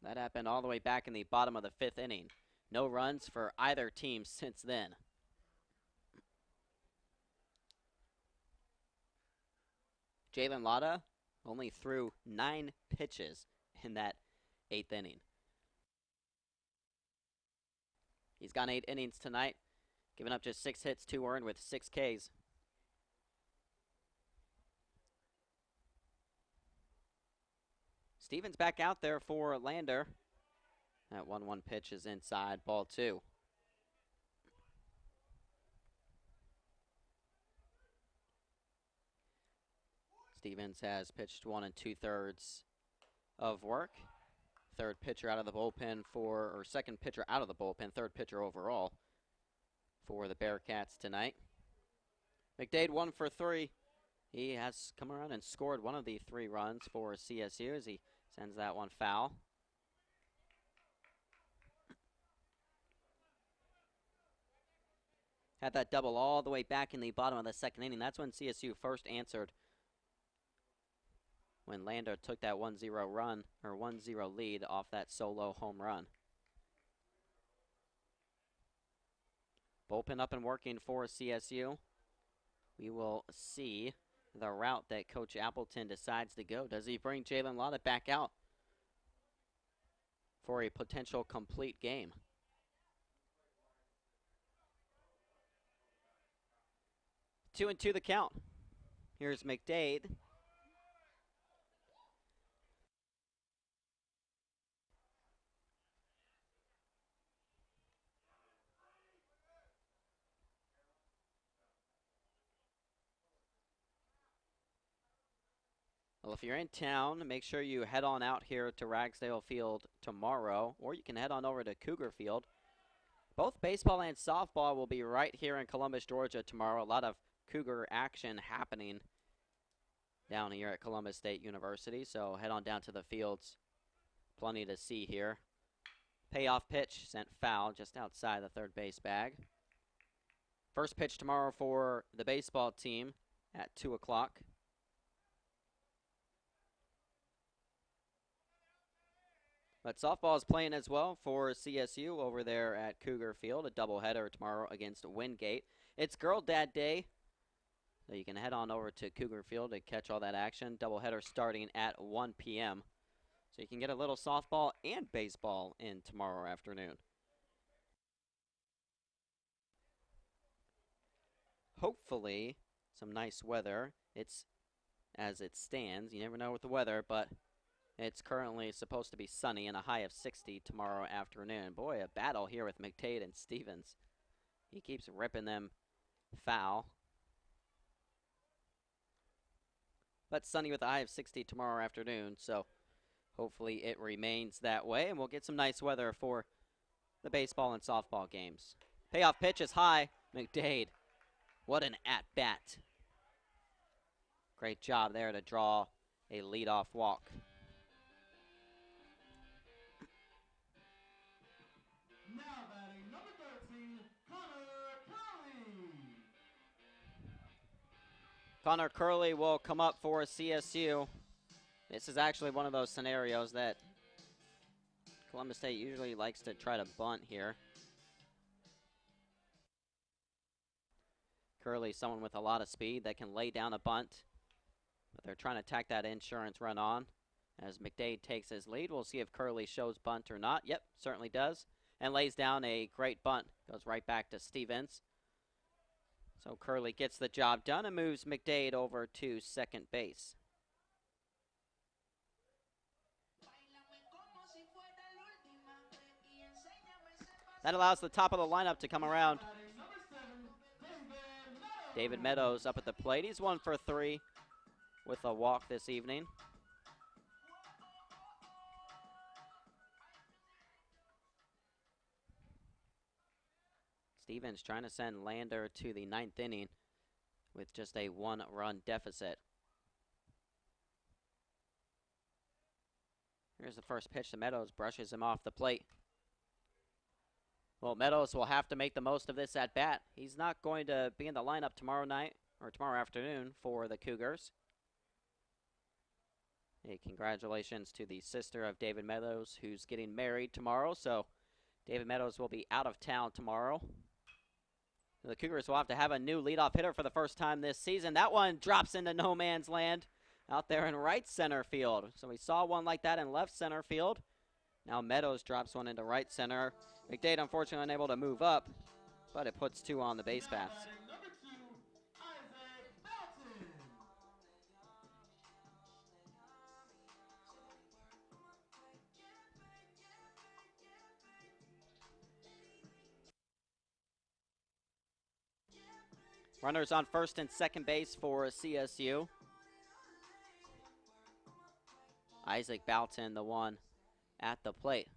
That happened all the way back in the bottom of the 5th inning. No runs for either team since then. Jalen Lata only threw 9 pitches in that 8th inning. He's gone 8 innings tonight, giving up just 6 hits, 2 earned with 6 Ks. Stevens back out there for Lander. That 1-1 pitch is inside, ball 2. Stevens has pitched 1 2/3 of work. Third pitcher out of the bullpen or second pitcher out of the bullpen, third pitcher overall for the Bearcats tonight. McDade 1 for 3. He has come around and scored one of the 3 runs for CSU as he sends that one foul. Had that double all the way back in the bottom of the 2nd inning. That's when CSU first answered, when Lander took that 1-0 run, or 1-0 lead off that solo home run. Bullpen up and working for CSU. We will see the route that Coach Appleton decides to go. Does he bring Jalen Lata back out for a potential complete game? Two and two the count. Here's McDade. Well, if you're in town, make sure you head on out here to Ragsdale Field tomorrow, or you can head on over to Cougar Field. Both baseball and softball will be right here in Columbus, Georgia tomorrow. A lot of Cougar action happening down here at Columbus State University, so head on down to the fields. Plenty to see here. Payoff pitch sent foul just outside the third base bag. First pitch tomorrow for the baseball team at 2 o'clock. But softball is playing as well for CSU over there at Cougar Field, a doubleheader tomorrow against Wingate. It's Girl Dad Day, so you can head on over to Cougar Field to catch all that action. Doubleheader starting at 1 p.m. So you can get a little softball and baseball in tomorrow afternoon. Hopefully, some nice weather. It's as it stands. You never know with the weather, but it's currently supposed to be sunny and a high of 60 tomorrow afternoon. Boy, a battle here with McDade and Stevens. He keeps ripping them foul. But sunny with a high of 60 tomorrow afternoon, so hopefully it remains that way, and we'll get some nice weather for the baseball and softball games. Payoff pitch is high. McDade, what an at-bat. Great job there to draw a leadoff walk. Now batting number 13, Connor Curley. Connor Curley will come up for CSU. This is actually one of those scenarios that Columbus State usually likes to try to bunt here. Curley, someone with a lot of speed that can lay down a bunt, but they're trying to tack that insurance run on as McDade takes his lead. We'll see if Curley shows bunt or not. Yep, certainly does, and lays down a great bunt. Goes right back to Stevens. So Curley gets the job done and moves McDade over to second base. That allows the top of the lineup to come around. David Meadows up at the plate. He's 1 for 3 with a walk this evening. Stevens trying to send Lander to the 9th inning with just a 1-run deficit. Here's the first pitch to Meadows, brushes him off the plate. Well, Meadows will have to make the most of this at bat. He's not going to be in the lineup tomorrow night or tomorrow afternoon for the Cougars. Hey, congratulations to the sister of David Meadows, who's getting married tomorrow. So David Meadows will be out of town tomorrow. The Cougars will have to have a new leadoff hitter for the first time this season. That one drops into no man's land out there in right center field. So we saw one like that in left center field. Now Meadows drops one into right center. McDade unfortunately unable to move up, but it puts 2 on the base paths. Runners on first and second base for CSU. Isaac Boughton, the one at the plate.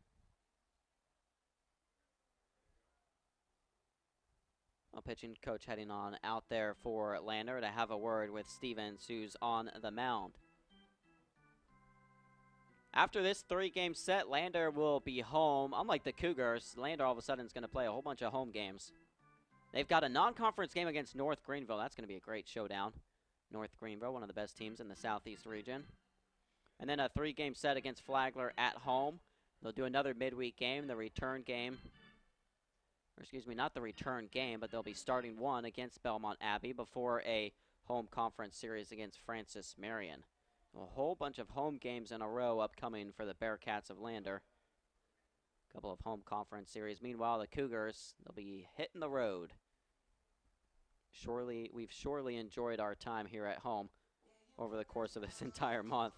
Pitching coach heading on out there for Lander to have a word with Stevens, who's on the mound. After this 3-game set, Lander will be home. Unlike the Cougars, Lander all of a sudden is going to play a whole bunch of home games. They've got a non-conference game against North Greenville. That's going to be a great showdown. North Greenville, one of the best teams in the Southeast region. And then a 3-game set against Flagler at home. They'll do another midweek game, the return game. Or excuse me, not the return game, but they'll be starting one against Belmont Abbey before a home conference series against Francis Marion. A whole bunch of home games in a row upcoming for the Bearcats of Lander. A couple of home conference series. Meanwhile, the Cougars, they'll be hitting the road. We've surely enjoyed our time here at home over the course of this entire month.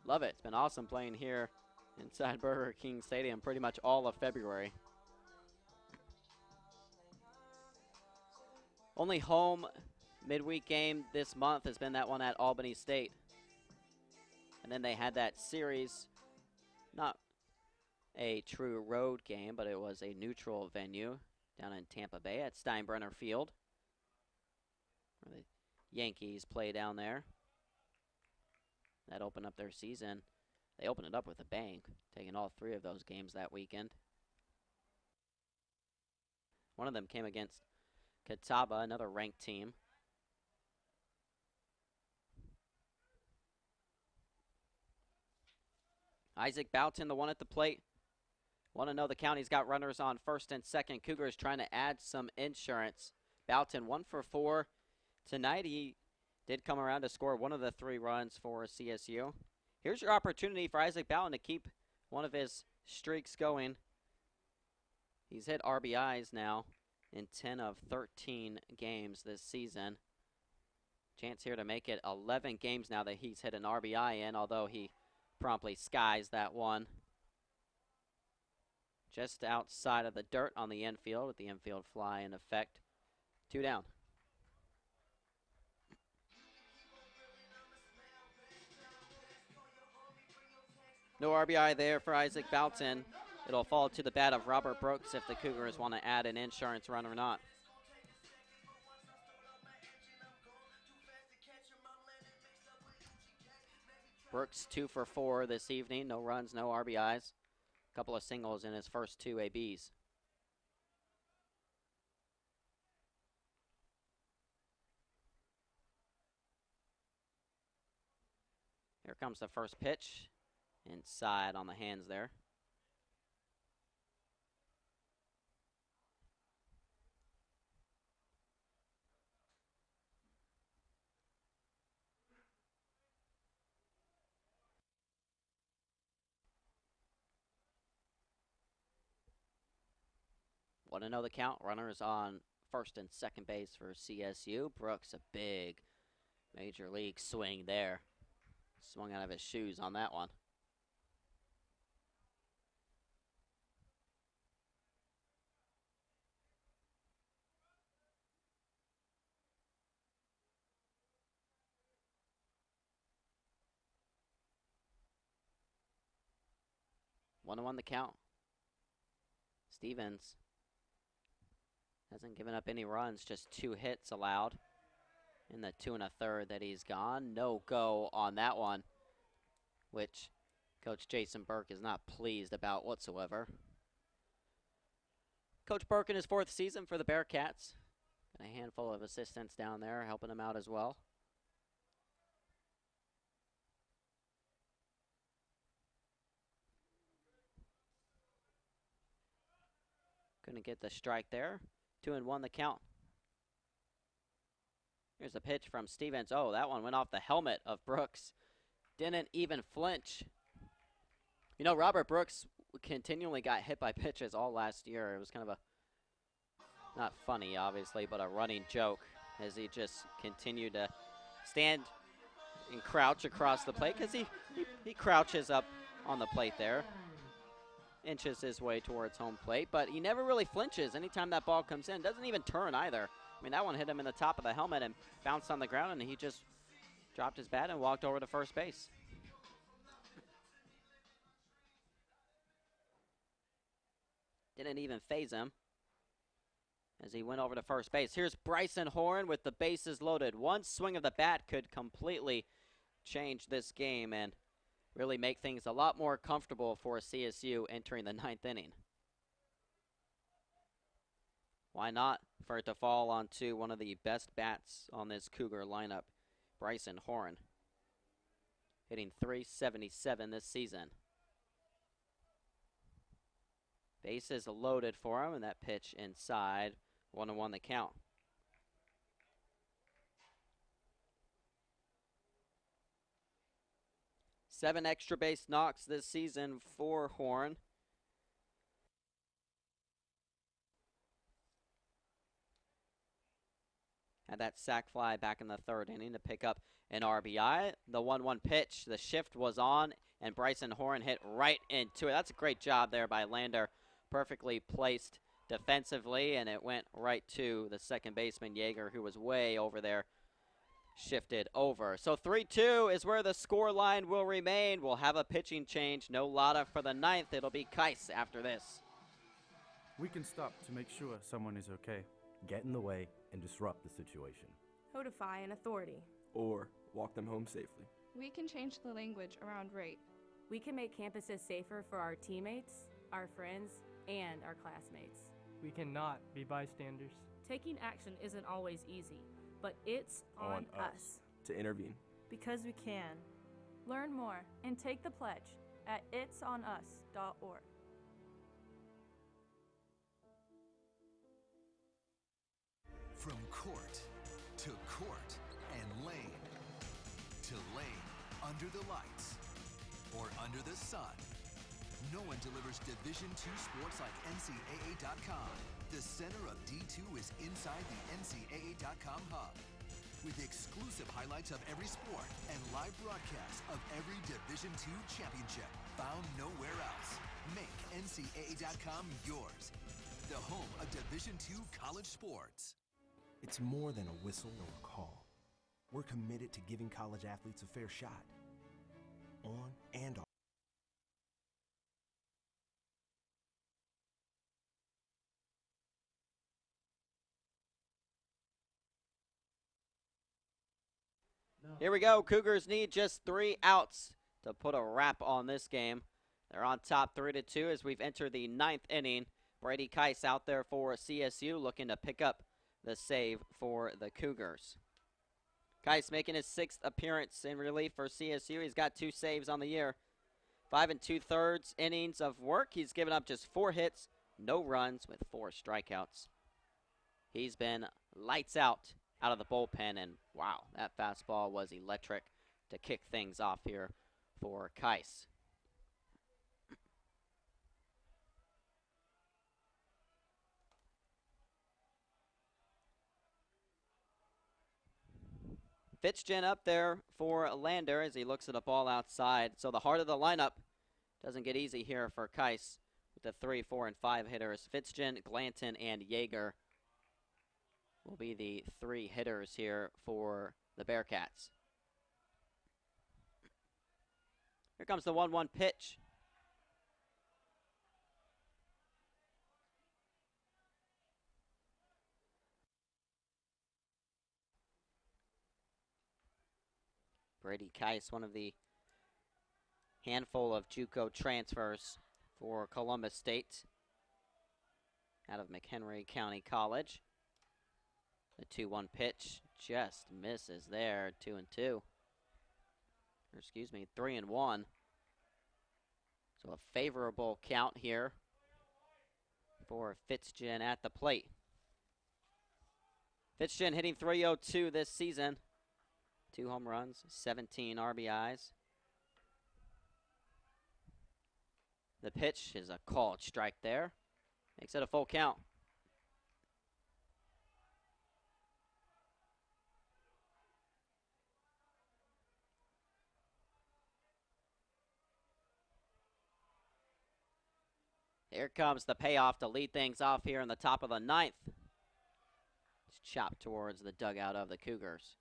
Love it. It's been awesome playing here inside Burger King Stadium pretty much all of February. Only home midweek game this month has been that one at Albany State. And then they had that series, not a true road game, but it was a neutral venue down in Tampa Bay at Steinbrenner Field, where the Yankees play down there. That opened up their season. They opened it up with a bang, taking all 3 of those games that weekend. One of them came against Catawba, another ranked team. Isaac Boughton, the one at the plate. Want to know the county's got runners on first and second. Cougars trying to add some insurance. Boughton 1 for 4 tonight. He did come around to score one of the 3 runs for CSU. Here's your opportunity for Isaac Boughton to keep one of his streaks going. He's hit RBIs now in 10 of 13 games this season. Chance here to make it 11 games now that he's hit an RBI in, although he promptly skies that one. Just outside of the dirt on the infield with the infield fly in effect. 2 down. No RBI there for Isaac Boughton. It'll fall to the bat of Robert Brooks if the Cougars want to add an insurance run or not. Brooks 2 for 4 this evening. No runs, no RBIs. Couple of singles in his first 2 ABs. Here comes the first pitch. Inside on the hands there. Want to know the count? Runners on first and second base for CSU. Brooks, a big major league swing there. Swung out of his shoes on that one. One on the count. Stevens hasn't given up any runs, just 2 hits allowed in the 2 1/3 that he's gone. No go on that one, which Coach Jason Burke is not pleased about whatsoever. Coach Burke in his 4th season for the Bearcats. Got a handful of assistants down there helping him out as well. Couldn't get the strike there. 2-1 the count. Here's a pitch from Stevens. Oh, that one went off the helmet of Brooks. Didn't even flinch. You know, Robert Brooks continually got hit by pitches all last year. It was kind of a, not funny, obviously, but a running joke as he just continued to stand and crouch across the plate because he crouches up on the plate there. Inches his way towards home plate, but he never really flinches anytime that ball comes in. Doesn't even turn either. I mean, that one hit him in the top of the helmet and bounced on the ground, and he just dropped his bat and walked over to first base. Didn't even phase him as he went over to first base. Here's Bryson Horn with the bases loaded. One swing of the bat could completely change this game and really make things a lot more comfortable for CSU entering the 9th inning. Why not for it to fall onto one of the best bats on this Cougar lineup, Bryson Horn, hitting .377 this season. Bases loaded for him, and that pitch inside. 1-1 the count. Seven extra base knocks this season for Horn. Had that sac fly back in the 3rd inning to pick up an RBI. The 1-1 pitch, the shift was on, and Bryson Horn hit right into it. That's a great job there by Lander. Perfectly placed defensively, and it went right to the second baseman, Yeager, who was way over there, shifted over. So 3-2 is where the score line will remain. We'll have a pitching change. No Lata for the 9th. It'll be Kais after this. We can stop to make sure someone is okay. Get in the way and disrupt the situation. Codify an authority. Or walk them home safely. We can change the language around rape. We can make campuses safer for our teammates, our friends, and our classmates. We cannot be bystanders. Taking action isn't always easy, but it's on us to intervene. because we can. Learn more and take the pledge at itsonus.org. From court to court and lane to lane, under the lights or under the sun, no one delivers Division II sports like NCAA.com. The center of D2 is inside the NCAA.com hub, with exclusive highlights of every sport and live broadcasts of every Division II championship found nowhere else. Make NCAA.com yours, the home of Division II college sports. It's more than a whistle or a call. We're committed to giving college athletes a fair shot, on and off. Here we go. Cougars need just 3 outs to put a wrap on this game. They're on top 3-2 as we've entered the 9th inning. Brady Keiss out there for CSU looking to pick up the save for the Cougars. Keiss making his 6th appearance in relief for CSU. He's got 2 saves on the year. 5 2/3 innings of work. He's given up just 4 hits, no runs with 4 strikeouts. He's been lights out of the bullpen, and wow, that fastball was electric to kick things off here for Keiss. Fitzgen up there for Lander as he looks at a ball outside. So the heart of the lineup doesn't get easy here for Keiss with the 3, 4, and 5 hitters. Fitzgen, Glanton, and Yeager will be the 3 hitters here for the Bearcats. Here comes the 1-1 pitch. Brady Keiss, one of the handful of JUCO transfers for Columbus State out of McHenry County College. The 2-1 pitch just misses there, 2-2. Or excuse me, 3-1. So a favorable count here for Fitzgen at the plate. Fitzgen hitting .302 this season. 2 home runs, 17 RBIs. The pitch is a called strike there. Makes it a full count. Here comes the payoff to lead things off here in the top of the 9th. It's chopped towards the dugout of the Cougars.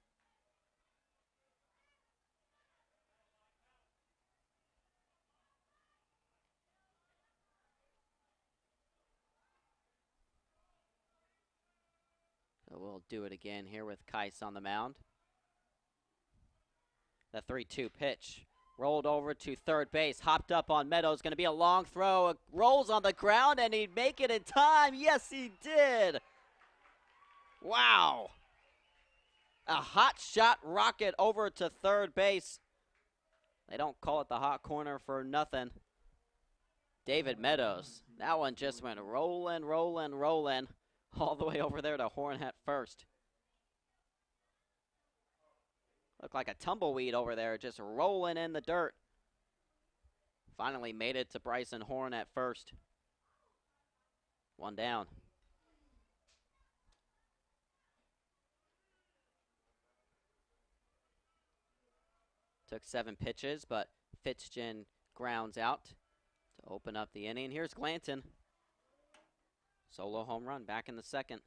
So we'll do it again here with Keiss on the mound. The 3-2 pitch. Rolled over to third base. Hopped up on Meadows. Going to be a long throw. It rolls on the ground, and he'd make it in time. Yes, he did. Wow. A hot shot rocket over to third base. They don't call it the hot corner for nothing. David Meadows. That one just went rolling, rolling, rolling. All the way over there to Horn at first. Looked like a tumbleweed over there, just rolling in the dirt. Finally made it to Bryson Horn at first. 1 down. Took 7 pitches, but Fitzgen grounds out to open up the inning. Here's Glanton. Solo home run back in the 2nd.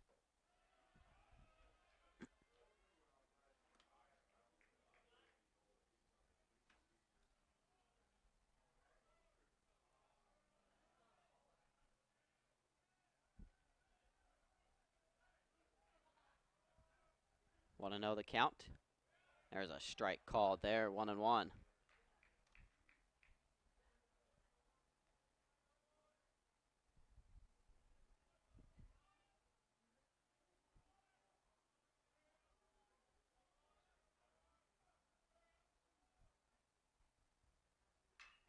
Want to know the count? There's a strike called there, 1-1.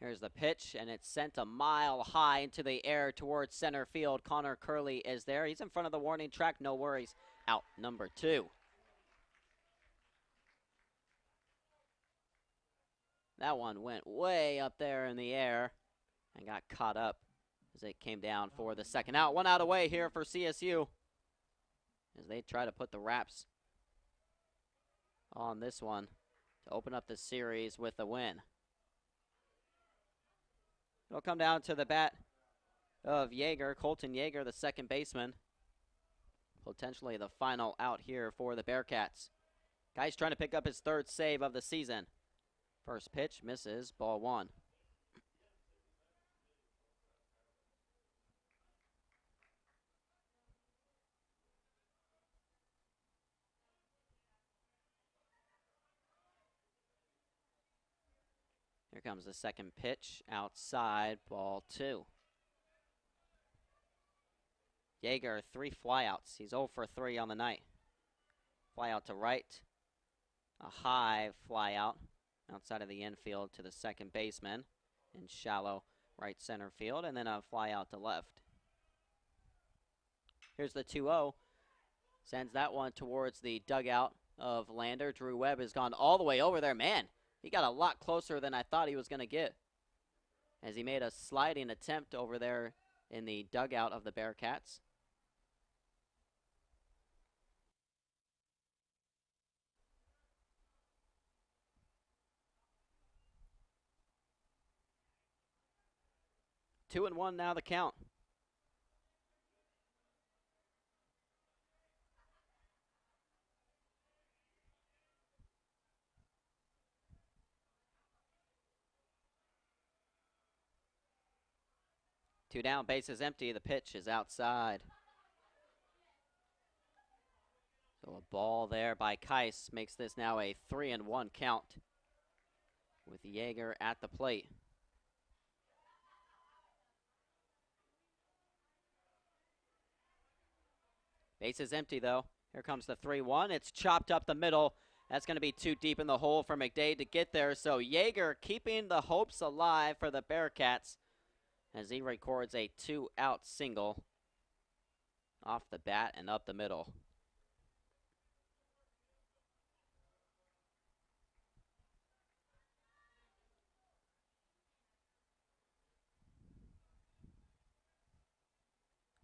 Here's the pitch, and it's sent a mile high into the air towards center field. Connor Curley is there. He's in front of the warning track. No worries. Out number 2. That one went way up there in the air and got caught up as it came down for the second out. 1 out away here for CSU as they try to put the wraps on this one to open up the series with a win. It'll come down to the bat of Yeager, Colton Yeager, the second baseman. Potentially the final out here for the Bearcats. Guy's trying to pick up his 3rd save of the season. First pitch misses, ball 1. Here comes the second pitch, outside, ball 2. Yeager, 3 flyouts. He's 0 for 3 on the night. Fly out to right, a high fly out outside of the infield to the second baseman in shallow right center field, and then a fly out to left. Here's the 2-0. Sends that one towards the dugout of Lander. Drew Webb has gone all the way over there. Man, he got a lot closer than I thought he was going to get as he made a sliding attempt over there in the dugout of the Bearcats. Two and one now the count. Two down, bases empty. The pitch is outside. So a ball there by Kais makes this now a 3-1 count with Yeager at the plate. Bases empty, though. Here comes the 3-1. It's chopped up the middle. That's going to be too deep in the hole for McDade to get there. So Yeager keeping the hopes alive for the Bearcats as he records a 2-out single off the bat and up the middle.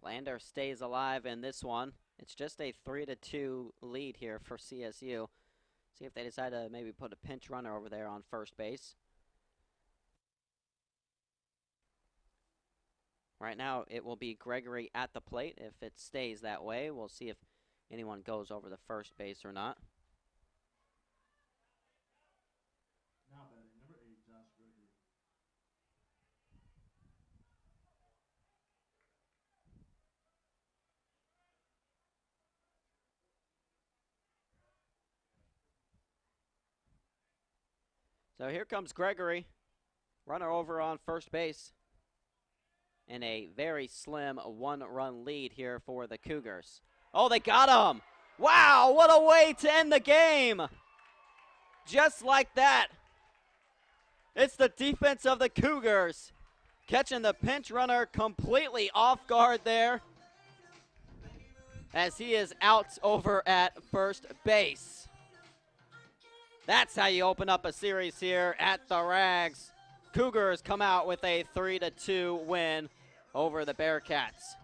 Lander stays alive in this one. It's just a 3-2 lead here for CSU. See if they decide to maybe put a pinch runner over there on first base. Right now, it will be Gregory at the plate. If it stays that way, we'll see if anyone goes over the first base or not. Now batting, number 8, Josh Gregory. So here comes Gregory. Runner over on first base. And a very slim 1-run lead here for the Cougars. Oh, they got him! Wow, what a way to end the game! Just like that. It's the defense of the Cougars catching the pinch runner completely off guard there as he is out over at first base. That's how you open up a series here at the Rags. Cougars come out with a 3-2 win over the Bearcats.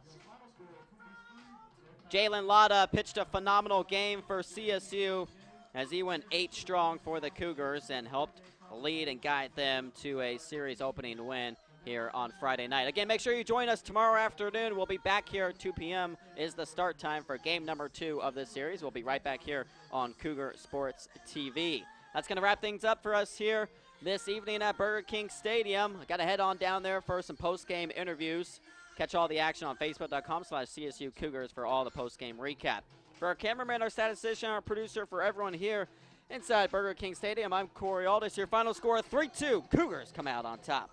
Jalen Lata pitched a phenomenal game for CSU as he went 8 strong for the Cougars and helped lead and guide them to a series opening win here on Friday night. Again, make sure you join us tomorrow afternoon. We'll be back here at 2 p.m. is the start time for game number 2 of this series. We'll be right back here on Cougar Sports TV. That's going to wrap things up for us here this evening at Burger King Stadium. I got to head on down there for some post-game interviews. Catch all the action on Facebook.com/CSU Cougars for all the post-game recap. For our cameraman, our statistician, our producer, for everyone here inside Burger King Stadium, I'm Corey Aldis. Your final score, 3-2. Cougars come out on top.